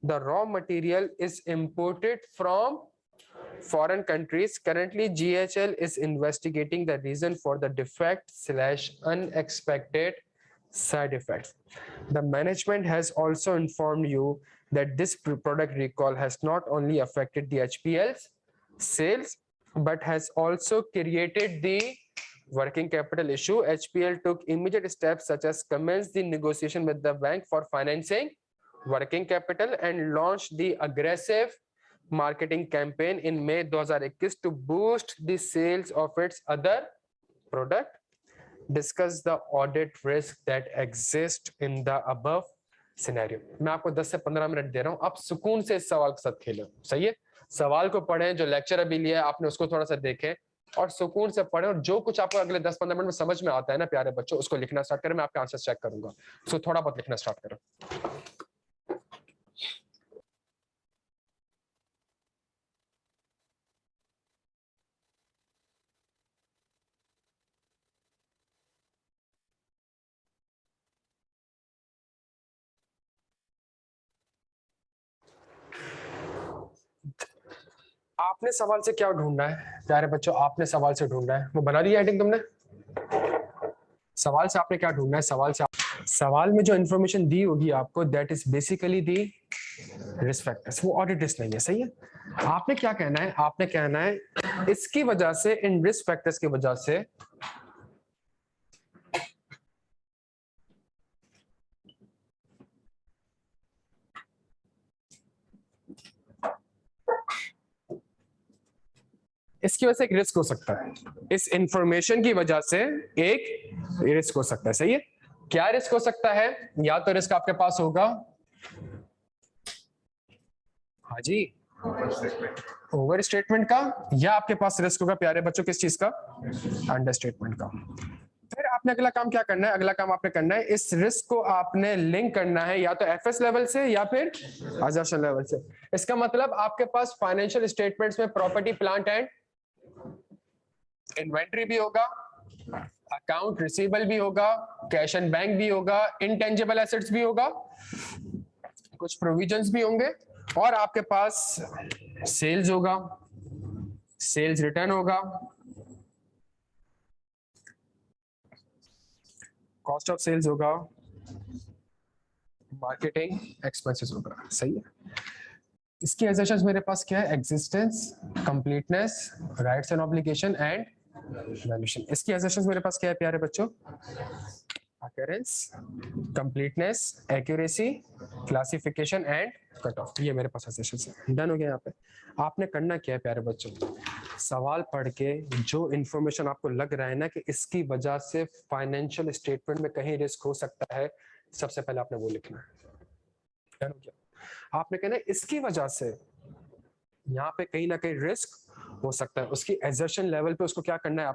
The raw material is imported from foreign countries. Currently, GHL is investigating the reason for the defect / unexpected side effects. The management has also informed you that this product recall has not only affected the HPL's sales, but has also created the working capital issue. HPL took immediate steps such as commence the negotiation with the bank for financing working capital and launched the aggressive marketing campaign in May 2021 to boost the sales of its other product. Discuss the audit risk that exist in the above scenario. मैं आपको 10 से 15 minute दे रहा हूं, आप सुकून से इस सवाल के साथ खेलें, सही है? सवाल को पढ़ें, जो लेक्चर अभी लिया है आपने उसको थोड़ा सा देखें और सुकून से पढ़ें, और जो कुछ आपको अगले 10-15 मिनट में समझ में आता है ना प्यारे बच्चों, उसको लिखना स्टार्ट करें। मैं आपके आंसर चेक करूंगा, सो थोड़ा बहुत लिखना स्टार्ट करें। आपने सवाल से क्या ढूंढना है प्यारे बच्चों? आपने सवाल से ढूंढना है, वो बना दी हेडिंग तुमने? सवाल से आपने क्या ढूंढना है? सवाल में जो इंफॉर्मेशन दी होगी आपको, that is basically the risk factors, वो ऑडिट रिस्क नहीं है, सही है? आपने क्या कहना है? आपने कहना है इसकी वजह से, इन रिस्क फैक्टर्स की वजह से इसकी वजह से एक रिस्क हो सकता है, इस इंफॉर्मेशन की वजह से एक रिस्क हो सकता है, सही है? क्या रिस्क हो सकता है? या तो रिस्क आपके पास होगा, हाँ जी, ओवर स्टेटमेंट का, या आपके पास रिस्क होगा प्यारे बच्चों किस चीज का? अंडर स्टेटमेंट का। फिर आपने अगला काम क्या करना है? अगला काम आपने करना है, इस रिस्क को आपने लिंक करना है या तो एफएस लेवल से या फिर अजम्पशन लेवल से। इसका मतलब आपके पास फाइनेंशियल स्टेटमेंट्स में प्रॉपर्टी, प्लांट एंड इन्वेंट्री भी होगा, अकाउंट रिसीवेबल भी होगा, कैश एंड बैंक भी होगा, इनटेंजिबल एसेट्स भी होगा, कुछ प्रोविजंस भी होंगे, और आपके पास सेल्स होगा, सेल्स रिटर्न होगा, कॉस्ट ऑफ सेल्स होगा, मार्केटिंग एक्सपेंसेस होगा, सही है? इसकी एसेट्स मेरे पास क्या है? Existence, completeness, rights and obligation and valuation. इसकी एसेट्स मेरे पास क्या है प्यारे बच्चों? Occurrence, completeness, accuracy, classification and cut off, ये मेरे पास एसेट्स है। डन हो गया यहाँ पे। आपने करना क्या है प्यारे बच्चों? सवाल पढ़ के जो इंफॉर्मेशन आपको लग रहा है ना कि इसकी वजह से फाइनेंशियल स्टेटमेंट में कहीं रिस्क हो सकता है, सबसे पहले आपने वो लिखना है। डन हो गया? आपने कहना है इसकी वजह से यहाँ पे कहीं ना कहीं रिस्क हो सकता है, उसकी एजर्शन लेवल पे उसको क्या करना है?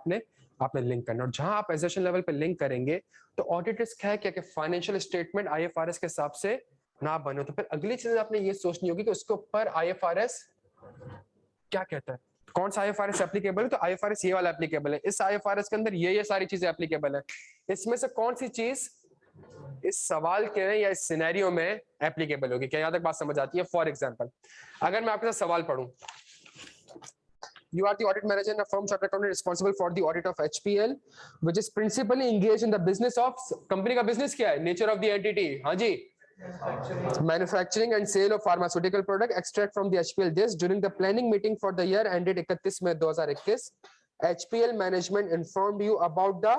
आपने लिंक करना है। और जहां आप एजर्शन लेवल पे लिंक करेंगे तो ऑडिट रिस्क है क्या कि फाइनेंशियल स्टेटमेंट आईएफआरएस के हिसाब से ना बने, तो फिर अगली चीज आपने ये सोचनी होगी कि उसके ऊपर आईएफआरएस क्या कहता है, कौन सा आईएफआरएस एप्लीकेबल है? तो आईएफआरएस ये वाला एप्लीकेबल है, इस आईएफआरएस के अंदर ये सारी चीजें एप्लीकेबल है, इसमें से कौन सी चीज इस सवाल के या इस सिनेरियो में एप्लीकेबल होगी? क्या यहाँ तक बात समझ आती है? फॉर एग्जांपल, अगर मैं आपके साथ सवाल पढ़ूं, you are the audit manager in a firm chartered accountant responsible for the audit of HPL which is principally engaged in the business of, company का बिजनेस क्या है? नेचर ऑफ द एंटिटी, हाँ जी, manufacturing and sale of pharmaceutical product extract from the HPL this during the planning meeting for the year ended 31 May 2021 HPL management informed you about the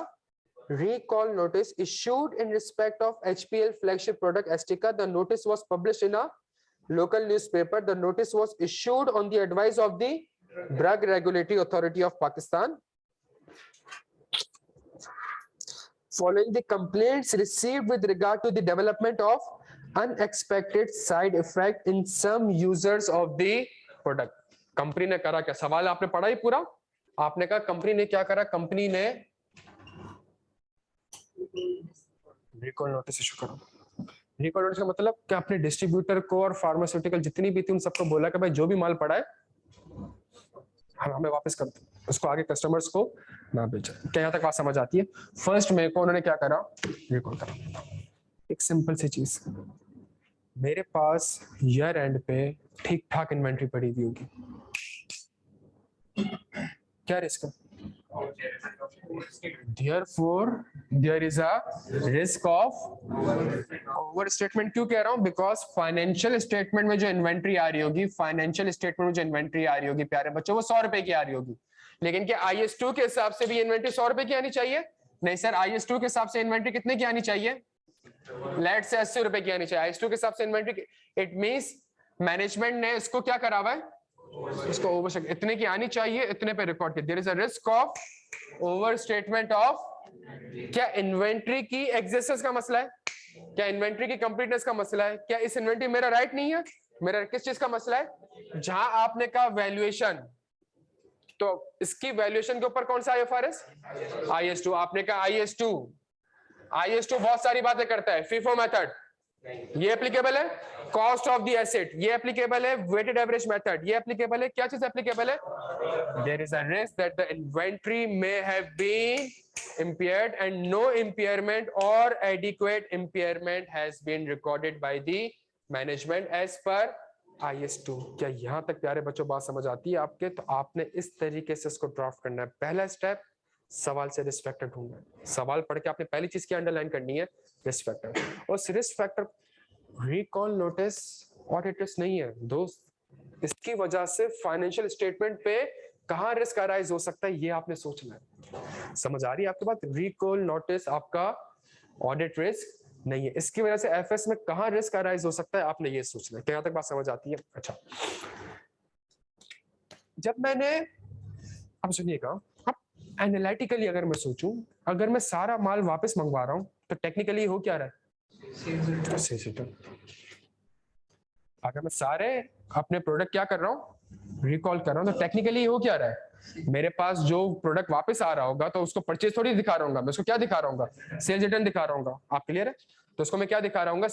recall notice issued in respect of HPL flagship product Azteca. The notice was published in a local newspaper. The notice was issued on the advice of the Drug Regulatory Authority of Pakistan. Following the complaints received with regard to the development of unexpected side effect in some users of the product. Company ने करा क्या? सवाल आपने पढ़ा ही पूरा, आपने कहा company ने क्या करा? कंपनी ने रिकॉल नोटिस इशू करा। रिकॉल नोटिस का मतलब कि अपने डिस्ट्रीब्यूटर को और फार्मास्यूटिकल जितनी भी थी उन सबको बोला कि भाई जो भी माल पड़ा है हमें वापस कर दो, उसको आगे कस्टमर्स को ना बेचा। क्या यहाँ तक बात समझ आती है? फर्स्ट मेरे को उन्होंने क्या करा, रिकॉल करा। एक सिंपल सी चीज, मेरे पास ईयर एंड पे ठीक ठाक इन्वेंट्री पड़ी हुई होगी, क्या रिस्क है? Therefore, there is a risk of overstatement। क्यों कह रहा हूं? बिकॉज फाइनेंशियल स्टेटमेंट में जो इन्वेंट्री आ रही होगी, फाइनेंशियल स्टेटमेंट में जो इन्वेंट्री आ रही होगी प्यारे बच्चों, वो 100 रुपए की आ रही होगी। लेकिन क्या IS2 के हिसाब से भी इन्वेंट्री 100 रुपए की आनी चाहिए? नहीं सर, IS2 के हिसाब से इन्वेंट्री कितने की आनी चाहिए? लेट से 80 रुपए की आनी चाहिए। IS2 के हिसाब से इन्वेंट्री, इट मींस मैनेजमेंट ने इसको क्या करा हुआ है, इसको ओवर, इतने की आनी चाहिए, इतने पे रिकॉर्ड किया। There is a risk of over statement of. क्या इन्वेंट्री की एग्जिस्टेंस का मसला है? क्या इन्वेंट्री की कंप्लीटनेस का मसला है? क्या इस इन्वेंट्री मेरा राइट नहीं है? मेरा किस चीज का मसला है? जहां आपने कहा वैल्यूएशन, तो इसकी वैल्यूएशन के ऊपर कौन सा IFRS? IS2। आपने कहा IS2 बहुत सारी बातें करता है। FIFO मेथड ये एप्लीकेबल है, कॉस्ट ऑफ द एसेट ये एप्लीकेबल है, वेटेड एवरेज मेथड ये एप्लीकेबल है। क्या चीज एप्लीकेबल है? There is a risk that the inventory may have been impaired and no impairment or adequate impairment has been recorded by the management as per IS2। क्या यहां तक प्यारे बच्चों बात समझ आती है आपके? तो आपने इस तरीके से इसको ड्राफ्ट करना है। पहला स्टेप, सवाल से रिस्क फैक्टर ढूंढना है। सवाल पढ़ के आपने पहली चीज की अंडरलाइन करनी है, रिस्क फैक्टर। और risk factor recall notice audit risk नहीं है दोस्त। इसकी वजह से फाइनेंशियल स्टेटमेंट पे कहां रिस्क अराइज हो सकता है, ये आपने सोचना है। समझ आ रही है आपके बात? रिकॉल नोटिस आपका ऑडिट रिस्क नहीं है। इसकी वजह से एफएस में कहां रिस्क अराइज हो सकता है, आपने ये सोचना है। क्या यहां तक बात समझ आती है? अच्छा, जब मैंने, अब सुनिएगा, अब एनालिटिकली अगर मैं सोचूं, अगर मैं सारा माल वापस मंगवा रहा हूं तो टेक्निकली हो क्या रहा है? Sales return. अगर मैं सारे अपने प्रोडक्ट क्या कर रहा हूं, रिकॉल कर रहा हूं, तो टेक्निकली हो क्या रहा है? मेरे पास जो प्रोडक्ट वापस आ रहा होगा तो उसको परचेज थोड़ी दिखा रहा हूँ, मैं उसको क्या दिखा रहा हूँ? सेल्स रिटर्न दिखा रहा हूँ। आप क्लियर है? तो उसको मैं क्या दिखा रहा हूँ?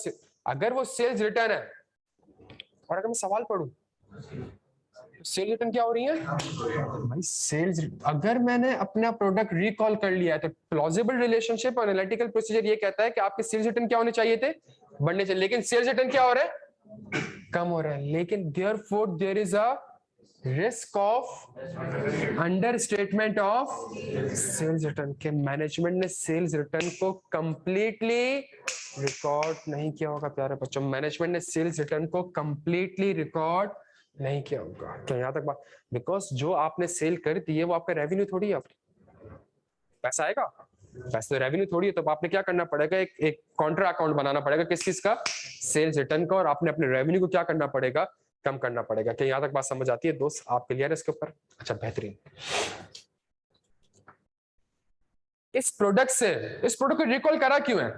अगर वो सेल्स रिटर्न है, और अगर मैं सवाल पढ़ूं, सेल रिटर्न क्या हो रही है भाई? सेल्स। अगर मैंने अपना प्रोडक्ट रिकॉल कर लिया है तो प्लॉजिबल रिलेशनशिप और एनालिटिकल प्रोसीजर ये कहता है कि आपके सेल्स रिटर्न क्या होने चाहिए थे? बढ़ने चाहिए। लेकिन सेल्स रिटर्न क्या हो रहा है? कम हो रहा है। लेकिन therefore there is a risk of under statement of sales return. के मैनेजमेंट ने सेल्स रिटर्न को कंप्लीटली रिकॉर्ड नहीं किया होगा प्यारे बच्चों। मैनेजमेंट ने सेल्स रिटर्न को कंप्लीटली रिकॉर्ड नहीं किया होगा। क्या यहां तक बात? बिकॉज जो आपने सेल कर दी है वो आपका रेवेन्यू थोड़ी है। पैसा आएगा, पैसा तो रेवेन्यू थोड़ी है। तो आपने क्या करना पड़ेगा? एक कॉन्ट्रा अकाउंट बनाना पड़ेगा। किस चीज का? सेल्स रिटर्न का। और आपने अपने रेवेन्यू को क्या करना पड़ेगा? कम करना पड़ेगा। क्या यहां तक बात समझ आती है दोस्त? आप क्लियर है इसके ऊपर? अच्छा, बेहतरीन। इस प्रोडक्ट को रिकॉल करा क्यों है?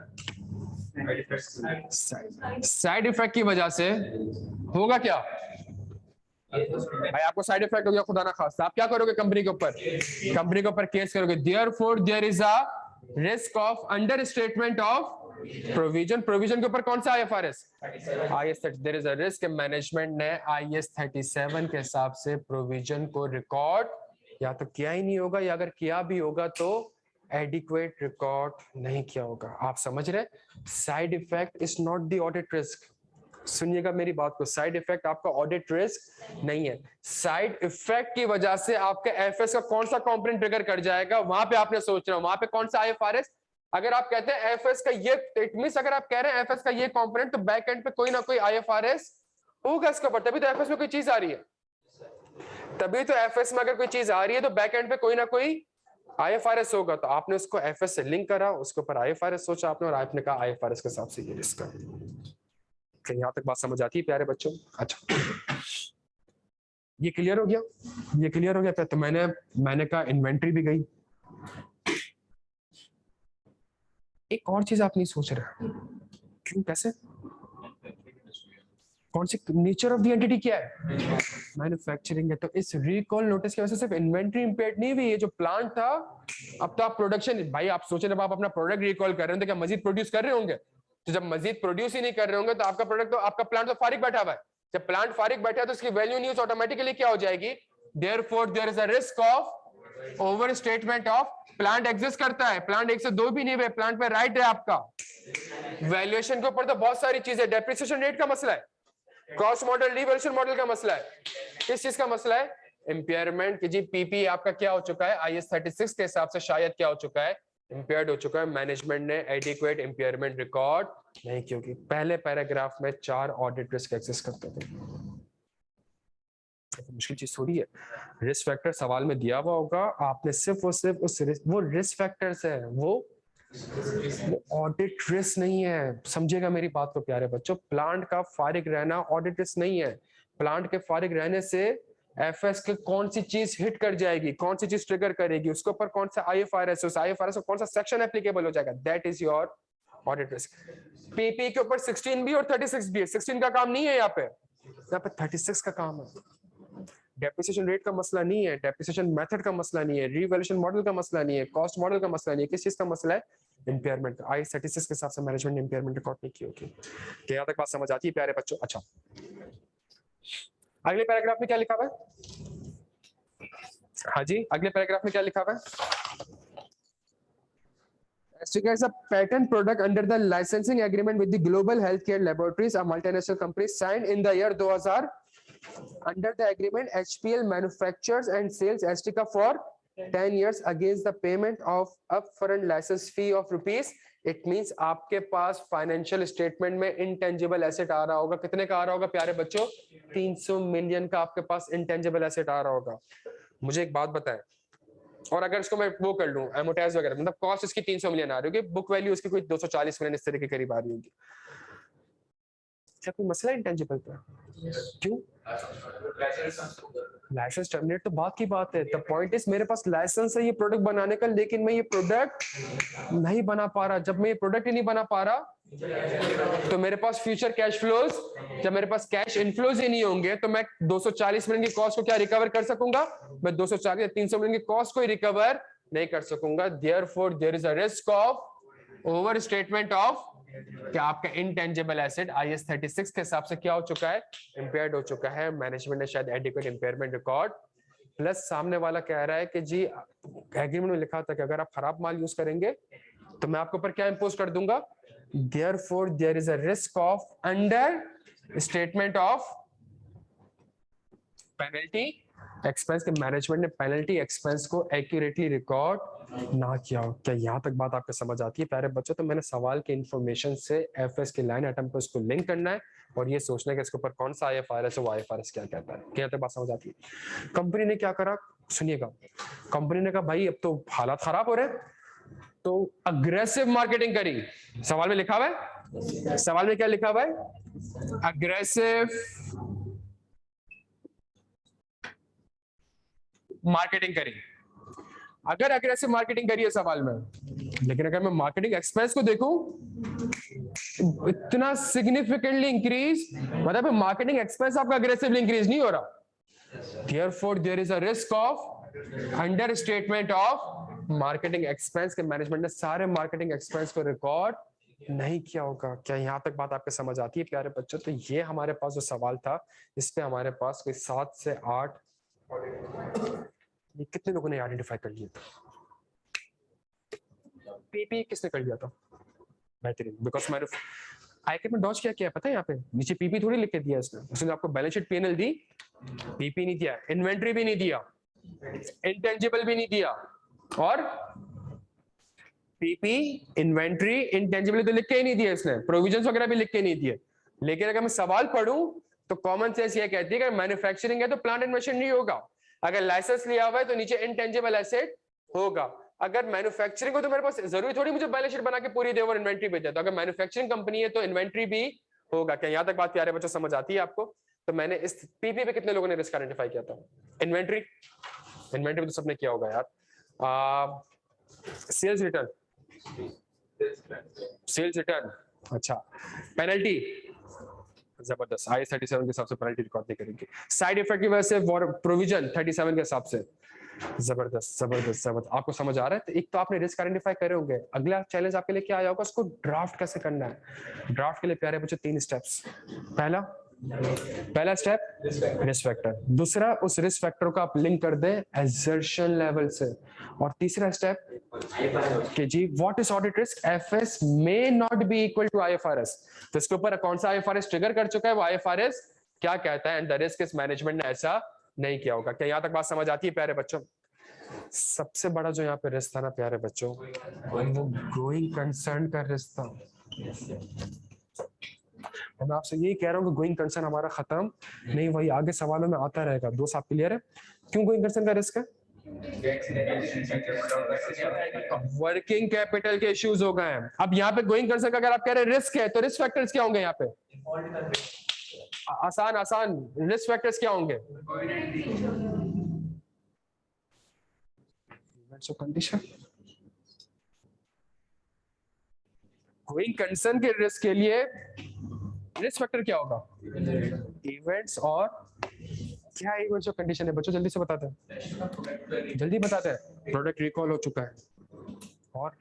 साइड इफेक्ट की वजह से। होगा क्या भाई? आपको साइड इफेक्ट हो गया खुदा ना खास्ता, आप क्या करोगे? कंपनी के ऊपर केस करोगे। Therefore there is a risk of under statement of provision. Provision के ऊपर कौन सा IFRS? IS 30। There is a risk. Management ने IS 37 के हिसाब से प्रोविजन को रिकॉर्ड या तो किया ही नहीं होगा, या अगर किया भी होगा तो एडिक्वेट रिकॉर्ड नहीं किया होगा। आप समझ रहे? Side effect is not the audit risk. सुनिएगा मेरी बात को, साइड इफेक्ट आपका ऑडिट रिस्क नहीं है। साइड इफेक्ट की वजह से आपका एफएस का कौन सा कंपोनेंट ट्रिगर कर जाएगा, वहां पे आपने सोच रहे हो, वहां पे कौन सा IFRS। अगर आप कहते हैं एफएस का ये, इट मींस अगर आप कह रहे हैं एफएस का ये कंपोनेंट, तो बैक एंड पे कोई ना कोई IFRS होगा इसके ऊपर, तभी तो एफएस में कोई चीज आ रही है। तभी तो एफएस में अगर कोई चीज आ रही है तो बैक एंड पे कोई ना कोई IFRS होगा। तो आपने उसको एफएस से लिंक करा, उसके ऊपर IFRS सोचा आपने, और आपने कहा IFRS के हिसाब से ये रिस्क है। यहां तक बात समझ आती है प्यारे बच्चों? अच्छा, ये क्लियर हो गया? ये क्लियर हो गया? तो मैंने कहा इन्वेंट्री भी गई। एक और चीज आप नहीं सोच रहे, क्यों, कैसे, कौन see nature of the entity क्या है? मैन्युफैक्चरिंग है। तो इस रिकॉल नोटिस की वजह से सिर्फ इन्वेंट्री इंपेयर्ड नहीं हुई, ये जो प्लांट था, अब तो आप प्रोडक्शन, भाई आप सोचे जब आप अपना प्रोडक्ट रिकॉल कर रहे हैं तो क्या मजीद प्रोड्यूस कर रहे होंगे? तो जब मजीद प्रोड्यूस ही नहीं कर रहे होंगे तो आपका प्रोडक्ट, तो आपका प्लांट तो फारिग बैठा हुआ है। जब प्लांट फारिग बैठा है तो उसकी वैल्यू न्यूज ऑटोमेटिकली क्या हो जाएगी? Therefore there is a risk of over statement of plant exist करता है, प्लांट 1 से 2 भी नहीं हुए, प्लांट पे राइट है आपका। वैल्यूएशन के ऊपर तो बहुत सारी चीजें, डेप्रिसिएशन रेट का मसला है, कॉस्ट मॉडल, रिवैल्यूएशन मॉडल का मसला है, किस चीज का मसला है? इम्पेयरमेंट की जी। पीपी आपका क्या हो चुका है? आईएस 36 के हिसाब से शायद क्या हो चुका है? इम्पेयर्ड हो चुका है। मैनेजमेंट ने एडिक्वेट इम्पेयरमेंट रिकॉर्ड नहीं, क्योंकि पहले पैराग्राफ में 4 ऑडिट रिस्क एग्जिस्ट करते थे। तो मुश्किल चीज थोड़ी है। रिस्क फैक्टर सवाल में दिया हुआ होगा, आपने सिर्फ उस वो रिस्क फैक्टर्स है, वो ऑडिट रिस्क नहीं है। समझेगा मेरी बात को प्यारे बच्चों, प्लांट का फारिग रहना ऑडिट रिस्क नहीं है। प्लांट के फारिग रहने से एफएस के कौन सी चीज हिट कर जाएगी, कौन सी चीज ट्रिगर करेगी, उसके ऊपर कौन सा आईएफआरएस, उस आईएफआरएस को कौन सा सेक्शन एप्लीकेबल हो जाएगा, that is your audit risk. PP के ऊपर 16 भी और 36 भी है। 16 का काम नहीं है यहाँ पे 36 का काम है। डेप्रिसिएशन रेट का मसला नहीं है, डेप्रिसिएशन मेथड का मसला नहीं है, रिवैल्यूएशन मॉडल का मसला नहीं है, कॉस्ट मॉडल का मसला नहीं है, किस चीज का मसला है? इम्पेयरमेंट। आई 36 के हिसाब से मैनेजमेंट ने इम्पेयरमेंट रिकॉर्ड नहीं की होगी। क्या यहाँ तक बात समझ आती है प्यारे बच्चों? अच्छा, अगले पैराग्राफ में क्या लिखा हुआ है? हाँ जी, अगले पैराग्राफ में क्या लिखा हुआ है? Astica is a patent product under the licensing agreement with the Global Healthcare Laboratories, a multinational company signed in the year 2000. Under the agreement, HPL manufactures and sells Astica for 10 years against the payment of upfront license fee of rupees. It means आपके पास financial statement में intangible asset आ रहा होगा। कितने का आ रहा होगा प्यारे बच्चों? 300 मिलियन का आपके पास इंटेंजिबल एसेट आ रहा होगा। मुझे एक बात बताएं, और अगर इसको मैं वो कर लूं एमोटाइज वगैरह, मतलब कॉस्ट इसकी 300 मिलियन आ रही होगी, बुक वैल्यू उसकी कोई 240 मिलियन इस तरह के करीब आ रही होगी। क्या कोई मसला इंटेंजिबल का? क्यों? लाइसेंस टर्मिनेट तो बात की बात है। द पॉइंट इज मेरे पास लाइसेंस है ये प्रोडक्ट बनाने का, लेकिन मैं ये प्रोडक्ट नहीं बना पा रहा। जब मैं ये प्रोडक्ट ही नहीं बना पा रहा तो मेरे पास फ्यूचर कैश फ्लोज, जब मेरे पास कैश इनफ्लोज ही नहीं होंगे तो मैं 240 मिलियन की कॉस्ट को क्या रिकवर कर सकूंगा? मैं 240 या 300 मिलियन की कॉस्ट को ही रिकवर नहीं कर सकूंगा। Therefore there is a risk of over statement of क्या आपका इंटेंजिबल एसेट आईएस 36 के हिसाब से क्या हो चुका है? इंपेयर्ड हो चुका है। मैनेजमेंट ने शायद एडिक्वेट इंपेयरमेंट रिकॉर्ड, प्लस सामने वाला कह रहा है कि जी एग्रीमेंट में लिखा था कि अगर आप खराब माल यूज करेंगे तो मैं आपके ऊपर क्या इंपोज कर दूंगा? Therefore there is a risk of under statement of penalty expense के मैनेजमेंट ने पेनल्टी एक्सपेंस को एक्यूरेटली रिकॉर्ड ना किया हो। क्या यहाँ तक बात आपको समझ आती है प्यारे बच्चों? तो मैंने सवाल के इंफॉर्मेशन से एफएस के लाइन आइटम को इसको लिंक करना है और ये सोचना है कि इसके ऊपर कौन सा आईएफआरएस है, वो आईएफआरएस क्या कहता है। क्या तक बात समझ आती है? कंपनी ने क्या करा, सुनिएगा। कंपनी ने कहा भाई अब तो हालात खराब हो रहे हैं, तो अग्रेसिव मार्केटिंग करी। सवाल में लिखा हुआ है, सवाल में क्या लिखा हुआ है? अग्रेसिव मार्केटिंग करी। अगर अग्रेसिव मार्केटिंग करी है सवाल में, लेकिन अगर मैं मार्केटिंग एक्सपेंस को देखूं इतना सिग्निफिकेंटली इंक्रीज, मतलब मार्केटिंग एक्सपेंस आपका अग्रेसिवली इंक्रीज नहीं हो रहा। Therefore there is a risk of under statement of marketing expense के मैनेजमेंट ने सारे मार्केटिंग एक्सपेंस को रिकॉर्ड नहीं किया होगा। क्या यहाँ तक बात आपको समझ आती है प्यारे बच्चों? तो ये हमारे पास जो सवाल था, इस पे हमारे पास कोई 7 से 8 ये कितने लोगों ने आइडेंटिफाई कर लिया था? पीपी किसने कर लिया था? बेहतरीन, बिकॉज मैंने आईके में डॉज क्या किया पता है? यहाँ पे नीचे पीपी थोड़ी लिख के दिया इसने। उसने आपको बैलेंस शीट पीएनएल दी, पीपी नहीं दिया, इन्वेंट्री भी नहीं दिया, इंटेंजिबल भी नहीं दिया, और पीपी इन्वेंट्री इंटेंजिबल तो लिख के ही नहीं दिया इसने, प्रोविजंस वगैरह भी लिख के नहीं दिए। लेकिन अगर मैं सवाल पढ़ूं तो कॉमन सेंस ये कहती है कि मैन्युफैक्चरिंग है तो प्लांट एंड मशीन नहीं होगा, अगर लाइसेंस लिया हुआ है तो नीचे इंटेंजिबल एसेट होगा। अगर मैन्युफैक्चरिंग हो तो मेरे पास जरूरी थोड़ी मुझे बैलेंस शीट बना के पूरी दे और इन्वेंट्री भी दे, तो अगर मैन्युफैक्चरिंग कंपनी है तो इन्वेंट्री भी होगा। क्या यहाँ तक बात प्यारे बच्चों समझ आती है आपको? तो मैंने इस पीपी पे कितने लोगों ने रिस्क आइडेंटिफाई किया था? इन्वेंट्री, इन्वेंट्री तो सबने किया होगा यार। सेल्स रिटर्न, सेल्स रिटर्न, अच्छा। पेनल्टी, जबरदस्त, आईएस 37 के हिसाब से पेनल्टी रिकॉर्ड नहीं करेंगे। साइड इफेक्ट की वजह से प्रोविजन 37 के हिसाब से, जबरदस्त जबरदस्त जबरदस्त। आपको समझ आ रहा है? तो एक तो आपने रिस्क आइडेंटिफाई करे होंगे, अगला चैलेंज आपके लिए क्या आया होगा, उसको ड्राफ्ट कैसे करना है। ड्राफ्ट के लिए प्यारे बच्चों 3 स्टेप्स। पहला, पहला स्टेप रिस्क फैक्टर, दूसरा उस रिस्क फैक्टर को आप लिंक कर दें एजर्शन लेवल से, और तीसरा स्टेप कि जी what is audit risk, FS may not be equal to IFRS. तो इसके ऊपर कौन सा आईएफआरएस ट्रिगर कर चुका है, वो आईएफआरएस क्या कहता है, एंड द रिस्क मैनेजमेंट ने ऐसा नहीं किया होगा। क्या यहां तक बात समझ आती है प्यारे बच्चों? सबसे बड़ा जो यहाँ पे रिस्क था ना प्यारे बच्चों, वो गोइंग कंसर्न का रिस्क था। मैं आपसे यही कह रहा हूँ कि गोइंग कंसर्न हमारा खत्म नहीं, वही आगे सवालों में आता रहेगा। दोस्त आप क्लियर है क्यों गोइंग कंसर्न का रिस्क है? वर्किंग कैपिटल के इश्यूज हो गए हैं। अब यहाँ पे गोइंग कंसर्न का अगर आप कह रहे हैं रिस्क है, तो रिस्क फैक्टर्स क्या होंगे यहाँ पे? आसान आसान, रिस्क फैक्टर्स क्या होंगे? कंडीशन। गोइंग कंसर्न के रिस्क के लिए रिस्क फैक्टर क्या होगा? इवेंट्स, और क्या इवेंट्स और कंडीशन है बच्चों? जल्दी से बताते हैं, जल्दी बताते हैं। प्रोडक्ट रिकॉल हो चुका है, और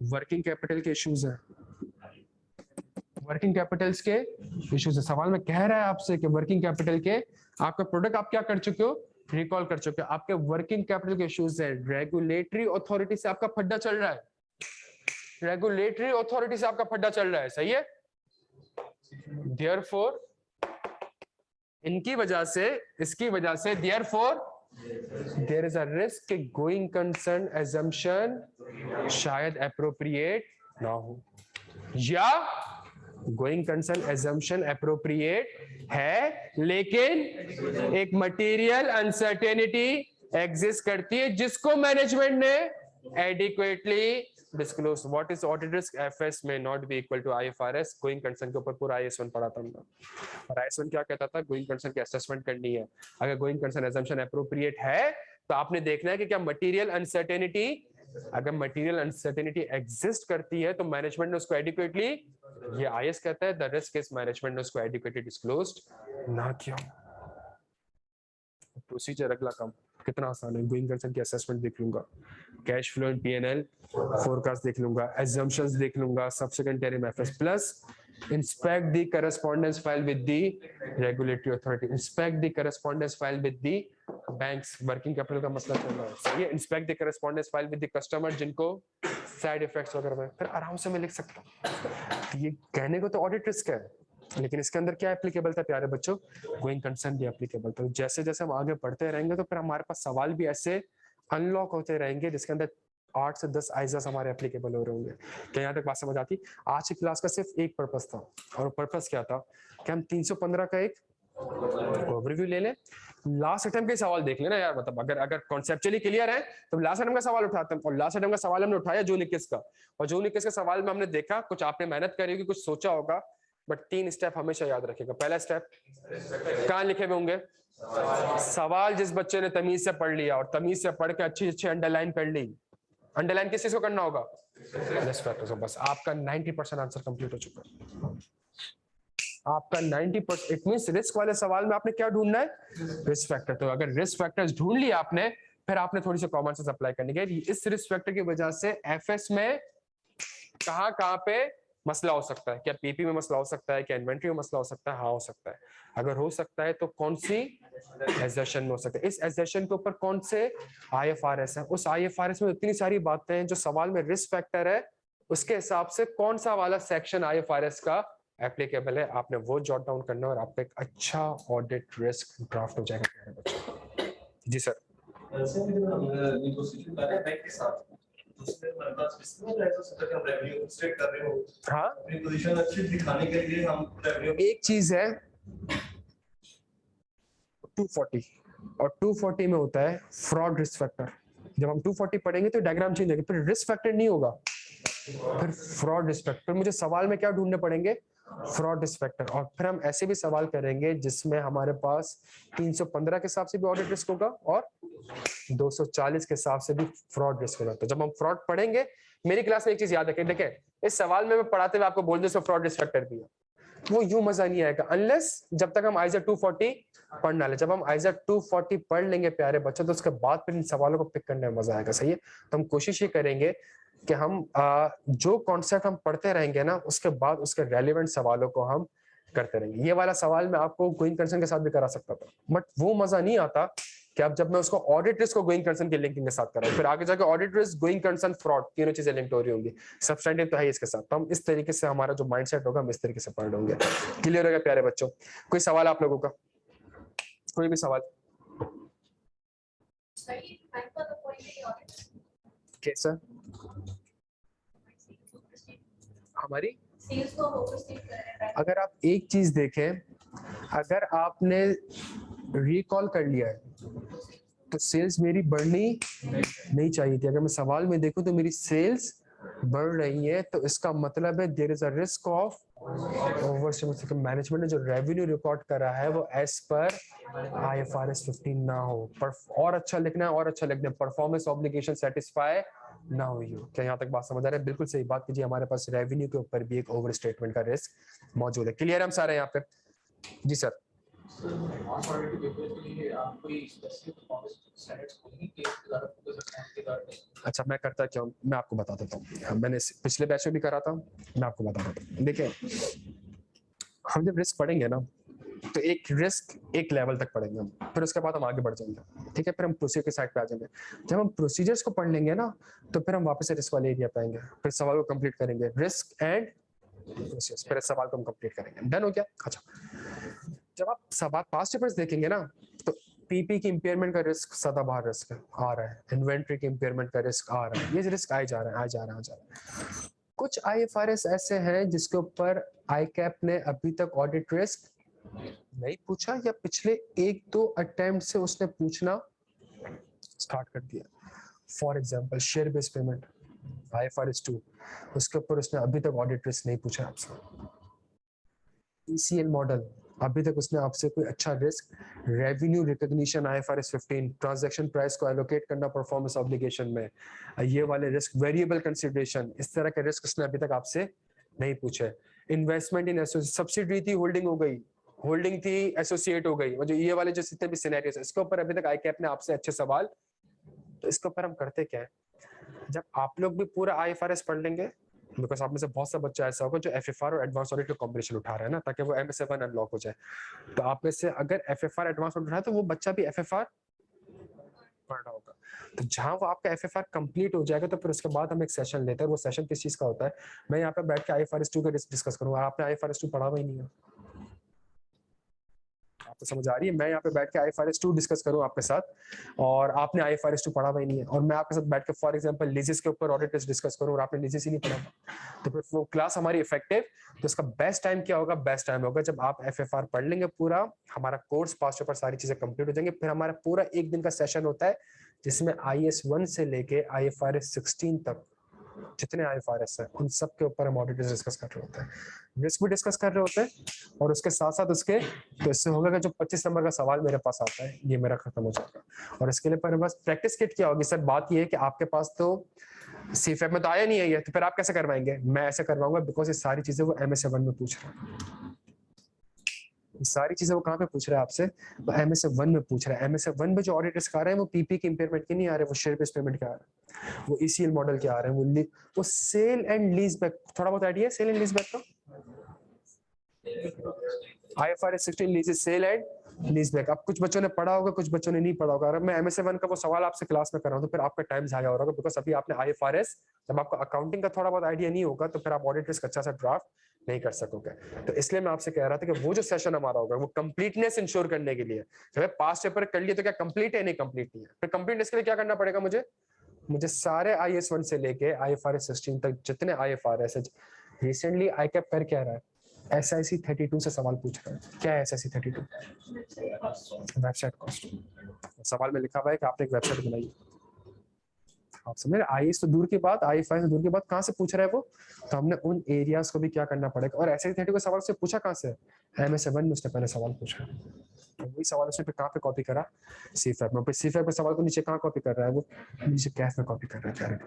वर्किंग कैपिटल के इश्यूज है, वर्किंग कैपिटल्स के इश्यूज है। सवाल में कह रहा है आपसे कि वर्किंग कैपिटल के आपका प्रोडक्ट आप क्या कर चुके हो, रिकॉल कर चुके हो, आपके वर्किंग कैपिटल के इश्यूज है। रेगुलेटरी अथॉरिटी से आपका फड्डा चल रहा है, रेगुलेटरी अथॉरिटी से आपका फड्डा चल रहा है, सही है। Therefore, इनकी वजह से, इसकी वजह से therefore there is a risk कि going concern assumption शायद appropriate ना हो, या going concern assumption appropriate है लेकिन एक material uncertainty exist करती है जिसको मैनेजमेंट ने adequately disclose। What is audit risk? FS may not be equal to IFRS। Going concern के ऊपर पूरा IS1 पढ़ा था हमने, और IS1 क्या कहता था? गोइंग कंसर्न की असेसमेंट करनी है। अगर गोइंग कंसर्न असम्पशन एप्रोप्रिएट है तो आपने देखना है कि क्या मटेरियल अनसर्टेनिटी, अगर मटेरियल अनसर्टेनिटी एग्जिस्ट करती है तो मैनेजमेंट ने उसको एडिक्वेटली, ये IS कहता है द रिस्क इज मैनेजमेंट ने उसको एडिक्वेटली डिस्क्लोज्ड ना किया। प्रोसीजर अगला काम कितना आसान है। गोइंग कंसर्न की असेसमेंट देख लूंगा, cash flow and P&L forecast देख लूंगा, assumptions देख लूंगा, subsequent interim FS plus inspect the correspondence file with the regulatory authority, inspect the correspondence file with the banks। working capital का मसला चल रहा है, सही है। inspect the correspondence file with the customer जिनको साइड इफेक्ट्स वगैरह में, फिर आराम से मैं लिख सकता हूँ। ये कहने को तो ऑडिट रिस्क है, लेकिन इसके अंदर क्या एप्लीकेबल था प्यारे बच्चों? गोइंग कंसर्न भी एप्लीकेबल था। जैसे जैसे हम आगे बढ़ते रहेंगे तो फिर हमारे पास सवाल भी ऐसे अनलॉक होते रहेंगे जिसके अंदर 8 से 10 आइजास हमारे एप्लीकेबल हो रहे होंगे। क्या यहाँ तक बात समझ आती? आज की क्लास का सिर्फ एक पर्पस था, और पर्पस क्या था कि हम 315 का एक ओवरव्यू ले लें, लास्ट अटेम्प्ट के सवाल देख लेना यार। मतलब अगर कॉन्सेप्चुअली क्लियर है तो लास्ट अटेम्प्ट का सवाल उठाते हैं, और लास्ट अटेम्प्ट का सवाल हमने उठाया जून 21 का, और जून 21 के सवाल में हमने देखा कुछ आपने मेहनत करी होगी, कुछ सोचा होगा, बट 3 स्टेप हमेशा याद रखेगा। पहला स्टेप कहाँ लिखे हुए होंगे? सवाल जिस बच्चे ने तमीज से पढ़ लिया और तमीज से पढ़ के अच्छी अच्छी अंडरलाइन कर ली, अंडरलाइन किस चीज को करना होगा? Risk factors. बस आपका 90% आंसर कंप्लीट हो चुका है, आपका 90%। इट मींस रिस्क वाले सवाल में आपने क्या ढूंढना है? Risk factor. तो अगर रिस्क फैक्टर्स ढूंढ लिया आपने, फिर आपने थोड़ी सी कॉमन सेंस अप्लाई करनी है। इस रिस्क फैक्टर की वजह से एफएस में कहां पे मसला हो सकता है? क्या पीपी में मसला हो सकता है? क्या इन्वेंट्री में मसला हो सकता है? हाँ हो सकता है। अगर हो सकता है तो कौन सी एसेशन में हो सकता है? इस एसेशन के ऊपर कौन से आईएफआरएस है? उस आईएफआरएस में इतनी सारी बातें हैं जो सवाल में रिस्क फैक्टर है, उसके हिसाब से कौन सा वाला सेक्शन आईएफआरएस का एप्लीकेबल है, आपने वो जॉट डाउन करना है, और आपका एक अच्छा ऑडिट रिस्क ड्राफ्ट हो जाएगा। जी सर। उसमें हमारे पास बिजनेस ऐसा सोचा कि हम रेवेन्यू स्टेट कर रहे हो, हाँ, अपनी पोजीशन अच्छी दिखाने के लिए हम रेवेन्यू। एक चीज है 240, और 240 में होता है फ्रॉड रिस्क फैक्टर। जब हम 240 पढ़ेंगे तो डायग्राम चेंज होगी, फिर रिस्क फैक्टर नहीं होगा, फिर फ्रॉड रिस्क फैक्टर। मुझे सवाल में क्या ढूंढने पड़ेंगे? Fraud risk factor. और फिर हम ऐसे भी सवाल करेंगे जिसमें हमारे पास 315 के हिसाब से भी ऑडिट रिस्क होगा और 240 के हिसाब से भी फ्रॉड रिस्क होगा। तो जब हम फ्रॉड पढ़ेंगे, मेरी क्लास में एक चीज याद रखें, देखें इस सवाल में मैं पढ़ाते हुए आपको बोल दूं फ्रॉड रिस्क फैक्टर भी है, वो यूं मजा नहीं आएगा अनलेस जब तक हम आइजा 240 पढ़ना ले। जब हम आइजा 240 पढ़ लेंगे प्यारे बच्चों, तो उसके बाद फिर इन सवालों को पिक करने में मजा आएगा। सही है। तो हम कोशिश ये करेंगे कि हम जो कॉन्सेप्ट हम पढ़ते रहेंगे ना, उसके बाद उसके रेलेवेंट सवालों को हम करते रहेंगे। ये वाला सवाल मैं आपको गोइंग कंसर्न के साथ भी करा सकता था, बट वो मजा नहीं आता कि अब जब मैं उसको ऑडिट रिस्क को गोइंग कंसर्न के लिंकिंग के साथ कर रहा हूँ, फिर आगे जाके audit risk, going concern, fraud, तीनों चीजें लिंक्ड हो रही होंगी। सब्सटेंटिव तो है ही इसके साथ। तो हम इस तरीके से हमारा जो माइंडसेट होगा हम इस तरीके से पढ़ होंगे। क्लियर हो गया प्यारे बच्चों? कोई सवाल आप लोगों का? कोई भी सवाल? कैसा हमारी? अगर आप एक चीज देखें, अगर आपने रिकॉल कर लिया है तो सेल्स मेरी बढ़नी नहीं चाहिए थी। अगर मैं सवाल में देखूं तो मेरी सेल्स बढ़ रही है, तो इसका मतलब है there is a risk of over. Management ने जो रेवेन्यू रिकॉर्ड करा है वो एज पर IFRS 15 ना हो, पर और अच्छा लिखना है, और अच्छा लिखना है, परफॉर्मेंस ऑब्लिगेशन सेटिस्फाई ना हुई हो। क्या यहाँ तक बात समझ आ रहा है? बिल्कुल सही बात कीजिए। हमारे पास रेवेन्यू के ऊपर भी एक ओवर स्टेटमेंट का रिस्क मौजूद है। क्लियर है हम सारे यहाँ पे? जी सर। अच्छा, मैं करता क्या हूँ, मैं आपको बता देता हूँ। मैंने पिछले बैच में भी करा था, मैं आपको बता देता हूँ। देखिए, हम जब रिस्क पढ़ेंगे ना, तो एक रिस्क एक लेवल तक पढ़ेंगे हम, फिर उसके बाद हम आगे बढ़ जाएंगे, ठीक है? फिर हम प्रोसीजर के साइड पे आ जाएंगे। जब हम प्रोसीजर्स को पढ़ लेंगे ना, तो फिर हम वापस से रिस्क वाले एरिया पे आएंगे, फिर सवाल को कंप्लीट करेंगे, रिस्क एंड प्रोसीजर्स, फिर सवाल को हम कंप्लीट करेंगे। डन हो गया? अच्छा, जब आप सवाल पास्ट पेपर्स देखेंगे ना, तो पीपी की इंपेयरमेंट का रिस्क सदाबहार रिस्क आ रहा है, इन्वेंट्री की इंपेयरमेंट का रिस्क आ रहा है, ये रिस्क आए जा रहा है, आ जा रहा है, आ जा रहा है। कुछ IFRS ऐसे हैं जिसके ऊपर आईकैप ने अभी तक ऑडिट रिस्क नहीं पूछा, या पिछले 1-2 अटेम्प्ट से उसने पूछना स्टार्ट कर दिया। For example share based payment IFRS 2, उसके ऊपर उसने अभी तक ऑडिट रिस्क नहीं पूछा आपसे। ECL मॉडल, अभी तक उसने आपसे कोई अच्छा risk, revenue recognition IFRS 15, transaction price को एलोकेट करना परफॉर्मेंस ऑब्लिगेशन में, ये वाले रिस्क, वेरिएबल कंसीडरेशन, इस तरह के रिस्क उसने अभी तक आपसे नहीं पूछे। इन्वेस्टमेंट इन सब्सिडरी थी, होल्डिंग हो गई, होल्डिंग थी एसोसिएट हो गई, मतलब ये वाले जो जितने भी सिनेरियोस है, इसके ऊपर अभी तक आईकैप ने आपसे अच्छे सवाल। तो इसके ऊपर हम करते क्या है, जब आप लोग भी पूरा IFRS पढ़ लेंगे, बिकॉज आप में से बहुत सा बच्चा ऐसा होगा जो FFR और एडवांस ऑडिट का कॉम्बिनेशन उठा रहा है ना, ताकि वो MS1 अनलॉक हो जाए। तो आप में से अगर FFR एडवांस ऑडिट उठाए, तो वो बच्चा भी FFR पढ़ रहा होगा। तो जहां वो आपका FFR कंप्लीट हो जाएगा, तो फिर उसके बाद हम एक सेशन लेते हैं। वो सेशन किस चीज का होता है, मैं यहाँ पे बैठ के IFRS 2 का डिस्कस करूंगा। आपने IFRS 2 पढ़ा हुआ ही नहीं है, आपको समझ आ रही है? मैं यहाँ पे बैठ के IFRS 2 डिस्कस करूँ आपके साथ, और आपने IFRS 2 पढ़ा हुआ ही नहीं है, और मैं आपके साथ बैठ के फॉर एग्जांपल लीजेस के ऊपर ऑडिट डिस्कस करूँ और आपने लीजेस ही नहीं पढ़ा, तो फिर वो क्लास हमारी इफेक्टिव। तो इसका बेस्ट टाइम क्या होगा? बेस्ट टाइम होगा जब आप FFR पढ़ लेंगे पूरा, हमारा कोर्स पास पेपर सारी चीजें कंप्लीट हो जाएंगे, फिर हमारा पूरा एक दिन का सेशन होता है जिसमें IS 1 से लेके IFRS 16 तक जितने IFRS है उन सब के ऊपर हम ऑडिट डिस्कस कर रहे होते हैं, रिस्क भी डिस्कस कर रहे होते हैं, और उसके साथ साथ उसके, तो इससे होगा कि जो 25 नंबर का सवाल मेरे पास आता है ये मेरा खत्म हो जाएगा। और इसके लिए पर बस प्रैक्टिस किट क्या होगी सर? बात ये है कि आपके पास तो CFAP में तो आया नहीं है ये, तो फिर आप कैसे करवाएंगे? मैं ऐसे करवाऊंगा, बिकॉज ये सारी चीजें वो MS1 में पूछ रहा है। सारी चीजें वो कहाँ पे पूछ रहा है आपसे? वो MS1 में पूछ रहा है। MS1 में जो ऑडिट रिस्क आ रहे हैं वो पीपी की इंपेयरमेंट के नहीं आ रहे, वो शेयर बेस्ड पेमेंट के आ रहे हैं, वो ECL मॉडल के आ रहे हैं, वो सेल एंड लीज बैक। थोड़ा बहुत आइडिया है सेल एंड लीज बैक का? IFRS 16 leases, sale and lease back. अब कुछ बच्चों ने पढ़ा होगा, कुछ बच्चों ने नहीं पढ़ा होगा। अगर मैं MS1 का वो सवाल आपसे क्लास में कर रहा हूँ, तो फिर आपका टाइम जाया हो रहा होगा, बिकॉज अभी आपने IFRS, जब आपको अकाउंटिंग का थोड़ा बहुत आइडिया नहीं होगा, तो फिर आप ऑडिट रिस्क अच्छा सा ड्राफ्ट नहीं कर सकोगे। तो इसलिए मैं आपसे कह रहा था कि वो जो सेशन हमारा होगा वो कंप्लीटनेस इंश्योर करने के लिए, जब पास्ट पेपर कर लिए तो क्या कंप्लीट है? नहीं कंप्लीट नहीं है। फिर कंप्लीटनेस के लिए क्या करना पड़ेगा मुझे सारे IS 1 से लेके IFRS 16 तक जितने IFRS है, रिसेंटली आईकैप कर क्या रहा है, SIC 32 से सवाल पूछ रहा है। क्या है SIC 32? Website cost. सवाल में लिखा हुआ है कि आपने एक वेबसाइट बनाई, आप समझ रहे? IS तो दूर की बात, IFRS तो दूर की बात, कहाँ से पूछ रहा है वो? तो हमने उन एरियाज को भी क्या करना पड़ेगा। और SIC 32 का सवाल उससे पूछा कहाँ से? MS1 में उसने पहले सवाल पूछा, तो वही सवाल उसने फिर कहाँ पे कॉपी करा? CFAP में। CFAP के सवाल को नीचे कहाँ कॉपी कर रहा है वो? नीचे कैफ में कॉपी कर रहा है।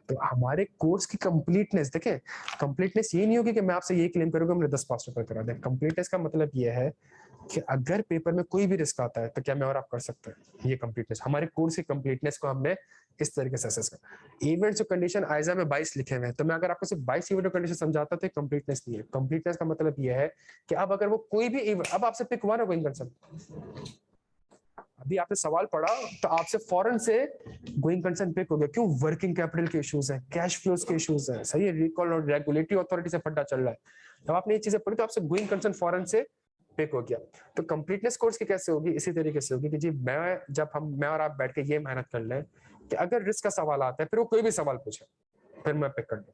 तो हमारे कोर्स की कंप्लीटनेस देखें, कंप्लीटनेस ये नहीं होगी कि मैं आपसे ये क्लेम करूंगा हमने 10 पास पेपर करा दें। कंप्लीटनेस का मतलब ये है कि अगर पेपर में कोई भी रिस्क आता है तो क्या मैं और आप कर सकते हैं। ये कंप्लीटनेस, हमारे कोर्स की कंप्लीटनेस को हमने इस तरीके से असेस कर। इवेंट्स और कंडीशन आइजा में 22 लिखे हुए हैं, तो मैं अगर आपको सिर्फ 22 इवेंट और कंडीशन समझाता तो कंप्लीटनेस नहीं है। कंप्लीटनेस का मतलब ये है कि अब अगर वो कोई भी अब आपसे पिक हुआ ना गोइंग कंसर्न, अभी आपने सवाल पढ़ा तो आपसे फौरन से गोइंग कंसर्न पिक हो गया। क्यों? वर्किंग कैपिटल के इश्यूज है, कैश फ्लोज के इश्यूज है, सही है, रिकॉल और रेगुलेटरी अथॉरिटी से फड्डा चल रहा है। जब आपने ये चीजें पढ़ी तो आपसे गोइंग कंसर्न फौरन से पिक हो गया। तो कंप्लीटनेस कोर्स की कैसे होगी? इसी तरीके से होगी कि जी मैं और आप बैठ के ये मेहनत कर लें कि अगर रिस्क का सवाल आता है, फिर वो कोई भी सवाल पूछे, फिर मैं पिक कर लूं।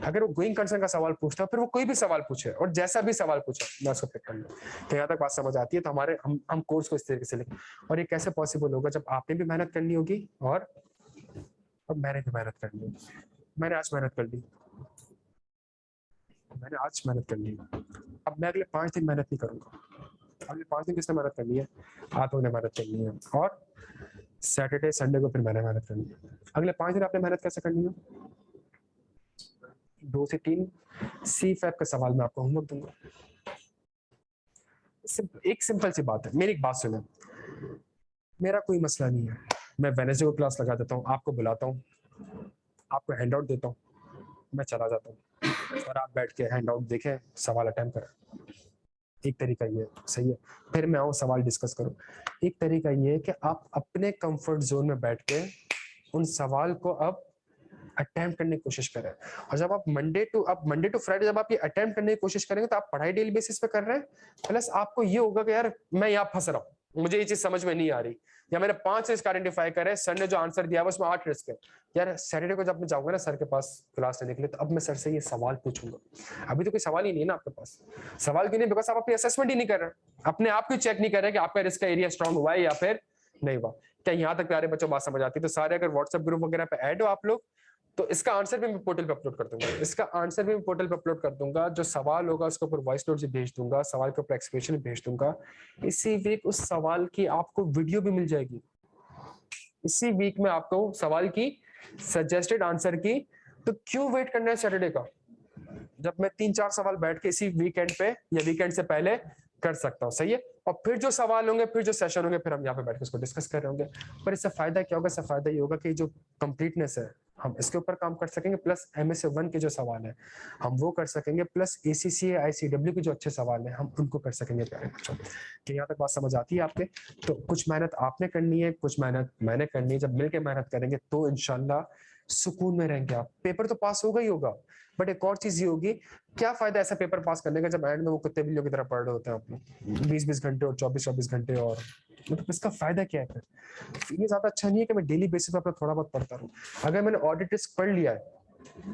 अगर वो गोइंग कंसर्न का सवाल पूछता है, फिर वो कोई भी सवाल पूछे और जैसा भी सवाल पूछे मैं उसको पिक कर लूं। तो यहाँ तक बात समझ आती है। तो हम कोर्स को इस तरीके से लिखें। और ये कैसे पॉसिबल होगा? जब आपने भी मेहनत करनी होगी और मैंने भी मेहनत करनी होगी। मैंने आज मेहनत कर ली, अब मैं अगले 5 दिन मेहनत नहीं करूंगा। अगले 5 दिन किसने मेहनत करनी है? आप लोगों ने मेहनत करनी है। और सैटरडे संडे को फिर मैंने मेहनत करनी है। अगले 5 दिन आपने मेहनत कैसे करनी है? 2 से 3 सी फैप का सवाल मैं आपको होमवर्क दूंगा। एक सिंपल सी बात है, मेरी एक बात सुनो, मेरा कोई मसला नहीं है, मैं वेडनेसडे को क्लास लगा देता हूँ, आपको बुलाता हूँ, आपको हैंड आउट देता हूँ, मैं चला जाता हूँ और आप बैठ के हैंड आउट देखें, सवाल अटेम्प्ट करें। एक तरीका ये सही है। फिर मैं आऊँ सवाल डिस्कस करूँ। एक तरीका ये है कि आप अपने कंफर्ट जोन में बैठ के उन सवाल को अब अटेम्प्ट करने की कोशिश करें। और जब आप मंडे टू फ्राइडे जब आप ये अटेम्प्ट करने की कोशिश करेंगे तो आप पढ़ाई डेली बेसिस पे कर रहे हैं, प्लस आपको ये होगा कि यार मैं यहाँ फंस रहा हूँ, मुझे ये चीज समझ में नहीं आ रही, या मैंने 5 रिस्क आइडेंटिफाई करे, सर ने जो आंसर दिया है उसमें 8 रिस्क है। यार सैटरडे को जब मैं जाऊंगा ना सर के पास क्लास लेने के लिए, तो अब मैं सर से ये सवाल पूछूंगा। अभी तो कोई सवाल ही नहीं है ना आपके पास। सवाल क्यों नहीं? बिकॉज आप अपनी असेसमेंट ही नहीं कर रहे, अपने आप को चेक नहीं कर रहे कि आपका रिस्क का एरिया स्ट्रॉन्ग हुआ है या फिर नहीं हुआ। क्या यहाँ तक प्यारे बच्चों बात समझ आती है? तो सारे अगर व्हाट्सएप ग्रुप वगैरह पे ऐड हो आप लोग, तो इसका आंसर भी मैं पोर्टल पे अपलोड कर दूंगा। जो सवाल होगा उसके ऊपर वॉइस नोट से भेज दूंगा, सवाल के ऊपर एक्सप्लेनेशन भेज दूंगा। इसी वीक उस सवाल की आपको वीडियो भी मिल जाएगी। इसी वीक में आपको सवाल की सजेस्टेड आंसर की। तो क्यों वेट करना है सैटरडे का, जब मैं 3-4 सवाल बैठ के इसी वीकेंड पे या वीकेंड से पहले कर सकता हूँ। सही है। और फिर जो सवाल होंगे, फिर जो सेशन होंगे, फिर हम यहाँ पे बैठ के उसको डिस्कस कर रहे होंगे। पर इससे फायदा क्या होगा? इससे फायदा ये होगा कि जो कंप्लीटनेस है हम इसके ऊपर काम कर सकेंगे, प्लस MSA 1 के जो सवाल है हम वो कर सकेंगे, प्लस ACCA ICW के जो अच्छे सवाल है हम उनको कर सकेंगे प्यारे बच्चों। कि यहाँ तक बात समझ आती है आपके? तो कुछ मेहनत आपने करनी है, कुछ मेहनत मैंने करनी है। जब मिलकर मेहनत करेंगे तो इंशाल्लाह सुकून में रहेंगे आप। पेपर तो पास होगा ही होगा, बट एक और चीज ये होगी, क्या फायदा ऐसा पेपर पास करने का जब एंड में वो कुत्ते बिल्लियों की तरह पढ़ रहे होते हैं अपने 20-20 घंटे और 24-24 घंटे, और मतलब इसका फायदा क्या है? फिर ये ज्यादा अच्छा नहीं है कि मैं डेली बेसिस पर अपना थोड़ा बहुत पढ़ता रहूं। अगर मैंने ऑडिट रिस्क पढ़ लिया है,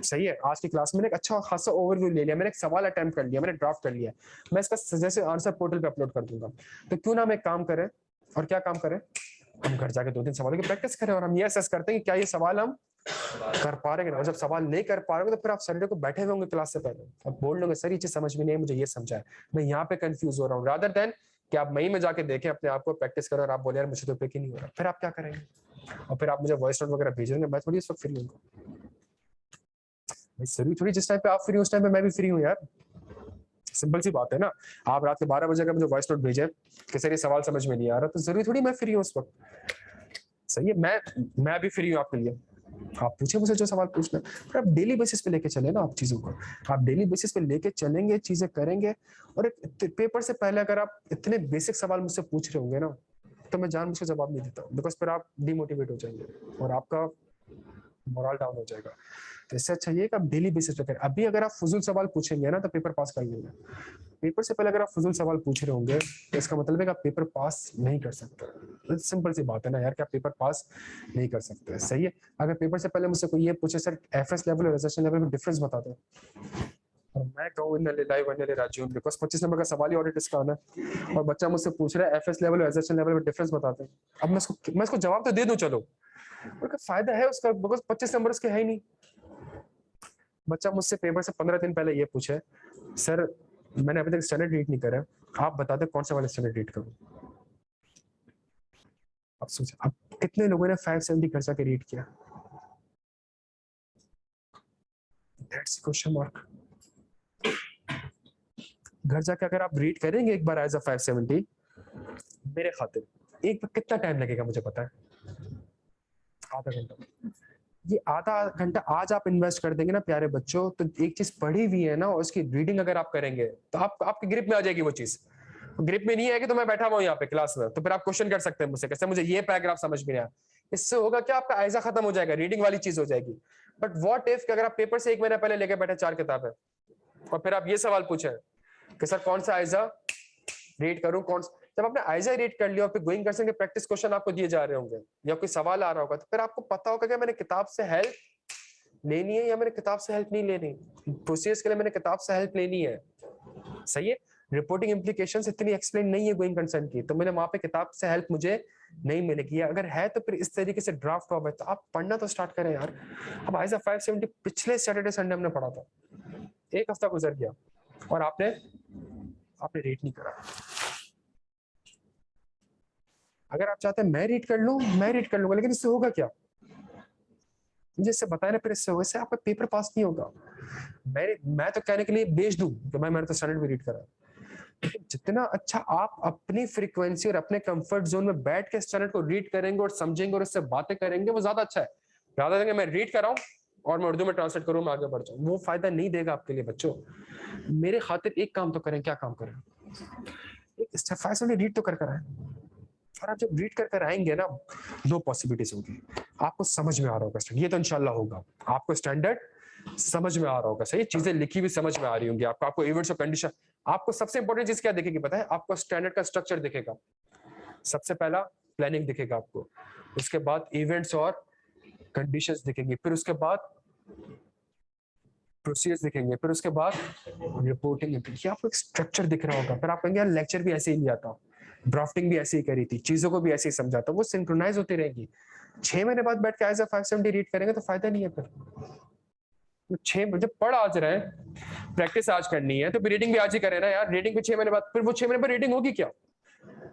सही है, आज की क्लास में एक अच्छा खासा ओवरव्यू ले लिया, मैंने एक सवाल अटेम्प्ट कर लिया, मैंने ड्राफ्ट कर लिया, मैं इसका सजेस्टेड आंसर पोर्टल पे अपलोड कर दूंगा। तो क्यों ना हम एक काम करें, और क्या काम करें, हम घर जाके 2-3 सवालों की प्रैक्टिस करें और हम ये असेस करते हैं कि क्या ये सवाल हम कर पा रहे हैं। और जब सवाल नहीं कर पा रहे तो फिर आप सैटरडे को बैठे हुए होंगे क्लास से पहले, अब बोल लोगे सर ये चीज समझ में नहीं है, मुझे ये समझा है, मैं यहाँ पे कंफ्यूज हो रहा हूँ, रादर देन कि आप मई में जाके देखें अपने आप को, प्रैक्टिस करें और आप बोले यार मुझे तो पिक ही नहीं हो रहा, फिर आप क्या करेंगे? और फिर आप मुझे वॉइस नोट वगैरह भेजेंगे, मैं थोड़ी इस वक्त फ्री हूँ। जरूरी थोड़ी जिस टाइम पे आप फ्री हो उस टाइम पे मैं भी फ्री हूँ यार। सिंपल सी बात है ना। आप रात के 12 बजे अगर मुझे वॉइस नोट भेजे कि सर ये सवाल समझ में नहीं आ रहा, तो जरूरी थोड़ी मैं फ्री हूँ उस वक्त। सही है, मैं भी फ्री हूँ आपके लिए, आप पूछे मुझे जो सवाल पूछना। पर आप डेली बेसिस पे लेके चले ना आप चीजों को, आप डेली बेसिस पे लेके चलेंगे, चीजें करेंगे। और एक पेपर से पहले अगर आप इतने बेसिक सवाल मुझसे पूछ रहे होंगे ना, तो मैं जान मुझसे जवाब नहीं देता, बिकॉज फिर आप डिमोटिवेट हो जाएंगे और आपका मोरल डाउन हो जाएगा। तो इससे अच्छा ये कि आप डेली बेसिस पे करें। अभी अगर आप फजूल सवाल पूछेंगे ना तो पेपर पास कर लेंगे। पेपर से पहले अगर आप फजूल सवाल पूछ रहे होंगे तो इसका मतलब है कि आप पेपर पास नहीं कर सकते। सिंपल सी बात है ना यार, कि आप पेपर पास नहीं कर सकते। सही है। अगर पेपर से पहले मुझसे कोई ये पूछे सर FS लेवल और रिजर्वेशन लेवल में डिफरेंस बता दो, और मैं कहूँ इन्ना लिल्लाहि व इन्ना इलैहि राजिऊन, बिकॉज़ 25 नंबर का सवाल ही ऑडिट इसका आना है, और बच्चा मुझसे पूछ रहा है FS लेवल और रिजर्वेशन लेवल में डिफरेंस बता दो। अब मैं इसको जवाब तो दे दूं, चलो, और फायदा है उसका, बिकॉज 25 नंबर उसके है ही नहीं। बच्चा मुझसे पेपर से 15 दिन पहले ये पूछे सर मैंने अभी तक स्टैंडर्ड रीड नहीं करा, आप बता दो कौन सा वाला स्टैंडर्ड रीड करूं। अब सोच, अब कितने लोगों ने 570 घर जाके रीड किया? That's question mark. घर जाके अगर आप रीड करेंगे एक बार आइजा 570, मेरे खातिर एक बार कितना टाइम लगेगा मुझे पता है, आधा घंटा। ये आधा घंटा आज आप इन्वेस्ट कर देंगे ना प्यारे बच्चों, तो एक चीज पढ़ी हुई है ना और उसकी रीडिंग अगर आप करेंगे तो आप आपके ग्रिप में आ जाएगी वो चीज। ग्रिप में नहीं आएगी तो मैं बैठा हुआ हूँ यहाँ पे क्लास में, तो फिर आप क्वेश्चन कर सकते हैं मुझसे, कैसे मुझे ये पैराग्राफ समझ में नहीं आया। इससे होगा क्या, आपका आइजा खत्म हो जाएगा, रीडिंग वाली चीज हो जाएगी। बट व्हाट इफ अगर आप पेपर से 1 महीना पहले लेके बैठे 4 किताबें और फिर आप ये सवाल पूछे कि सर कौन सा आइजा रीड करूं, जब आपने आइजा रीड कर लिया और फिर गोइंग कंसर्न के प्रैक्टिस क्वेश्चन आपको दिए जा रहे होंगे या कोई सवाल आ रहा होगा, तो फिर आपको पता होगा कि मैंने किताब से हेल्प लेनी है या मैंने किताब से हेल्प नहीं लेनी। प्रोसेस के लिए मैंने किताब से हेल्प लेनी है, सही है। रिपोर्टिंग इम्प्लीकेशंस इतनी एक्सप्लेन नहीं है गोइंग कंसर्न की, तो मैंने वहां पे किताब से हेल्प मुझे नहीं मिलेगी। अगर है तो फिर इस तरीके से ड्राफ्ट फॉर्म है तो आप पढ़ना तो स्टार्ट करें यार। अब आइजा 570 पिछले सैटरडे संडे हमने पढ़ा था, 1 हफ्ता गुजर गया और आपने रीड नहीं करा। अगर आप चाहते हैं मैं रीड कर लूंगा, लेकिन इससे होगा क्या, मुझे इससे बताया ना, फिर इससे होगा, इससे आपका पेपर पास नहीं होगा। मैं तो कहने के लिए भेज दूं कि भाई मैंने तो स्टैंडर्ड भी रीड करा, लेकिन जितना अच्छा आप अपनी फ्रीक्वेंसी और अपने कंफर्ट जोन में बैठ के स्टैंडर्ड को रीड करेंगे और समझेंगे और इससे बातें करेंगे, वो ज्यादा अच्छा है। ज्यादा देंगे मैं रीड कर रहा हूँ और मैं उर्दू में ट्रांसलेट करूँ, मैं आगे बढ़ जाऊँ, वो फायदा नहीं देगा आपके लिए बच्चों। मेरे खातिर एक काम तो करें, क्या काम करें, एक स्टेप रीड तो कर आए। और आप जब रीड कर आएंगे ना, 2 पॉसिबिलिटीज होगी। आपको समझ में आ रहा होगा, ये तो इंशाल्लाह होगा, आपको स्टैंडर्ड समझ में आ रहा होगा, सही चीजें लिखी हुई समझ में आ रही होंगी आपको इवेंट्स और कंडीशन। आपको सबसे इंपॉर्टेंट चीज क्या दिखेगी पता है, आपको स्टैंडर्ड का स्ट्रक्चर दिखेगा। सबसे पहला प्लानिंग दिखेगा आपको, उसके बाद इवेंट्स और कंडीशंस दिखेंगी, फिर उसके बाद प्रोसीजर्स दिखेंगे, फिर उसके बाद रिपोर्टिंग। ये आपको एक स्ट्रक्चर दिख रहा होगा। फिर आप कहेंगे यार लेक्चर भी ऐसे ही लिया था, ड्राफ्टिंग भी ऐसे ही करी थी, चीजों को भी ऐसे ही समझा था, वो सिंक्रोनाइज होती रहेगी। 6 महीने बाद बैठ के आइजा 570 रीड करेंगे तो फायदा नहीं है। फिर 6 जब पढ़ आज रहे, प्रैक्टिस आज करनी है, तो रीडिंग भी आज ही करें ना यार। रीडिंग भी 6 महीने बाद, फिर वो 6 महीने बाद रीडिंग होगी क्या,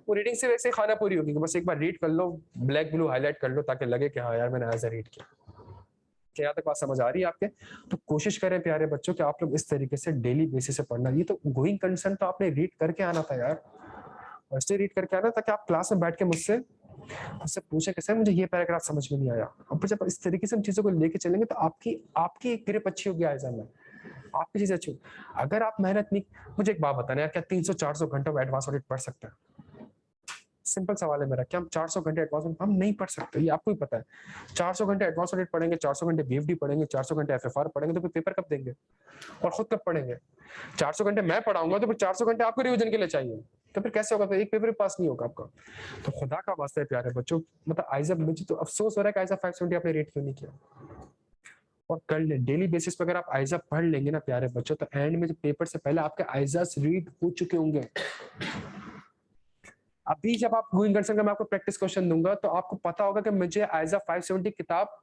वो रीडिंग से वैसे खाना पूरी होगी। बस एक बार रीड कर लो, ब्लैक ब्लू हाईलाइट कर लो, ताकि लगे कि हाँ यार मैंने आइजा रीड किया। क्या यहाँ तक बात समझ आ रही है आपके? तो कोशिश करें प्यारे बच्चों कि आप लोग इस तरीके से डेली बेसिस से पढ़ना। ये तो गोइंग कंसर्न तो आपने रीड करके आना था यार, वैसे रीड करके आना ताकि आप क्लास में बैठ के मुझसे पूछे कि सर मुझे ये पैराग्राफ समझ में नहीं आया। अब जब इस तरीके से हम चीजों को लेके चलेंगे तो आपकी ग्रिप अच्छी होगी आइजा में, आपकी चीज अच्छी होगी। अगर आप मेहनत नहीं, मुझे एक बात बताना यार, क्या 300-400 घंटों में एडवांस ऑडिट पढ़ सकते हैं? सिंपल सवाल है मेरा, क्या हम 400 घंटे एडवांस हम नहीं पढ़ सकते? ये आपको ही पता है। 400 घंटे एडवांस ऑडिट पढ़ेंगे, 400 घंटे बीएफडी पढ़ेंगे, 400 घंटे एफएफआर पढ़ेंगे, तो फिर पेपर कब देंगे और खुद कब पढ़ेंगे? 400 घंटे मैं पढ़ाऊंगा तो फिर 400 घंटे आपको रिवीजन के लिए चाहिए, तो फिर कैसे होगा? फिर एक पेपर पास नहीं होगा आपका। तो खुदा का वास्ता है प्यारे बच्चों, मतलब आइजा, मुझे तो अफसोस हो रहा है कि आइजा 570 आपने रेट क्यों नहीं किया। और कर ले डेली बेसिस पर, अगर आप आइजा पढ़ लेंगे ना प्यारे बच्चों, तो एंड में पेपर से पहले आपके आइजास रीड हो चुके होंगे। अभी जब आप गोइंग कंसर्न का मैं आपको प्रैक्टिस क्वेश्चन दूंगा तो आपको पता होगा कि मुझे आइजा 570 किताब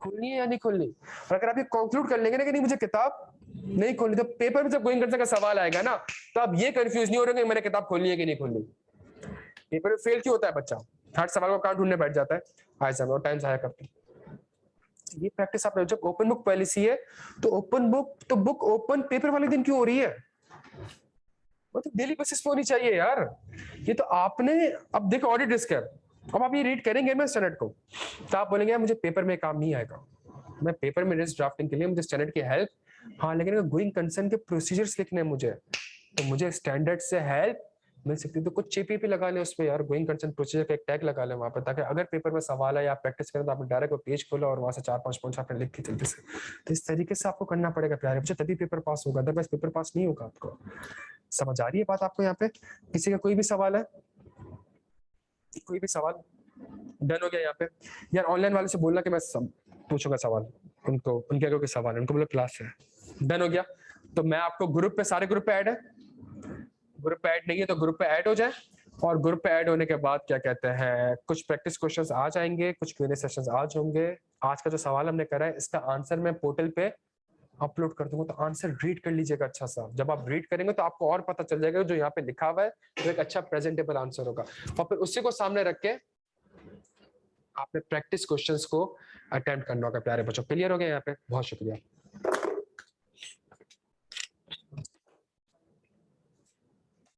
खोलनी है या नहीं खोलनी। और अगर आप ये कंक्लूड कर लेंगे ना कि नहीं मुझे किताब नहीं खोलनी, तो पेपर में जब गोइंग कंसर्न का सवाल आएगा ना, तो आप ये कंफ्यूज नहीं हो रहे कि मैंने किताब खोलनी है कि नहीं खोलनी। पेपर में फेल क्यों होता है बच्चा? हर सवाल को कहाँ ढूंढने बैठ जाता है आइजा में, और टाइम जाया करते हैं। ये प्रैक्टिस आप जब ओपन बुक पॉलिसी है तो ओपन बुक, तो बुक ओपन पेपर वाले दिन क्यों हो रही है? वो तो डेली बेसिस पे होनी चाहिए यार। ये तो आपने, अब देखो ऑडिट रिस्क है, अब आप ये रीड करेंगे मैं स्टैंडर्ड को, तो आप बोलेंगे मुझे पेपर में काम नहीं आएगा, मैं पेपर में रिस्क ड्राफ्टिंग के लिए मुझे स्टैंडर्ड की हेल्प, हाँ लेकिन अगर गोइंग कंसर्न के प्रोसीजर्स लिखने हैं मुझे, तो मुझे स्टैंडर्ड से हेल्प मिल सकती है। तो कुछ चीपी लगा ले उसमें यार, गोइंग कंसर्न प्रोसीजर का एक टैग लगा ले वहां पर, ताकि अगर पेपर में सवाल है या प्रैक्टिस करें तो आप डायरेक्ट वो पेज खोलो और वहां से 4-5 पॉइंट्स आपने लिख के जल्दी से। तो इस तरीके से आपको करना पड़ेगा प्यारे बच्चे, तभी पेपर पास होगा, अदरवाइज पेपर पास नहीं होगा आपको। समझ आ रही है बात आपको? यहाँ पे किसी का कोई भी सवाल है? कोई भी सवाल? डन हो गया यहाँ पे यार। ऑनलाइन वाले से बोलना कि मैं पूछूंगा सवाल, उनको उनके अगर कोई सवाल है उनको बोलो क्लास है। डन हो गया। तो मैं आपको ग्रुप पे, सारे ग्रुप पे ऐड है, ग्रुप पे ऐड नहीं है तो ग्रुप पे ऐड हो जाए। और ग्रुप पे ऐड होने के बाद क्या कहते हैं, कुछ प्रैक्टिस क्वेश्चंस आ जाएंगे, कुछ क्यूएनए सेशंस आज होंगे। आज का जो सवाल हमने करा है इसका आंसर मैं पोर्टल पे अपलोड कर दूंगा, तो आंसर रीड कर लीजिएगा अच्छा सा। जब आप रीड करेंगे तो आपको और पता चल जाएगा जो यहाँ पे लिखा हुआ है तो एक अच्छा प्रेजेंटेबल आंसर होगा। और फिर उसी को सामने रख के आपने प्रैक्टिस क्वेश्चंस को अटेम्प्ट करना होगा प्यारे बच्चों। क्लियर हो गया यहाँ पे? बहुत शुक्रिया।